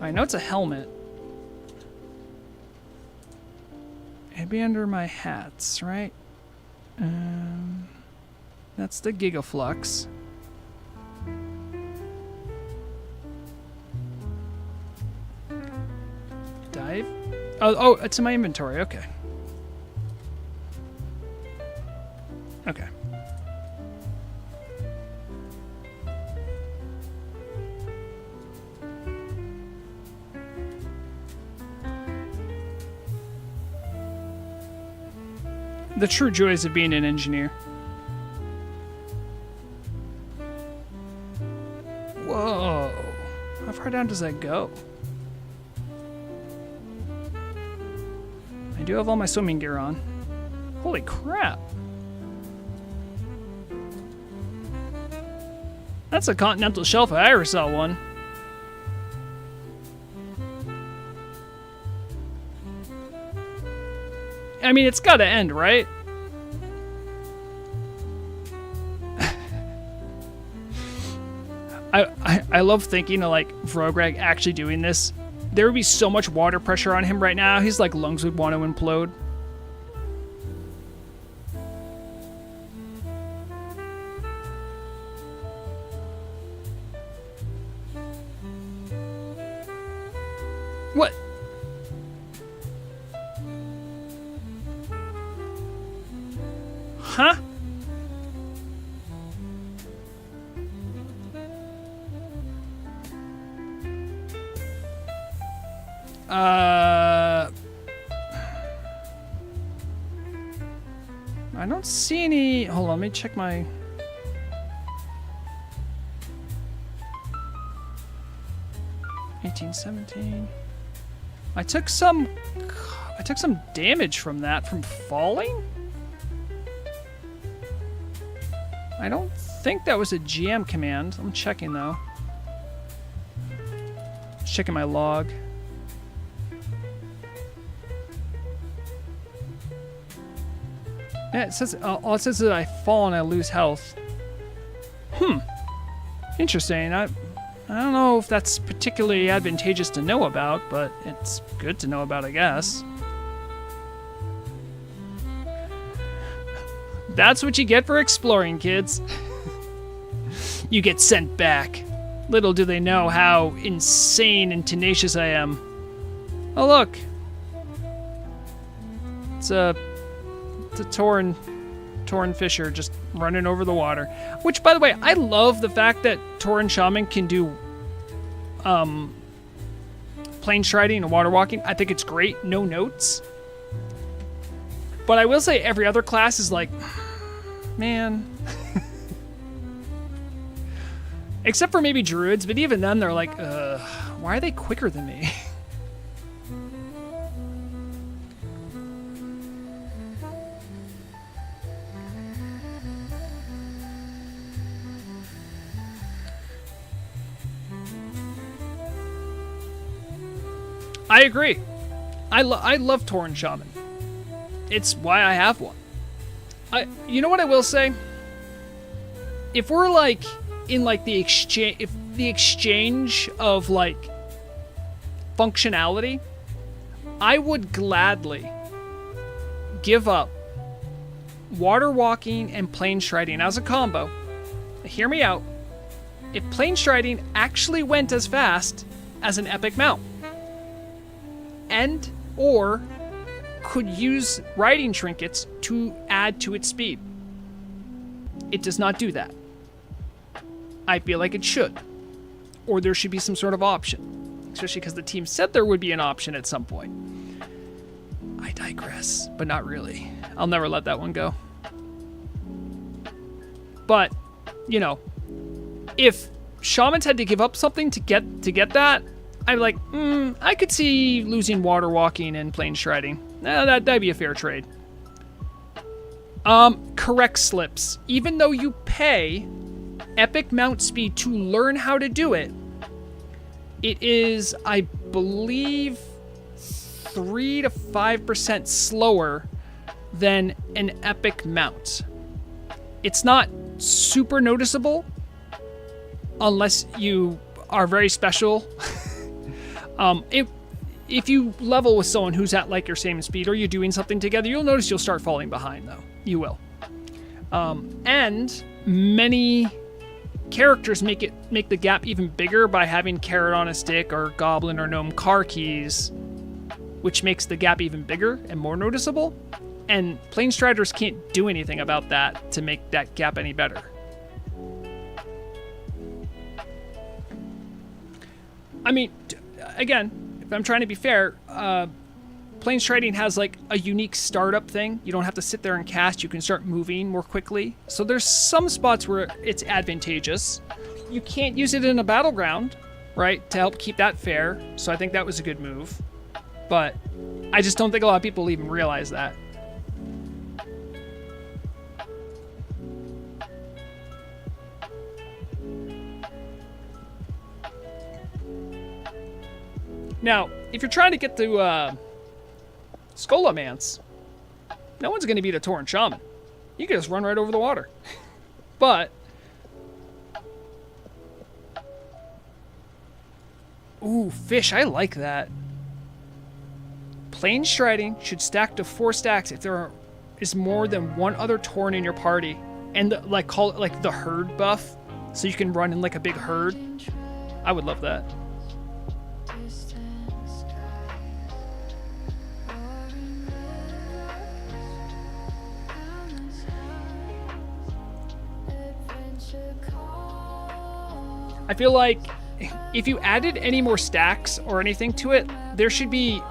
I know it's a helmet. It'd be under my hats, right? That's the Gigaflux. Dive? Oh, it's in my inventory. Okay. Okay. The true joys of being an engineer. Whoa. How far down does that go? I do have all my swimming gear on. Holy crap. That's a continental shelf if I ever saw one. I mean, it's gotta end, right? I love thinking of, like, Vrograg actually doing this. There would be so much water pressure on him right now. His, like, lungs would want to implode. What? Huh? I don't see any... Hold on, let me check my... $18.17. I took some damage from that from falling? I don't think that was a GM command. I'm checking though. Checking my log. Yeah, it says all it says is that I fall and I lose health. Interesting. I don't know if that's particularly advantageous to know about, but it's good to know about, I guess. That's what you get for exploring, kids. You get sent back. Little do they know how insane and tenacious I am. Oh, look. It's a Tauren fisher just running over the water. Which, by the way, I love the fact that Tauren Shaman can do plane striding and water walking. I think it's great. No notes. But I will say every other class is like, man. Except for maybe druids, but even then they're like, why are they quicker than me? I agree. I love Tauren Shaman. It's why I have one. You know what I will say? If we're like in like the exchange of like functionality, I would gladly give up water walking and plane striding as a combo. Hear me out. If plane striding actually went as fast as an epic mount, and or could use riding trinkets to add to its speed. It does not do that. I feel like it should. Or there should be some sort of option. Especially because the team said there would be an option at some point. I digress, but not really. I'll never let that one go. But, you know, if shamans had to give up something to get that, I'm like, I could see losing water walking and plane striding. That'd be a fair trade. Correct slips. Even though you pay epic mount speed to learn how to do it, it is, I believe, 3 to 5% slower than an epic mount. It's not super noticeable unless you are very special. If you level with someone who's at like your same speed or you're doing something together, you'll notice you'll start falling behind though. You will. And many characters make the gap even bigger by having carrot on a stick or goblin or gnome car keys, which makes the gap even bigger and more noticeable. And Planestriders can't do anything about that to make that gap any better. I mean, again, if I'm trying to be fair, Planestriding has like a unique startup thing. You don't have to sit there and cast. You can start moving more quickly. So there's some spots where it's advantageous. You can't use it in a battleground, right, to help keep that fair. So I think that was a good move. But I just don't think a lot of people even realize that. Now, if you're trying to get to Skullomance, no one's going to beat a Tauren Shaman. You can just run right over the water. But, ooh, fish, I like that. Planestriding should stack to 4 stacks if there is more than one other Tauren in your party. And call it like the herd buff, so you can run in like a big herd. I would love that. I feel like if you added any more stacks or anything to it, there should be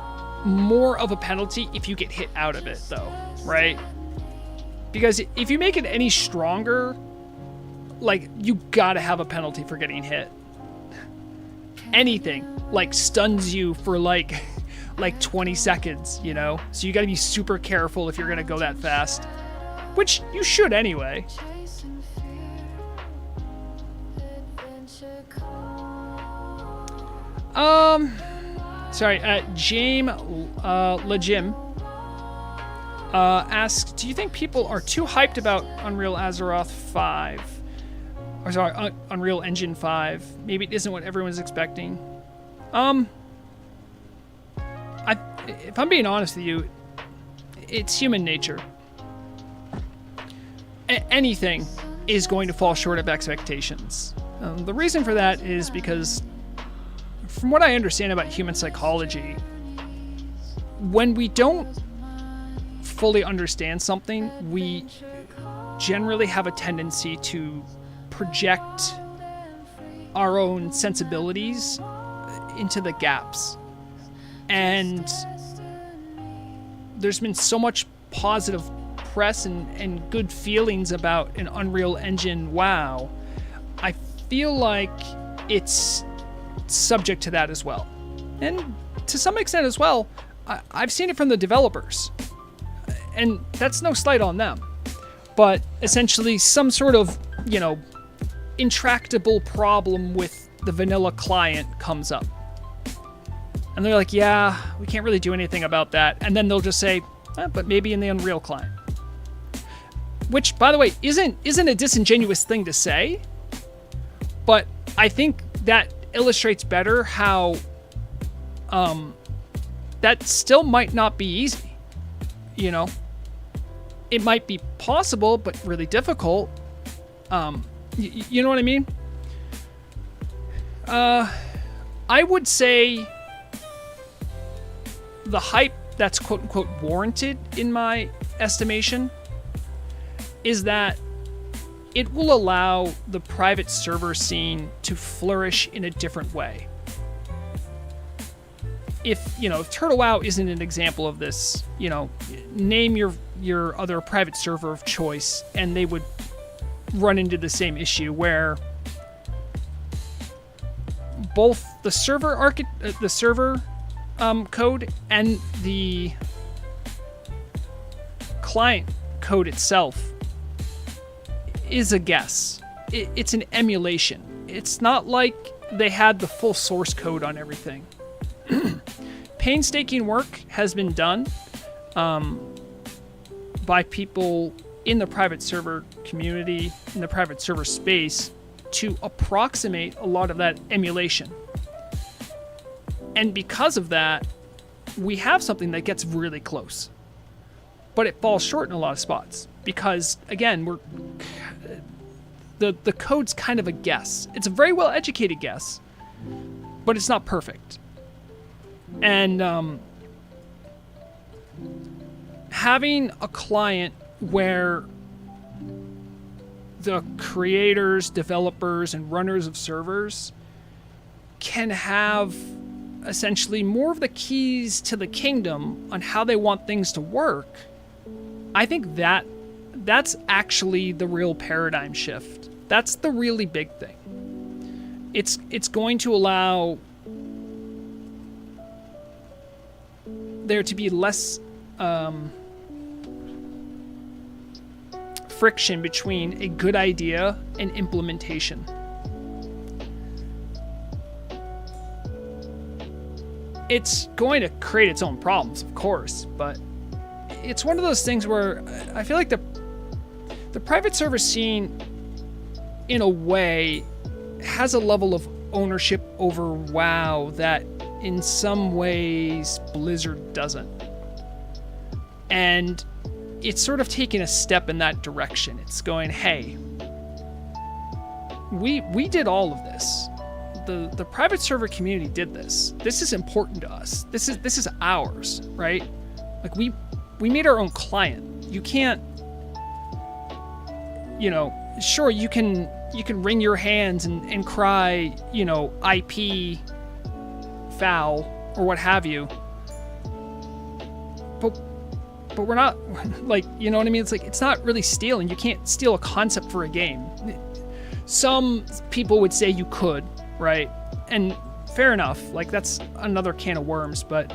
more of a penalty if you get hit out of it, though, right? Because if you make it any stronger, like, you gotta have a penalty for getting hit. Anything, like, stuns you for, like 20 seconds, you know? So you gotta be super careful if you're gonna go that fast. Which you should anyway. James Lejim asks, do you think people are too hyped about Unreal Azeroth 5? Or sorry, Unreal Engine 5. Maybe it isn't what everyone's expecting. If I'm being honest with you, it's human nature. Anything is going to fall short of expectations. The reason for that is because, from what I understand about human psychology, when we don't fully understand something, we generally have a tendency to project our own sensibilities into the gaps. And there's been so much positive press and good feelings about an Unreal Engine WoW. I feel like it's subject to that as well. And to some extent as well, I've seen it from the developers. And that's no slight on them. But essentially some sort of, intractable problem with the vanilla client comes up. And they're like, yeah, we can't really do anything about that. And then they'll just say, but maybe in the Unreal client. Which, by the way, isn't a disingenuous thing to say. But I think that illustrates better how that still might not be easy. It might be possible, but really difficult. You know what I mean? I would say the hype that's quote-unquote warranted, in my estimation, is that it will allow the private server scene to flourish in a different way. If Turtle WoW isn't an example of this, name your other private server of choice, and they would run into the same issue where both the server code and the client code itself is a guess. It's an emulation. It's not like they had the full source code on everything. Painstaking work has been done by people in the private server community, in the private server space, to approximate a lot of that emulation. And because of that, we have something that gets really close. But it falls short in a lot of spots. Because, again, the code's kind of a guess. It's a very well-educated guess, but it's not perfect. And having a client where the creators, developers, and runners of servers can have essentially more of the keys to the kingdom on how they want things to work, I think that's actually the real paradigm shift. That's the really big thing. It's going to allow there to be less friction between a good idea and implementation. It's going to create its own problems, of course, but it's one of those things where I feel like the private server scene, in a way, has a level of ownership over WoW that in some ways Blizzard doesn't. And it's sort of taking a step in that direction. It's going, hey, we did all of this. The private server community did this. This is important to us. This is ours, right? Like we made our own client. You can't, sure, you can wring your hands and cry, IP foul or what have you. But we're not, like, you know what I mean? It's like, it's not really stealing. You can't steal a concept for a game. Some people would say you could, right? And fair enough. Like, that's another can of worms. But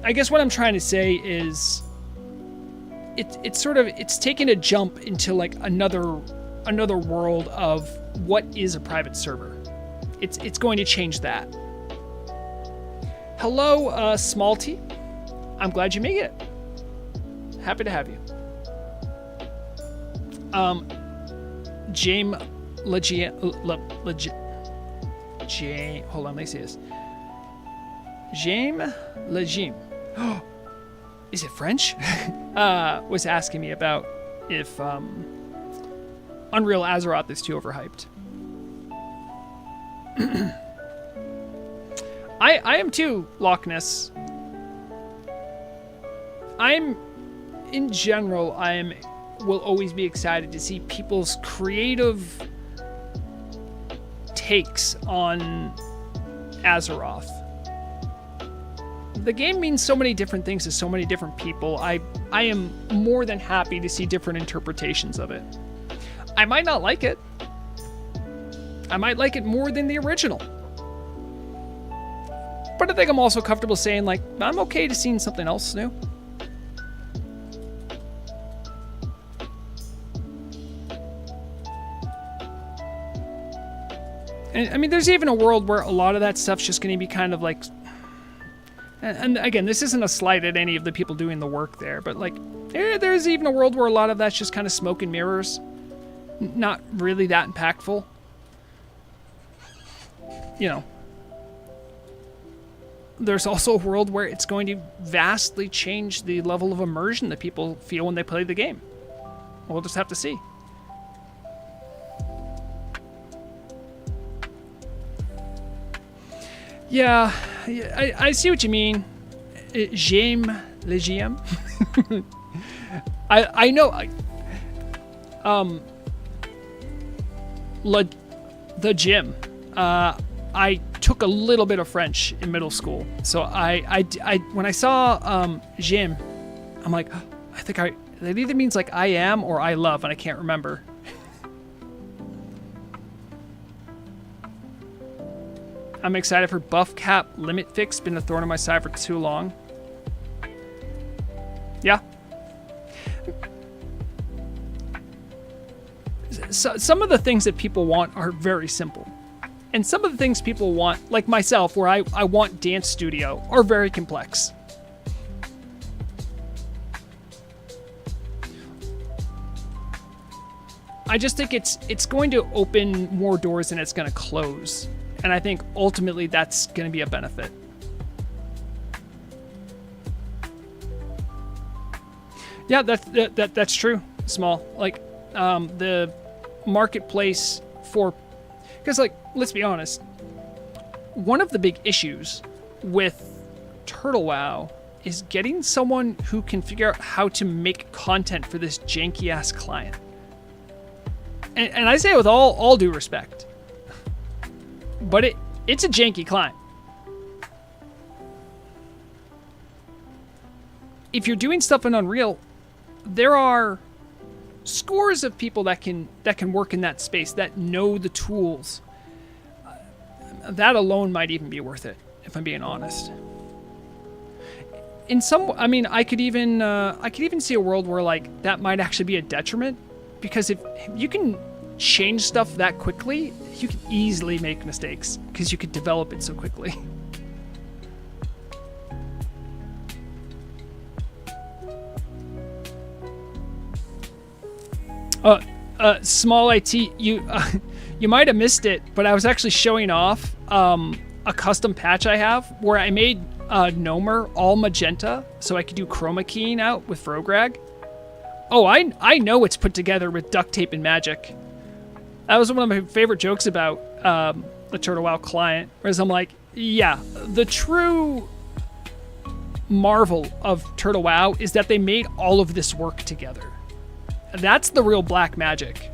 I guess what I'm trying to say is it's taking a jump into like another world of what is a private server. It's going to change that. Hello, Smalty. I'm glad you made it. Happy to have you. James hold on, let me see this. James Legime. Is it French? Was asking me about if Unreal Azeroth is too overhyped. I am too, Loch Ness. Will always be excited to see people's creative takes on Azeroth. The game means so many different things to so many different people. I am more than happy to see different interpretations of it. I might not like it. I might like it more than the original. But I think I'm also comfortable saying, like, I'm okay to seeing something else new. And I mean, there's even a world where a lot of that stuff's just going to be kind of like, and again, this isn't a slight at any of the people doing the work there, but like, there's even a world where a lot of that's just kind of smoke and mirrors, not really that impactful. There's also a world where it's going to vastly change the level of immersion that people feel when they play the game. We'll just have to see. Yeah, I see what you mean. James Legime. I know. The gym. I took a little bit of French in middle school, so I when I saw Jim, I'm like, I think it either means like I am or I love, and I can't remember. I'm excited for buff cap limit fix. Been a thorn in my side for too long. Yeah. So, some of the things that people want are very simple. And some of the things people want, like myself, where I want dance studio, are very complex. I just think it's going to open more doors than it's going to close. And I think ultimately that's going to be a benefit. Yeah, that's true. Small. Like, the marketplace for... Because, like, let's be honest. One of the big issues with Turtle WoW is getting someone who can figure out how to make content for this janky-ass client. And I say it with all due respect. But it's a janky client. If you're doing stuff in Unreal, there are scores of people that can work in that space, that know the tools. That alone might even be worth it, if I'm being honest. I mean, I could even see a world where like that might actually be a detriment, because if you can change stuff that quickly, you can easily make mistakes because you could develop it so quickly. Small IT, you might have missed it, but I was actually showing off a custom patch I have where I made Gnomer all magenta so I could do chroma keying out with Vrograg. Oh, I know it's put together with duct tape and magic. That was one of my favorite jokes about the Turtle WoW client, whereas I'm like, yeah, the true marvel of Turtle WoW is that they made all of this work together. That's the real black magic.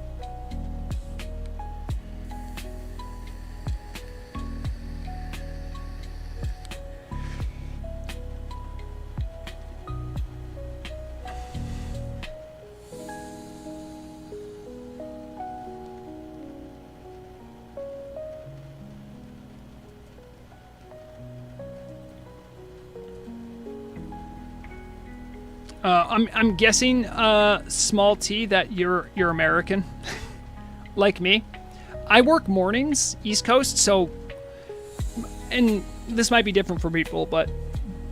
I'm guessing, small T, that you're American, like me. I work mornings, East Coast, so, and this might be different for people, but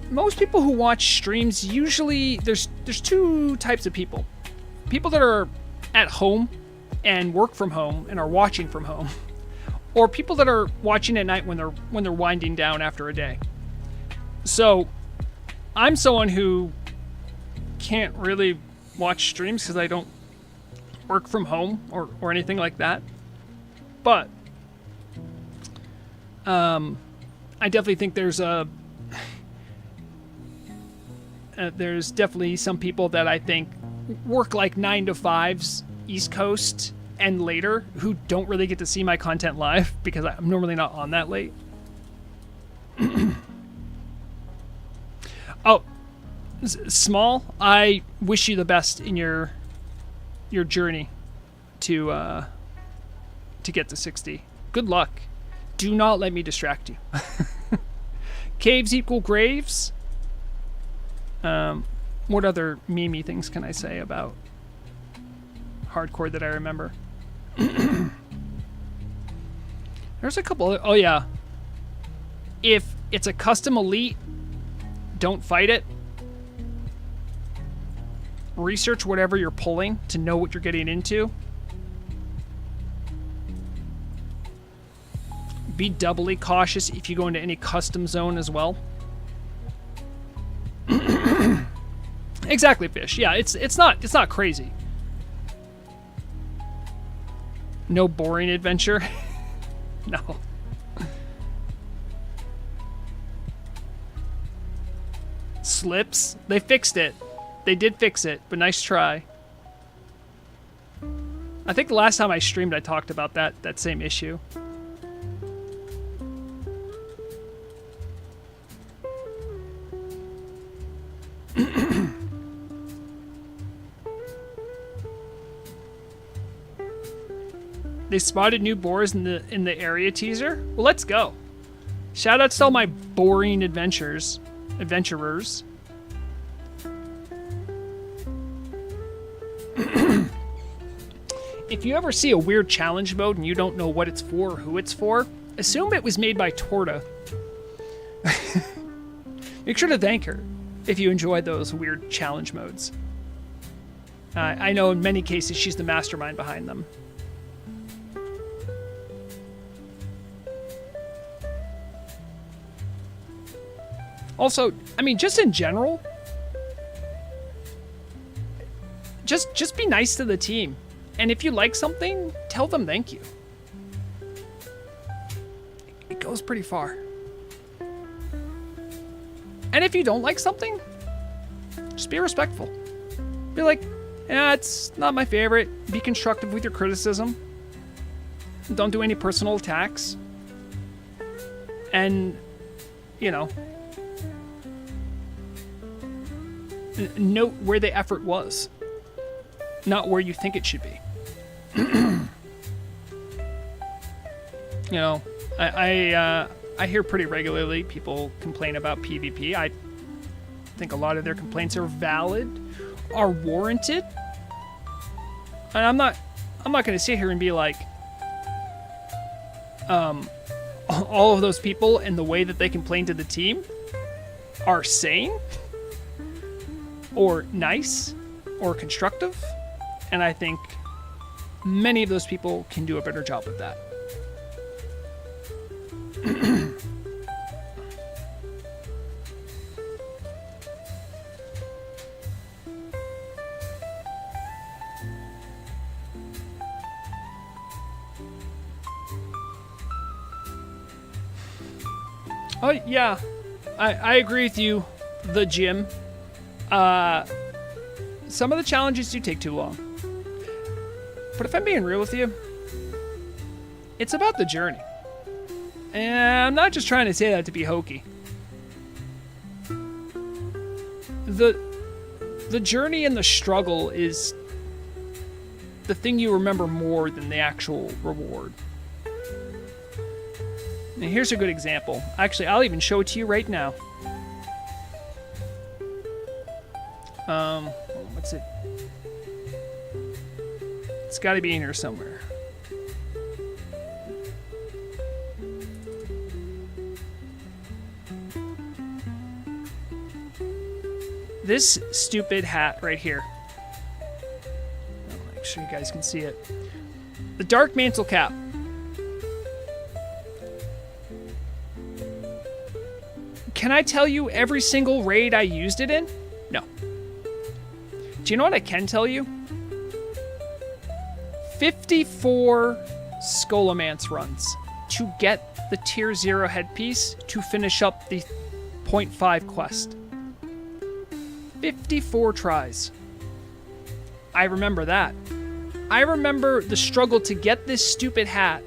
most people who watch streams usually there's two types of people: people that are at home and work from home and are watching from home, or people that are watching at night when they're winding down after a day. So, I'm someone who can't really watch streams because I don't work from home or anything like that. But I definitely think there's definitely some people that I think work like 9 to 5s East Coast and later who don't really get to see my content live because I'm normally not on that late. Oh, Small, I wish you the best in your journey to get to 60. Good luck. Do not let me distract you. Caves equal graves. What other meme-y things can I say about hardcore that I remember? There's a couple. Oh yeah. If it's a custom elite, don't fight it. Research whatever you're pulling to know what you're getting into. Be doubly cautious if you go into any custom zone as well. Exactly, Fish. Yeah, it's not crazy. No boring adventure. No. Slips. They fixed it. They did fix it, but nice try. I think the last time I streamed, I talked about that same issue. They spotted new boars in the area teaser. Well, let's go. Shout out to all my boring adventurers. if you ever see a weird challenge mode and you don't know what it's for or who it's for, assume it was made by Torta. Make sure to thank her if you enjoy those weird challenge modes. I know in many cases she's the mastermind behind them. Also, I mean, just in general, just be nice to the team. And if you like something, tell them thank you. It goes pretty far. And if you don't like something, just be respectful. Be like, yeah, it's not my favorite. Be constructive with your criticism. Don't do any personal attacks. And, you know, note where the effort was, not where you think it should be. You know, I hear pretty regularly people complain about PvP. I think a lot of their complaints are valid, are warranted, and I'm not going to sit here and be like, all of those people and the way that they complain to the team are sane or nice or constructive, and I think many of those people can do a better job of that. Oh, yeah. I agree with you, the gym. Some of the challenges do take too long. But if I'm being real with you, it's about the journey. And I'm not just trying to say that to be hokey. The journey and the struggle is the thing you remember more than the actual reward. And here's a good example. Actually, I'll even show it to you right now. What's it? It's got to be in here somewhere. This stupid hat right here. I'll make sure you guys can see it. The Dark Mantle cap. Can I tell you every single raid I used it in? No. Do you know what I can tell you? 54 Scholomance runs to get the tier 0 headpiece to finish up the 0.5 quest. 54 tries. I remember that. I remember the struggle to get this stupid hat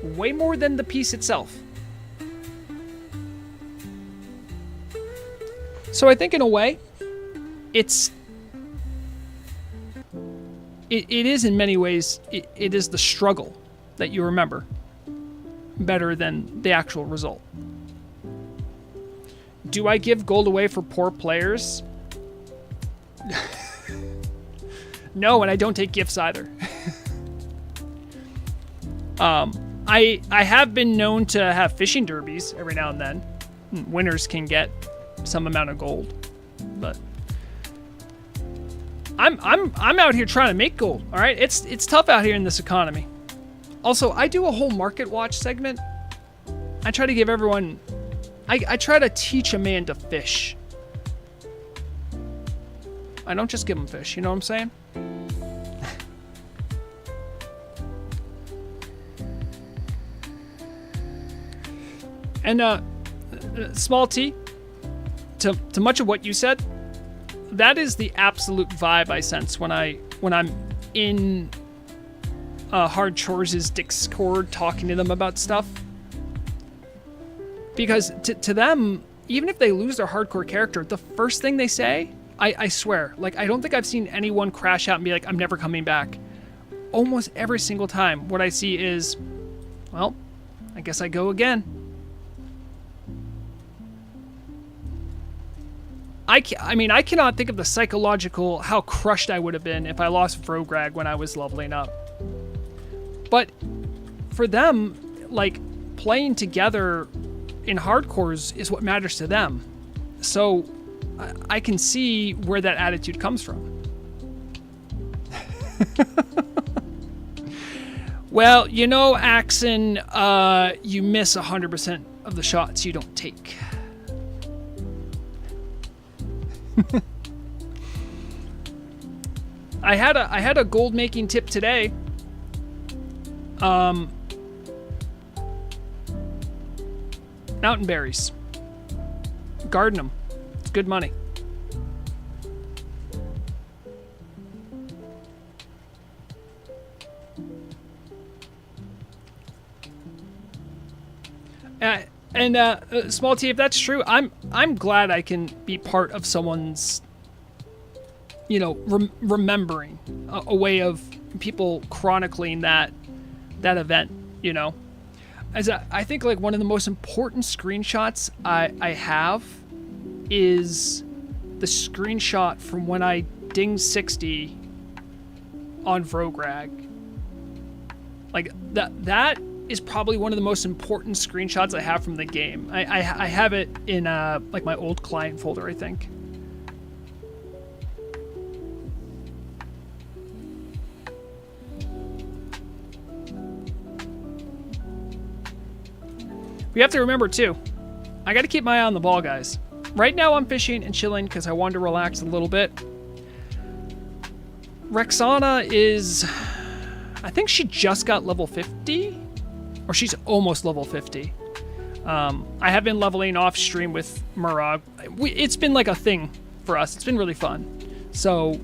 way more than the piece itself. So I think in a way, it is in many ways, it is the struggle that you remember better than the actual result. Do I give gold away for poor players? No, and I don't take gifts either. I have been known to have fishing derbies every now and then. Winners can get some amount of gold, but I'm out here trying to make gold. All right, it's tough out here in this economy. Also, I do a whole market watch segment. I try to give everyone. I try to teach a man to fish. I don't just give him fish. You know what I'm saying? And small T. To much of what you said, that is the absolute vibe I sense when I'm in Hard Chores' Discord talking to them about stuff. Because to them, even if they lose their hardcore character, the first thing they say, I swear, like, I don't think I've seen anyone crash out and be like, I'm never coming back. Almost every single time, what I see is, well, I guess I go again. I mean, I cannot think of the psychological, how crushed I would have been if I lost Vrograg when I was leveling up. But for them, like, playing together in hardcores is what matters to them. So I can see where that attitude comes from. Well, you know, Axon, you miss 100% of the shots you don't take. I had a gold making tip today. Mountain berries. Garden them. It's good money. Small T, if that's true, I'm glad I can be part of someone's, you know, remembering a way of people chronicling that event, you know. As I think, like, one of the most important screenshots I have is the screenshot from when I dinged 60 on Vrograg. Like, that is probably one of the most important screenshots I have from the game. I have it in like my old client folder, I think. We have to remember too, I got to keep my eye on the ball, guys. Right now I'm fishing and chilling because I wanted to relax a little bit. Rexana is, I think she just got level 50. Or she's almost level 50. I have been leveling off stream with Murag. It's been like a thing for us. It's been really fun. So,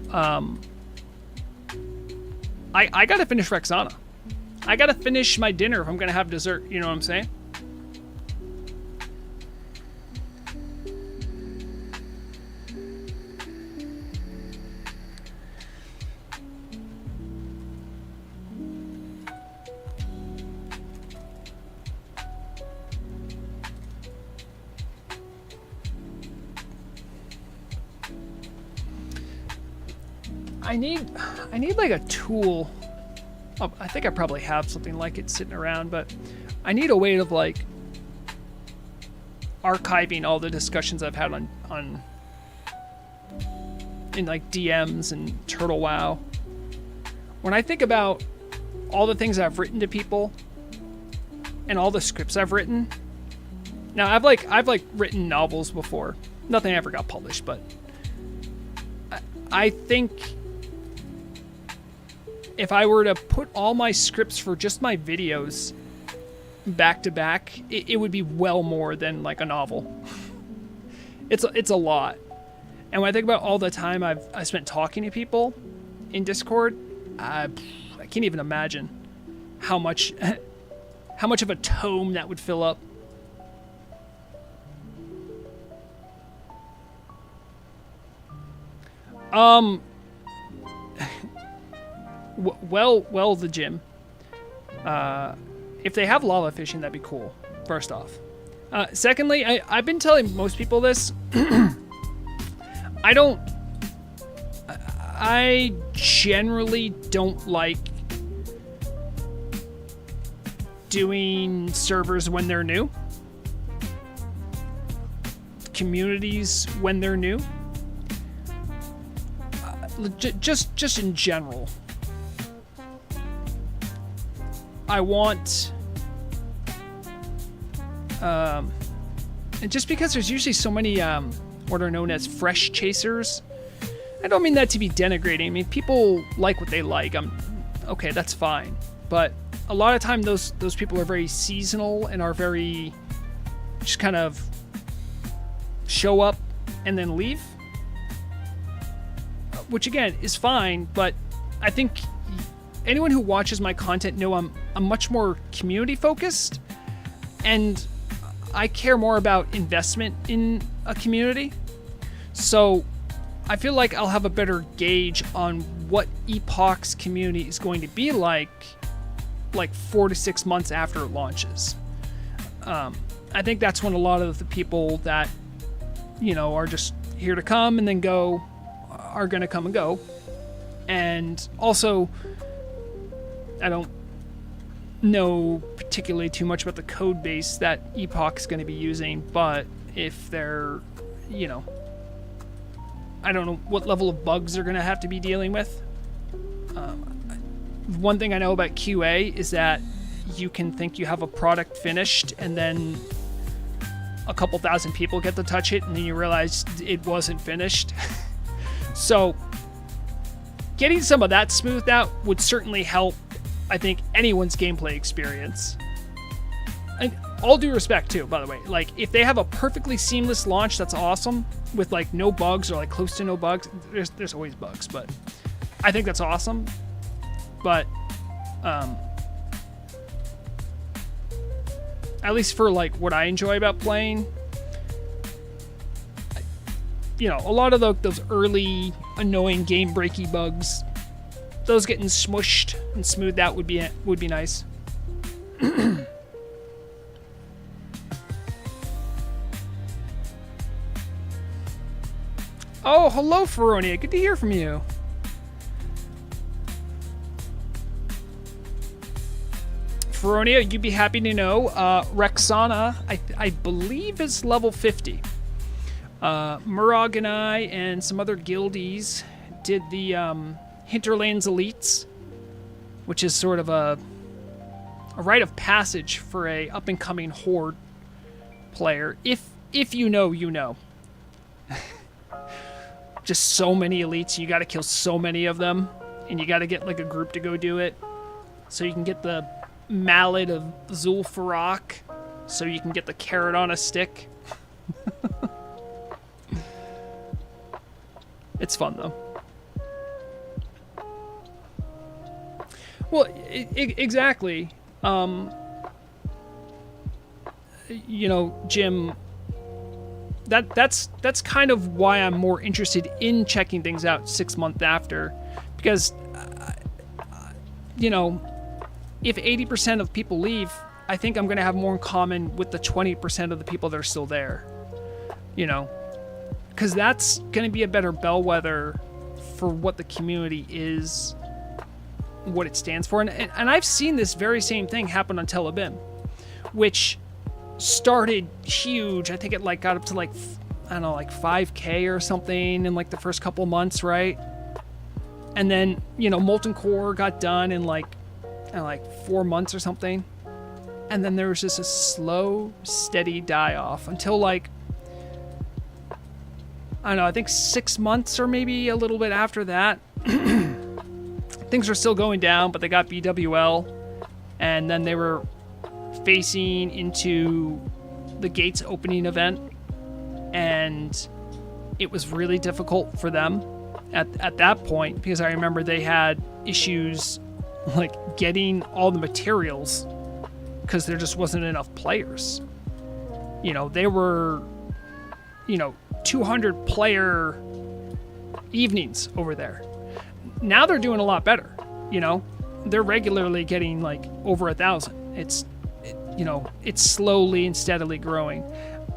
I gotta finish Rexana. I gotta finish my dinner if I'm gonna have dessert. You know what I'm saying? I need like a tool. Oh, I think I probably have something like it sitting around, but I need a way of like archiving all the discussions I've had on in like DMs and Turtle WoW. When I think about all the things I've written to people and all the scripts I've written. Now I've written novels before. Nothing ever got published, but I think if I were to put all my scripts for just my videos back to back, it would be well more than like a novel. It's a lot. And when I think about all the time I spent talking to people in Discord, I can't even imagine how much of a tome that would fill up. Well, the gym. If they have lava fishing, that'd be cool, first off. Secondly, I've been telling most people this. I generally don't like doing servers when they're new. Communities when they're new. Just in general. I want, and just because there's usually so many, what are known as fresh chasers, I don't mean that to be denigrating. I mean, people like what they like. Okay, that's fine. But a lot of time those people are very seasonal and are very, just kind of show up and then leave. Which again is fine, but I think anyone who watches my content know I'm much more community focused, and I care more about investment in a community. So I feel like I'll have a better gauge on what Epoch's community is going to be like 4 to 6 months after it launches. I think that's when a lot of the people that, you know, are just here to come and then go are going to come and go. And also, I don't know particularly too much about the code base that Epoch's going to be using, but if they're, you know, I don't know what level of bugs they're going to have to be dealing with. One thing I know about QA is that you can think you have a product finished and then a couple thousand people get to touch it and then you realize it wasn't finished. So getting some of that smoothed out would certainly help, I think, anyone's gameplay experience. And all due respect too, by the way, like if they have a perfectly seamless launch, that's awesome, with like no bugs or like close to no bugs. There's always bugs, but I think that's awesome. But at least for like what I enjoy about playing, you know, a lot of those early annoying game breaky bugs, those getting smushed and smoothed out would be nice. Oh, hello, Feronia. Good to hear from you. Feronia, you'd be happy to know, Rexana, I believe is level 50. Murag and I and some other guildies did the Hinterlands Elites, which is sort of a rite of passage for a up-and-coming Horde player. If you know, you know. Just so many elites, you gotta kill so many of them, and you gotta get like a group to go do it, so you can get the Mallet of Zul'Farrak, so you can get the carrot on a stick. It's fun though. Well, exactly. You know, Jim, that's kind of why I'm more interested in checking things out 6 months after, because you know, if 80% of people leave, I think I'm going to have more in common with the 20% of the people that are still there. You know, because that's going to be a better bellwether for what the community is, what it stands for. And I've seen this very same thing happen on Tel'abim, which started huge. I think it like got up to like, I don't know, like 5K or something in like the first couple months, right? And then, you know, Molten Core got done in like 4 months or something. And then there was just a slow, steady die-off until like, I don't know, I think 6 months or maybe a little bit after that. Things were still going down, but they got BWL. And then they were facing into the Gates opening event. And it was really difficult for them at that point, because I remember they had issues like getting all the materials because there just wasn't enough players. You know, they were, you know, 200 player evenings over there. Now they're doing a lot better. You know, they're regularly getting like over 1,000. You know, it's slowly and steadily growing.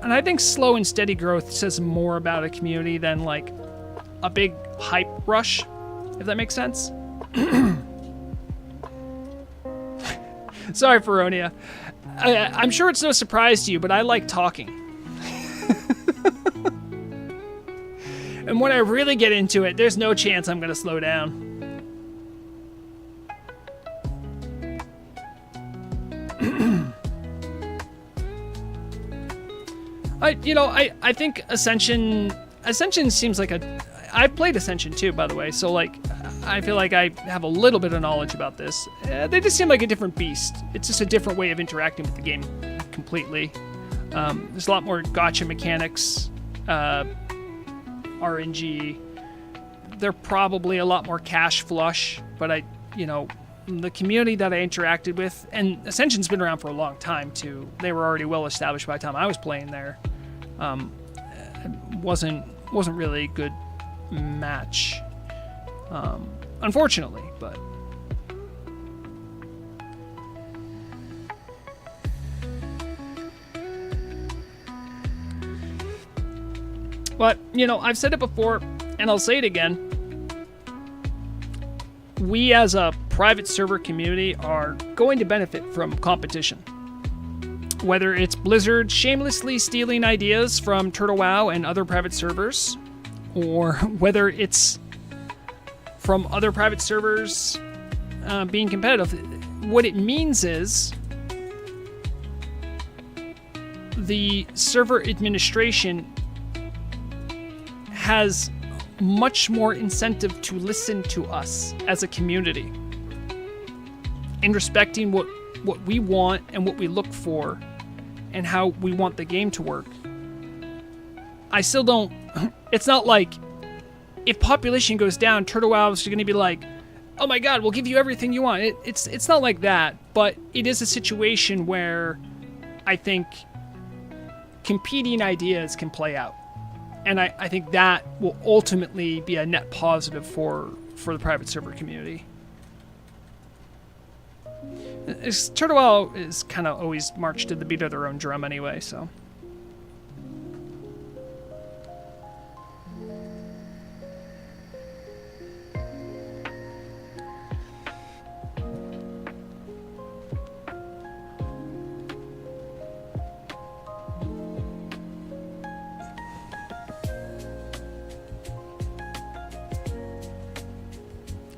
And I think slow and steady growth says more about a community than like a big hype rush, if that makes sense. Sorry, Feronia. I'm sure it's no surprise to you, but I like talking. And when I really get into it, there's no chance I'm going to slow down. I think Ascension seems like I've played Ascension too, by the way, so like I feel like I have a little bit of knowledge about this. They just seem like a different beast. It's just a different way of interacting with the game completely. There's a lot more gacha mechanics, RNG. They're probably a lot more cash flush, but the community that I interacted with, and Ascension's been around for a long time too. They were already well established by the time I was playing there. Wasn't really a good match, unfortunately, but But, you know, I've said it before, and I'll say it again. We as a private server community are going to benefit from competition. Whether it's Blizzard shamelessly stealing ideas from Turtle WoW and other private servers, or whether it's from other private servers being competitive, what it means is the server administration has much more incentive to listen to us as a community in respecting what we want and what we look for and how we want the game to work. I still don't... It's not like if population goes down, Turtle WoW is going to be like, oh my god, we'll give you everything you want. It's not like that, but it is a situation where I think competing ideas can play out. And I think that will ultimately be a net positive for the private server community. Turtle WoW is kind of always marched to the beat of their own drum anyway, so...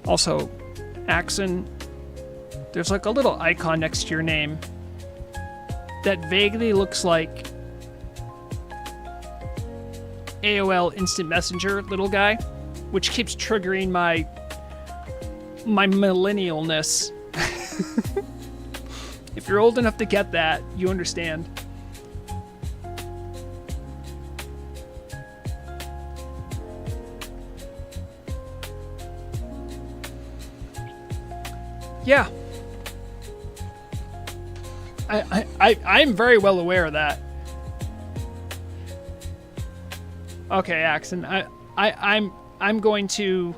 Also, Axon, there's like a little icon next to your name that vaguely looks like AOL Instant Messenger little guy, which keeps triggering my millennialness. If you're old enough to get that, you understand. Yeah. I'm very well aware of that. Okay, Axon, I'm going to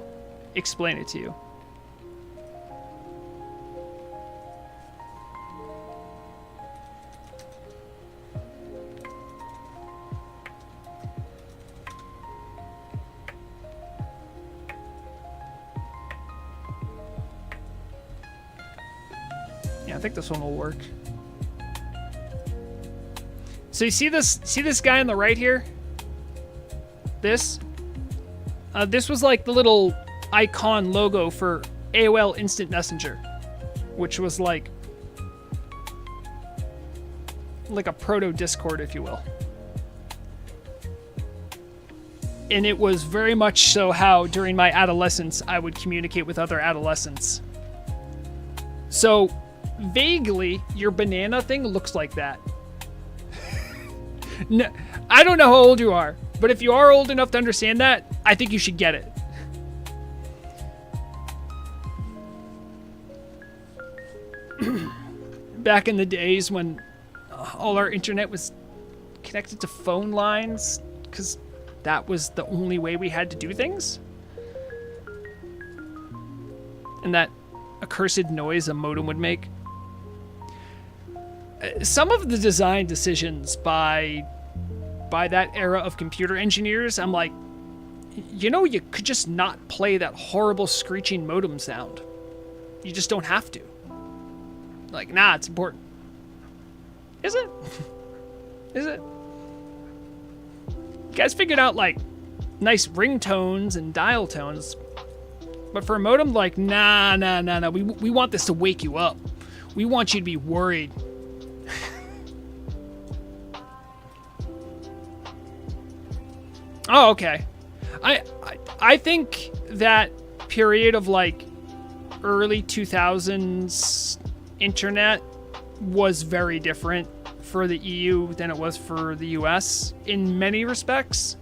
explain it to you. I think this one will work. So you see this guy on the right here? This was like the little icon logo for AOL Instant Messenger, which was like a proto Discord, if you will. And it was very much so how during my adolescence I would communicate with other adolescents. So vaguely, your banana thing looks like that. No, I don't know how old you are, but if you are old enough to understand that, I think you should get it. Back in the days when all our internet was connected to phone lines, because that was the only way we had to do things. And that accursed noise a modem would make. Some of the design decisions by that era of computer engineers, I'm like, you know, you could just not play that horrible screeching modem sound. You just don't have to. Like, nah, it's important. Is it? Is it? You guys figured out, like, nice ringtones and dial tones. But for a modem, like, nah. We want this to wake you up. We want you to be worried. Oh, okay. I think that period of like early 2000s internet was very different for the EU than it was for the US in many respects.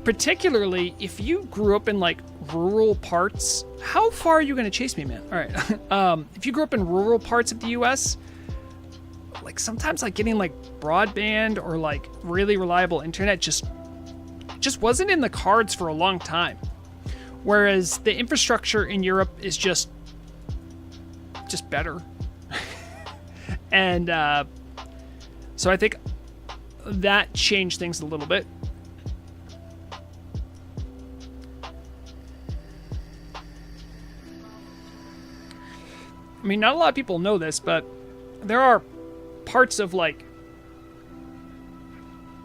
Particularly if you grew up in like rural parts. How far are you going to chase me, man? All right. If you grew up in rural parts of the US, like sometimes like getting like broadband or like really reliable internet just wasn't in the cards for a long time. Whereas the infrastructure in Europe is just better. And so I think that changed things a little bit. I mean, not a lot of people know this, but there are parts of, like,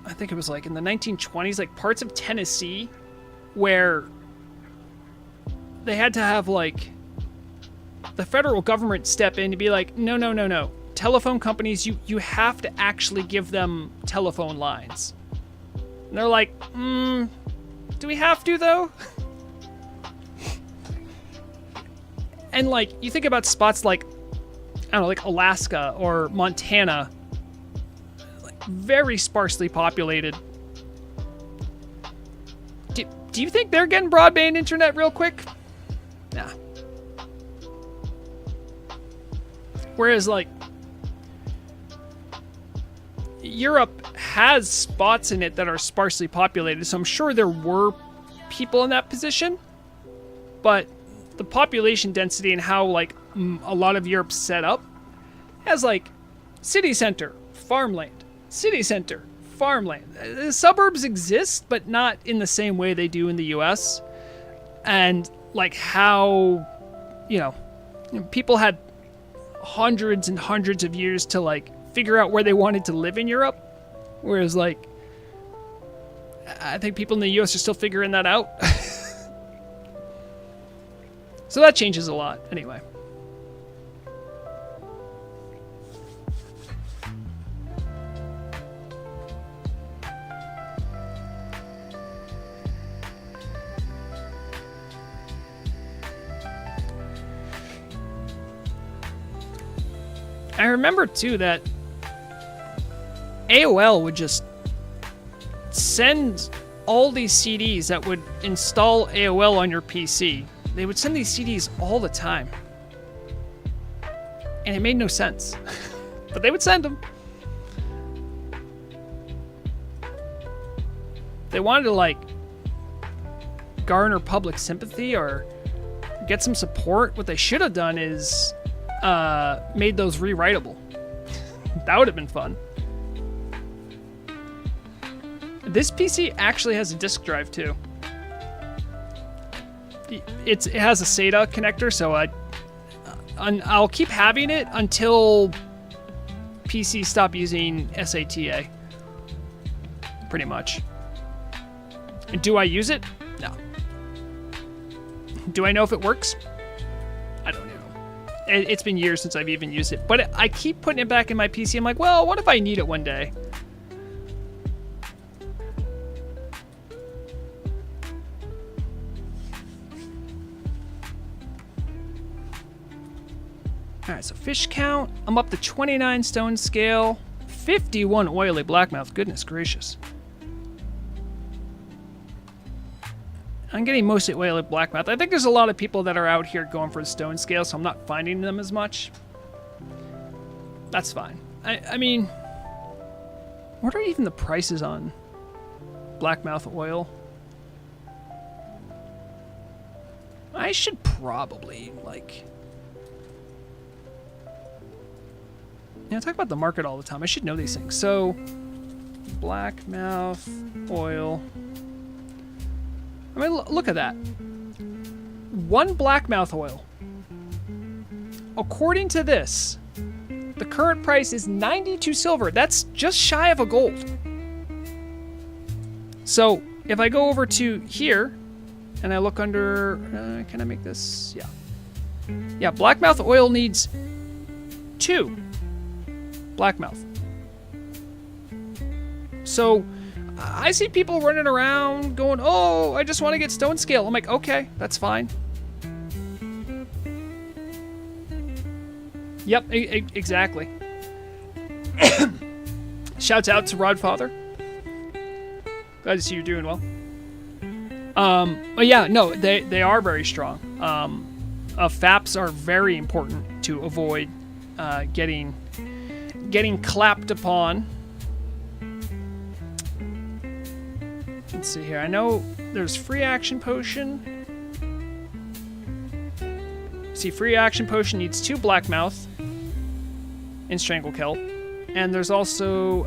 I think it was like in the 1920s, like parts of Tennessee where they had to have, like, the federal government step in to be like, no. Telephone companies, you have to actually give them telephone lines. And they're like, do we have to, though? And, like, you think about spots like, I don't know, like Alaska or Montana, like, very sparsely populated. Do you think they're getting broadband internet real quick? Nah. Whereas, like, Europe has spots in it that are sparsely populated, so I'm sure there were people in that position, but the population density and how, like, a lot of Europe's set up has, like, city center, farmland, city center, farmland. The suburbs exist, but not in the same way they do in the US. And, like, how, you know, people had hundreds and hundreds of years to, like, figure out where they wanted to live in Europe. Whereas, like, I think people in the US are still figuring that out. So that changes a lot, anyway. I remember, too, that AOL would just send all these CDs that would install AOL on your PC. They would send these CDs all the time. And it made no sense. But they would send them. They wanted to, like, garner public sympathy or get some support. What they should have done is made those rewritable. That would have been fun. This PC actually has a disk drive, too. It has a SATA connector, so I'll keep having it until PCs stop using SATA. Pretty much. And do I use it? No. Do I know if it works? I don't know. It's been years since I've even used it, but I keep putting it back in my PC. I'm like, well, what if I need it one day? All right, so fish count. I'm up to 29 stone scale, 51 oily blackmouth. Goodness gracious. I'm getting mostly oily blackmouth. I think there's a lot of people that are out here going for the stone scale, so I'm not finding them as much. That's fine. I mean, what are even the prices on blackmouth oil? I should probably, like... I talk about the market all the time. I should know these things. So, blackmouth oil. I mean, look at that. One blackmouth oil. According to this, the current price is 92 silver. That's just shy of a gold. So, if I go over to here, and I look under... can I make this? Yeah. Yeah, blackmouth oil needs 2. Blackmouth. So, I see people running around going, oh, I just want to get stone scale. I'm like, okay, that's fine. Yep, exactly. Shouts out to Rodfather. Glad to see you're doing well. But yeah, no, they are very strong. FAPs are very important to avoid getting clapped upon. Let's see here. I know there's free action potion. See, free action potion needs 2 blackmouth in strangle kill, and there's also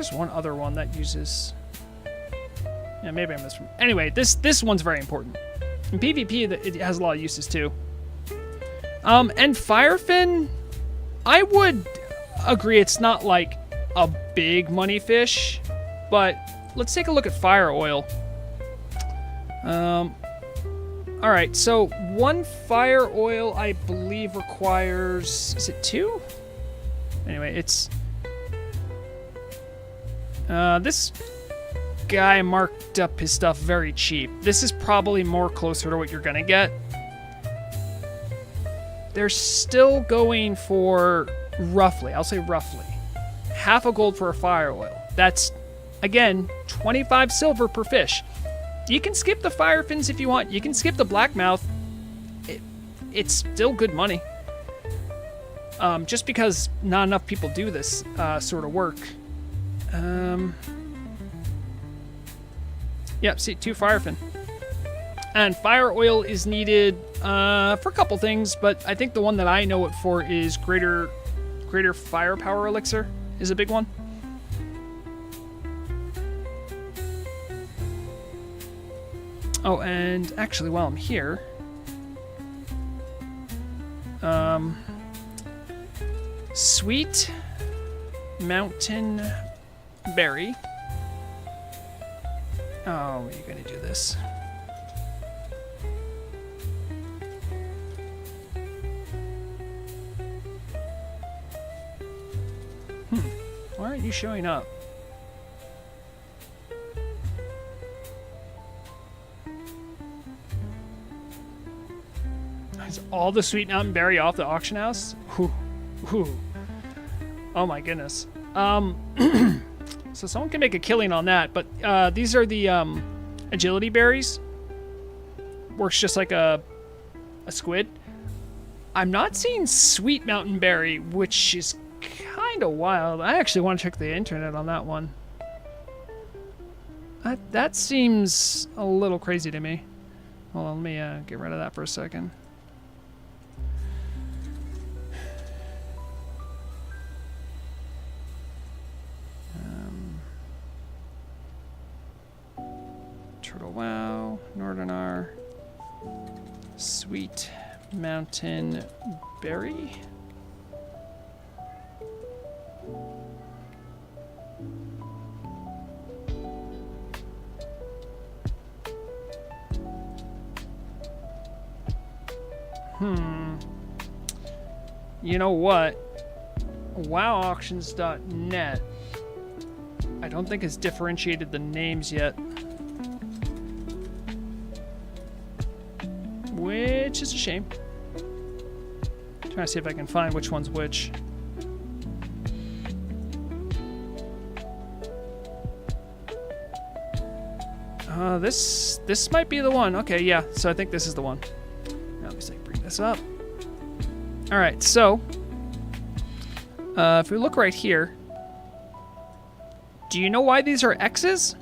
there's one other one that uses... Yeah, maybe I missed one. Anyway, this one's very important. In PvP, it has a lot of uses too. And Firefin, I would agree it's not like a big money fish, but let's take a look at fire oil. Alright, so 1 fire oil, I believe, requires... Is it 2? Anyway, it's... this guy marked up his stuff very cheap. This is probably more closer to what you're gonna get. They're still going for roughly, I'll say roughly, half a gold for a fire oil. That's, again, 25 silver per fish. You can skip the fire fins if you want. You can skip the blackmouth. It's still good money. Just because not enough people do this sort of work. Yeah, see, 2 firefin. And fire oil is needed for a couple things, but I think the one that I know it for is greater firepower elixir is a big one. Oh, and actually, while I'm here, sweet mountain berry. Oh, you're gonna do this. Why aren't you showing up? Is all the sweet mountain berry off the auction house? Whew. Whew. Oh my goodness. So someone can make a killing on that, but these are the agility berries. Works just like a squid. I'm not seeing sweet mountain berry, which is kind of wild. I actually want to check the internet on that one. That seems a little crazy to me. Hold on, let me get rid of that for a second. Turtle WoW, Nordanaar, sweet mountain berry. You know what? WowAuctions.net, I don't think has differentiated the names yet. Which is a shame. Trying to see if I can find which one's which. This might be the one. Okay, yeah. So I think this is the one. Now, let me see, bring this up. All right. So if we look right here, do you know why these are X's?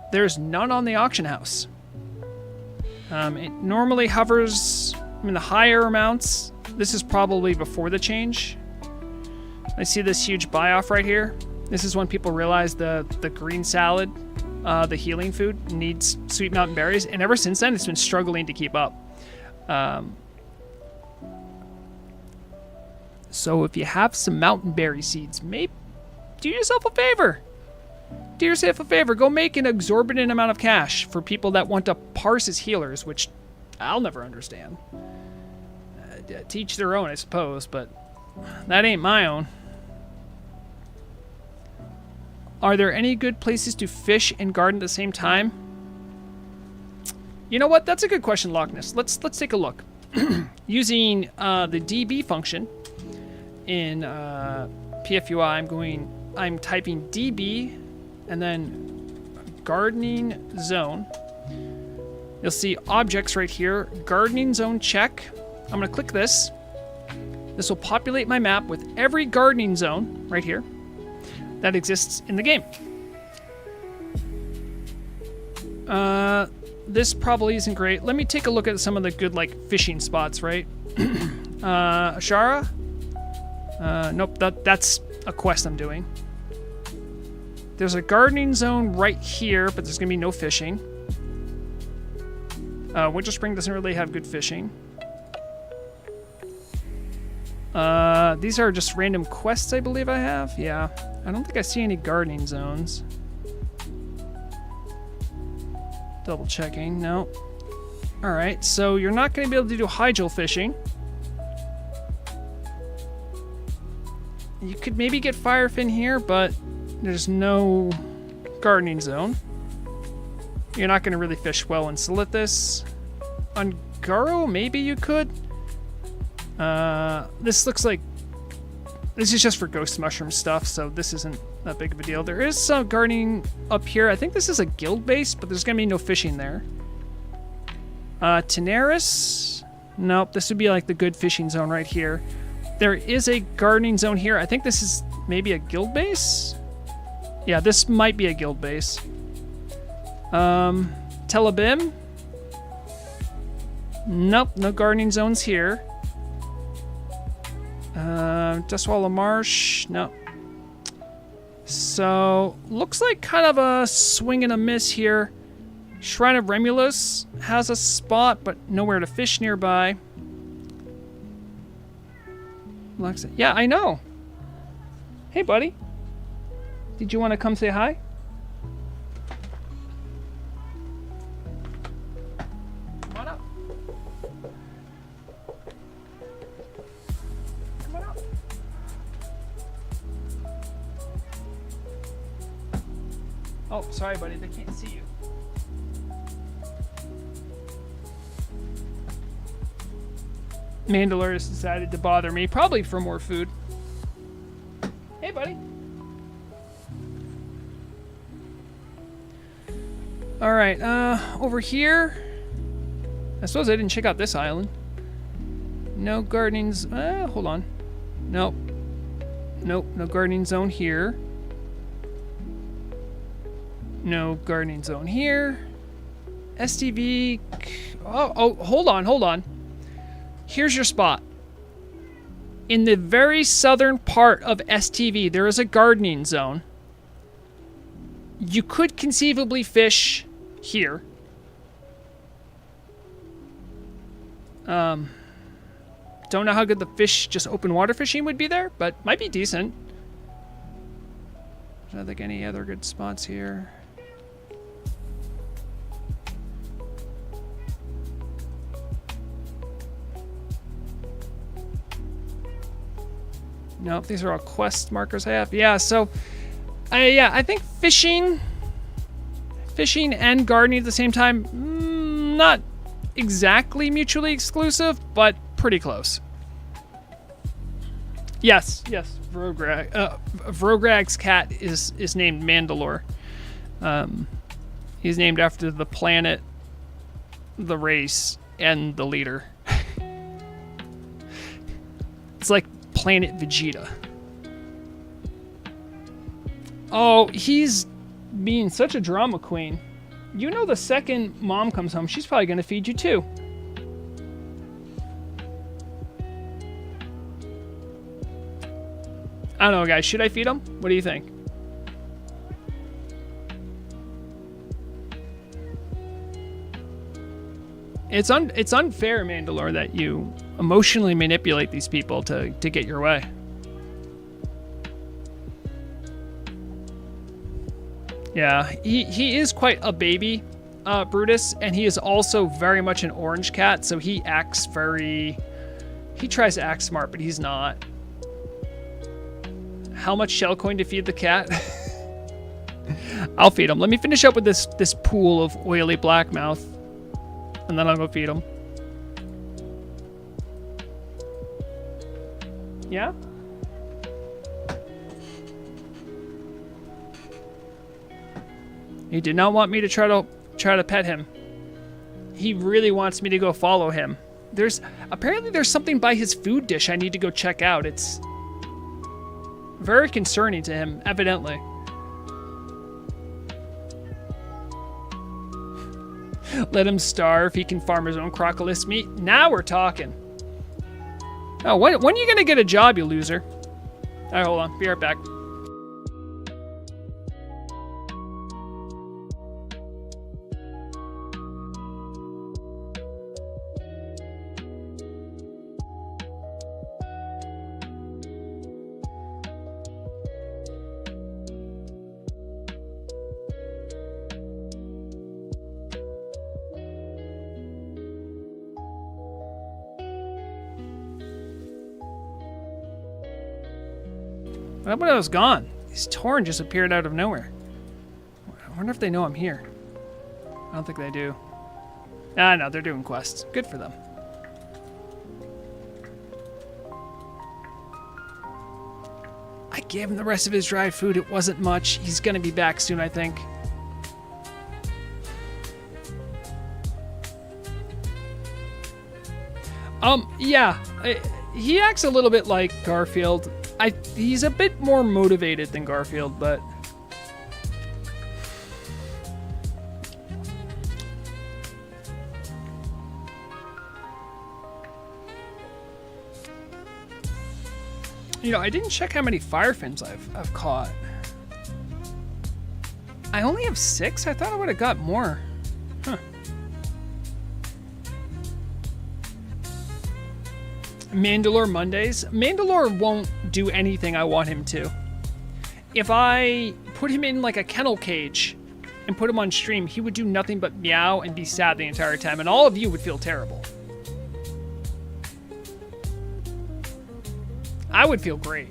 There's none on the auction house. It normally hovers in the higher amounts. This is probably before the change. I see this huge buy-off right here. This is when people realize the green salad, the healing food, needs sweet mountain berries. And ever since then, it's been struggling to keep up. So if you have some mountain berry seeds, maybe do yourself a favor. Do yourself a favor. Go make an exorbitant amount of cash for people that want to parse as healers, which I'll never understand. Teach their own, I suppose, but that ain't my own. Are there any good places to fish and garden at the same time? You know what? That's a good question, Loch Ness. Let's take a look. Using the DB function in PFUI, I'm typing DB and then gardening zone. You'll see objects right here. Gardening zone check. I'm gonna click this. This will populate my map with every gardening zone right here that exists in the game. This probably isn't great. Let me take a look at some of the good, like, fishing spots, right? Ashara, Nope, that's a quest I'm doing. There's a gardening zone right here, but there's going to be no fishing. Winter Spring doesn't really have good fishing. These are just random quests, I believe I have. Yeah, I don't think I see any gardening zones. Double checking. No. All right, so you're not going to be able to do hydro fishing. You could maybe get firefin here, but there's no gardening zone. You're not going to really fish well in Silithus. On Garo, maybe you could. This looks like... This is just for ghost mushroom stuff, so this isn't that big of a deal. There is some gardening up here. I think this is a guild base, but there's going to be no fishing there. Tenaris? Nope, this would be like the good fishing zone right here. There is a gardening zone here. I think this is maybe a guild base? Yeah, this might be a guild base. Tel'abim? Nope, no gardening zones here. Dustwallow Marsh? No. So, looks like kind of a swing and a miss here. Shrine of Remulus has a spot, but nowhere to fish nearby. Yeah, I know. Hey, buddy. Did you want to come say hi? Come on up. Come on up. Oh, sorry, buddy. They can't see you. Mandalore has decided to bother me, probably for more food. Hey, buddy. All right, over here. I suppose I didn't check out this island. No gardenings. Hold on. Nope. Nope, no gardening zone here. No gardening zone here. STV. Oh, hold on. Here's your spot. In the very southern part of STV, there is a gardening zone. You could conceivably fish here. Don't know how good the fish, just open water fishing would be there, but might be decent. I don't think any other good spots here. Nope, these are all quest markers I have. Yeah, so, I think fishing and gardening at the same time, not exactly mutually exclusive, but pretty close. Yes, Vrograg. Vrograg's cat is named Mandalore. He's named after the planet, the race, and the leader. It's like Planet Vegeta. Oh, he's being such a drama queen. You know the second mom comes home, she's probably going to feed you too. I don't know, guys. Should I feed him? What do you think? It's unfair, Mandalore, that you emotionally manipulate these people to get your way. Yeah, he is quite a baby, Brutus, and he is also very much an orange cat, so he acts very... He tries to act smart, but he's not. How much shell coin to feed the cat? I'll feed him. Let me finish up with this pool of oily blackmouth, and then I'll go feed him. Yeah? He did not want me to try to pet him. He really wants me to go follow him. Apparently there's something by his food dish I need to go check out. It's very concerning to him, evidently. Let him starve. He can farm his own crocodile meat. Now we're talking. Oh, when are you gonna get a job, you loser? All right, hold on. Be right back. I thought I was gone. These Tauren just appeared out of nowhere. I wonder if they know I'm here. I don't think they do. Ah, no, they're doing quests. Good for them. I gave him the rest of his dried food. It wasn't much. He's gonna be back soon, I think. Yeah. He acts a little bit like Garfield. He's a bit more motivated than Garfield, but... You know, I didn't check how many firefins I've caught. I only have 6? I thought I would have got more. Huh. Mandalore Mondays. Mandalore won't do anything I want him to. If I put him in like a kennel cage and put him on stream, he would do nothing but meow and be sad the entire time, and all of you would feel terrible. I would feel great.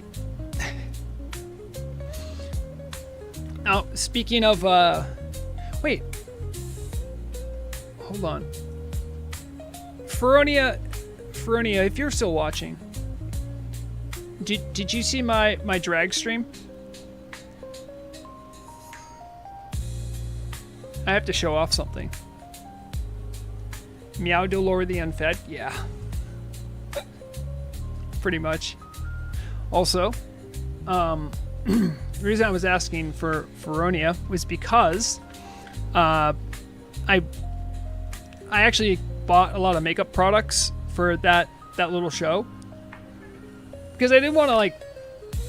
Now, speaking of, wait. Hold on. Feronia, if you're still watching, did you see my drag stream? I have to show off something. Meow Dolor the Unfed? Yeah. Pretty much. Also, the reason I was asking for Feronia was because I actually bought a lot of makeup products for that little show, because I didn't want to like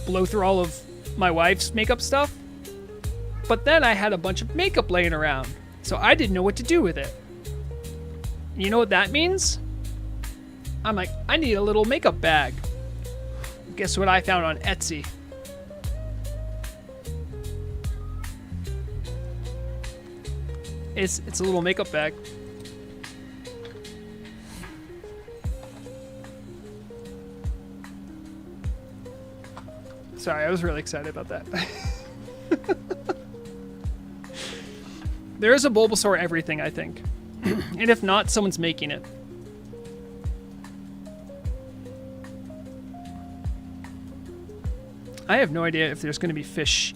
blow through all of my wife's makeup stuff, but then I had a bunch of makeup laying around, so I didn't know what to do with it. You know what that means? I'm like, I need a little makeup bag. Guess what I found on Etsy? It's a little makeup bag. Sorry, I was really excited about that. There is a Bulbasaur everything, I think. And if not, someone's making it. I have no idea if there's going to be fish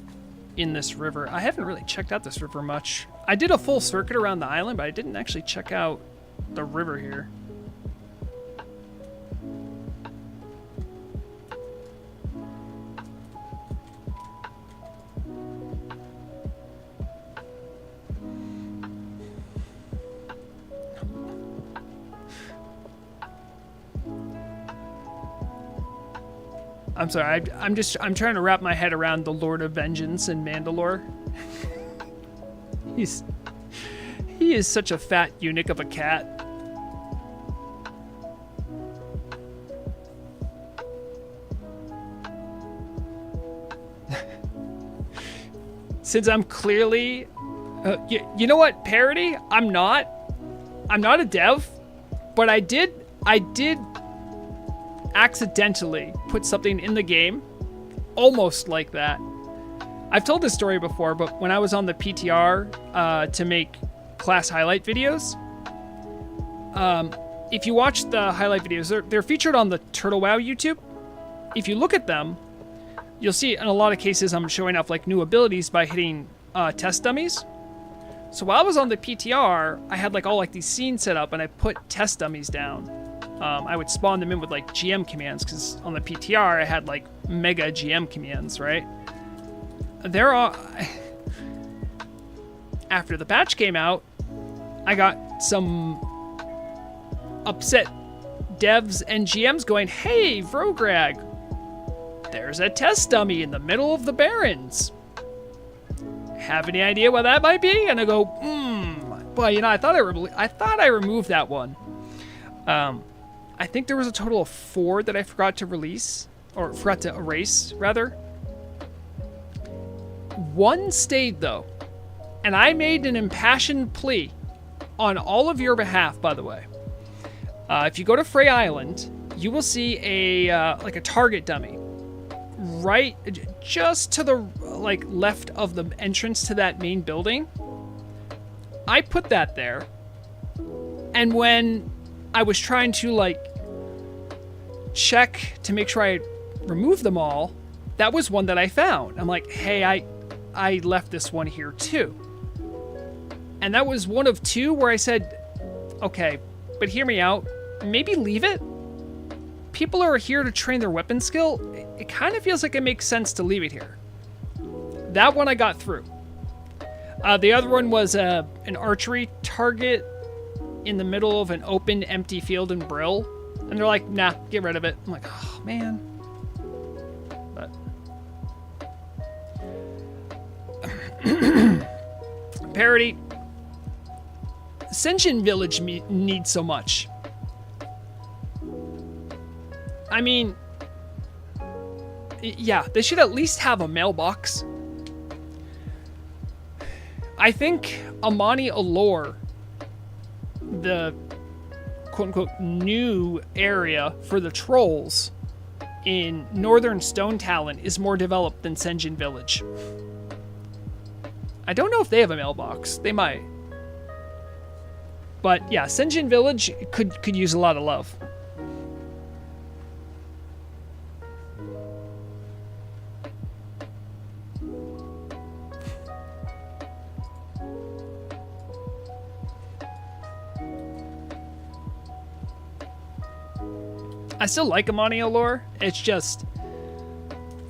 in this river. I haven't really checked out this river much. I did a full circuit around the island, but I didn't actually check out the river here. I'm sorry, I'm trying to wrap my head around the Lord of Vengeance in Mandalore. He is such a fat eunuch of a cat. Since I'm clearly, you know what, Parody? I'm not a dev, but I did accidentally put something in the game almost like that. I've told this story before, but when I was on the PTR to make class highlight videos, if you watch the highlight videos, they're featured on the Turtle WoW YouTube. If you look at them, you'll see in a lot of cases I'm showing off like new abilities by hitting test dummies. So while I was on the PTR, I had like all like these scenes set up and I put test dummies down. I would spawn them in with like GM commands, because on the PTR I had like mega GM commands, right? There are... After the patch came out, I got some upset devs and GMs going, "Hey, Vrograg, there's a test dummy in the middle of the Barrens. Have any idea what that might be? And I go, well, you know, I thought I removed that one. I think there was a total of 4 that I forgot to release, or forgot to erase, rather. 1 stayed, though, and I made an impassioned plea on all of your behalf, by the way. If you go to Frey Island, you will see a like a target dummy right just to the like left of the entrance to that main building. I put that there, and when I was trying to like check to make sure I removed them all, that was one that I found. I'm like, hey, I left this one here too. And that was one of 2 where I said, okay, but hear me out. Maybe leave it. People are here to train their weapon skill. It kind of feels like it makes sense to leave it here. That one I got through. The other one was an archery target in the middle of an open, empty field in Brill. And they're like, nah, get rid of it. I'm like, oh, man. But parody. Senjin Village needs so much. I mean, yeah, they should at least have a mailbox. I think Amani Allure, the quote-unquote new area for the trolls in Northern Stone Talon, is more developed than Senjin Village. I don't know if they have a mailbox. They might. But yeah, Senjin Village could use a lot of love. I still like Amani Allure. It's just,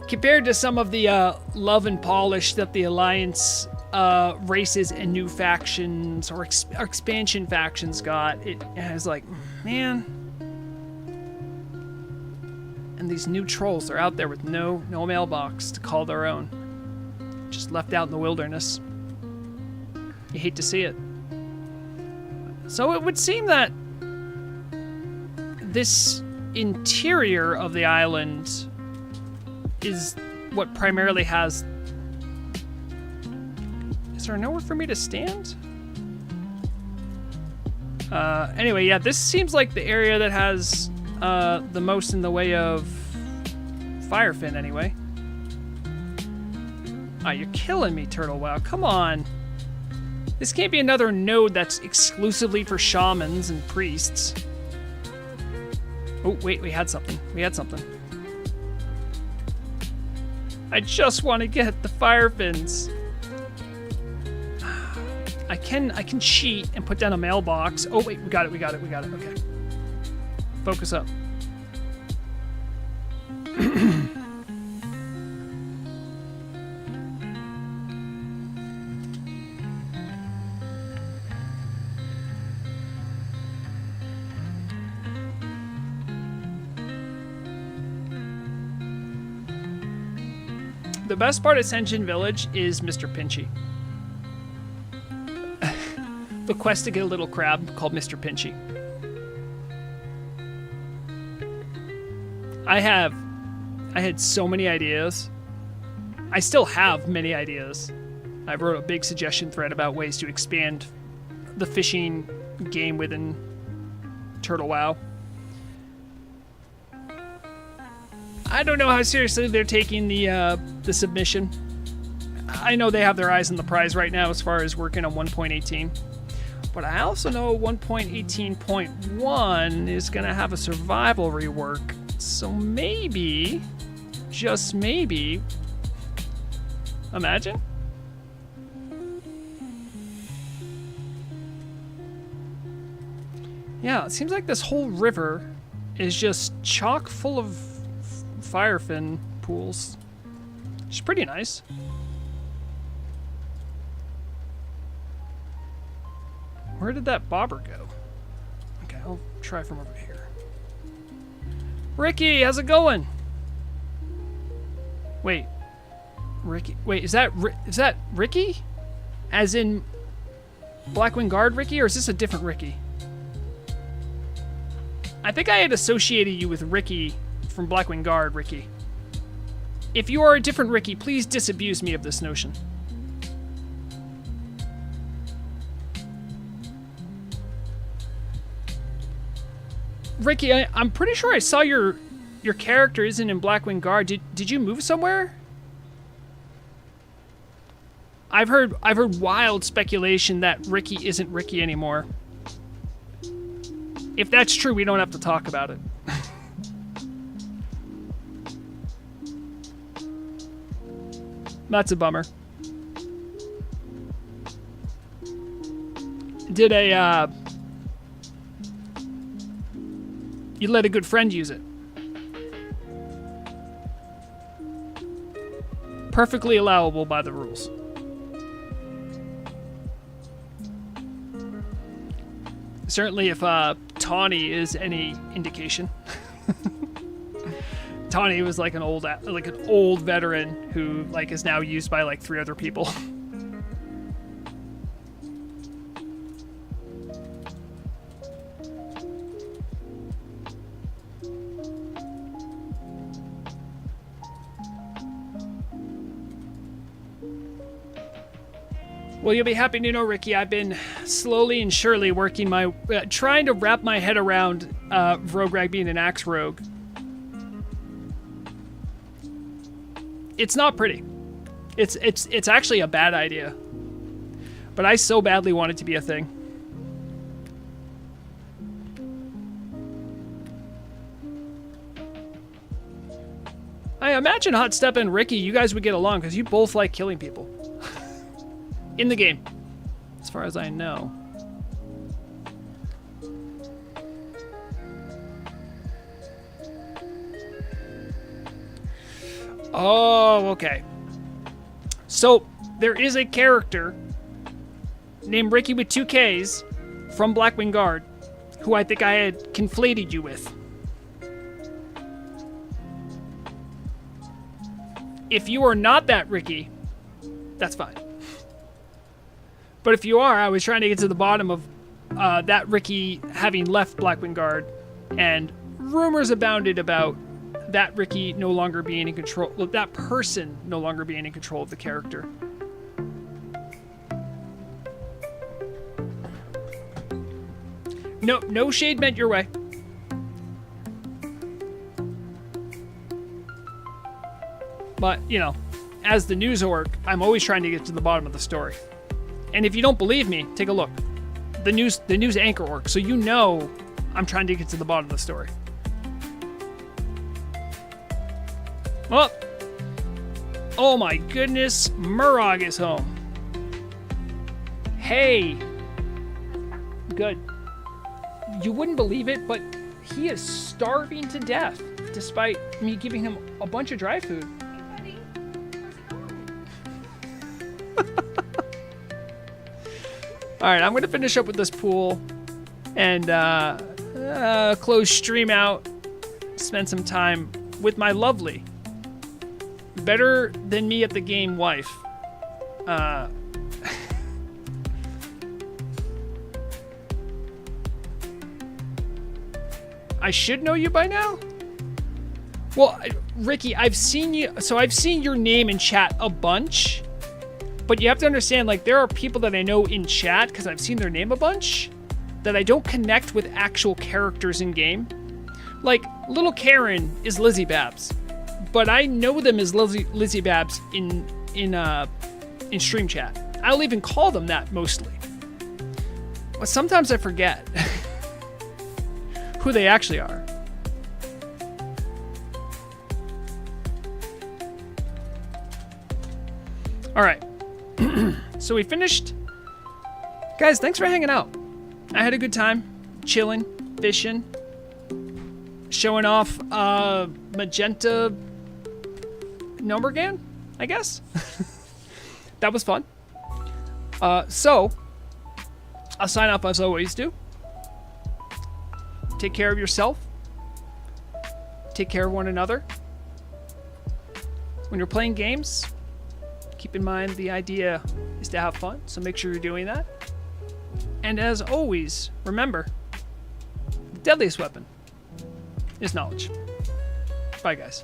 compared to some of the love and polish that the Alliance races and new factions or expansion factions got, it has like, man. And these new trolls are out there with no mailbox to call their own. Just left out in the wilderness. You hate to see it. So it would seem that this interior of the island is what primarily has... Is there nowhere for me to stand? Anyway, yeah, this seems like the area that has the most in the way of Firefin, anyway. Ah, you're killing me, Turtle Wow. Come on. This can't be another node that's exclusively for shamans and priests. Oh, wait, we had something. I just want to get the Firefins. I can cheat and put down a mailbox. Oh, wait, we got it. Okay. Focus up. The best part of Senjin Village is Mr. Pinchy. The quest to get a little crab called Mr. Pinchy. I had so many ideas. I still have many ideas. I wrote a big suggestion thread about ways to expand the fishing game within Turtle WoW. I don't know how seriously they're taking the submission. I know they have their eyes on the prize right now as far as working on 1.18. But I also know 1.18.1 is going to have a survival rework. So maybe, just maybe, imagine? Yeah, it seems like this whole river is just chock full of Firefin pools. It's pretty nice. Where did that bobber go? Okay, I'll try from over here. Ricky, how's it going? Wait. Ricky. Wait, is that Ricky? As in Blackwing Guard Ricky, or is this a different Ricky? I think I had associated you with Ricky from Blackwing Guard Ricky. If you are a different Ricky, please disabuse me of this notion. Ricky, I'm pretty sure I saw your character isn't in Blackwing Guard. Did you move somewhere? I've heard wild speculation that Ricky isn't Ricky anymore. If that's true, we don't have to talk about it. That's a bummer. You let a good friend use it. Perfectly allowable by the rules. Certainly if Tawny is any indication. Tawny was like an old veteran who like is now used by like 3 other people. Well, you'll be happy to know, Ricky, I've been slowly and surely working trying to wrap my head around Vrograg being an axe rogue. It's not pretty. It's actually a bad idea. But I so badly want it to be a thing. I imagine Hot Step and Ricky, you guys would get along because you both like killing people. In the game, as far as I know. Oh, okay. So, there is a character named Ricky with 2 Ks from Blackwing Guard who I think I had conflated you with. If you are not that Ricky, that's fine. But if you are, I was trying to get to the bottom of that Ricky having left Blackwing Guard, and rumors abounded about that Ricky no longer being in control, that person no longer being in control of the character. No shade meant your way. But, you know, as the news orc, I'm always trying to get to the bottom of the story. And if you don't believe me, take a look. The news anchor orc, so you know I'm trying to get to the bottom of the story. Well, oh my goodness, Murrog is home. Hey. Good. You wouldn't believe it, but he is starving to death, despite me giving him a bunch of dry food. Hey, buddy. How's it going? All right, I'm going to finish up with this pool and close stream out, spend some time with my lovely, better than me at the game wife. I should know you by now? Well, Ricky, I've seen you, so I've seen your name in chat a bunch. But you have to understand, like, there are people that I know in chat, because I've seen their name a bunch, that I don't connect with actual characters in game. Like, little Karen is Lizzie Babs, but I know them as Lizzie Babs in stream chat. I'll even call them that mostly. But sometimes I forget who they actually are. All right. So we finished. Guys, thanks for hanging out. I had a good time chilling, fishing, showing off Magenta Nomergan, I guess. That was fun. So I'll sign off as I always do. Take care of yourself. Take care of one another. when you're playing games, keep in mind the idea is to have fun, so make sure you're doing that. And as always, remember, the deadliest weapon is knowledge. Bye, guys.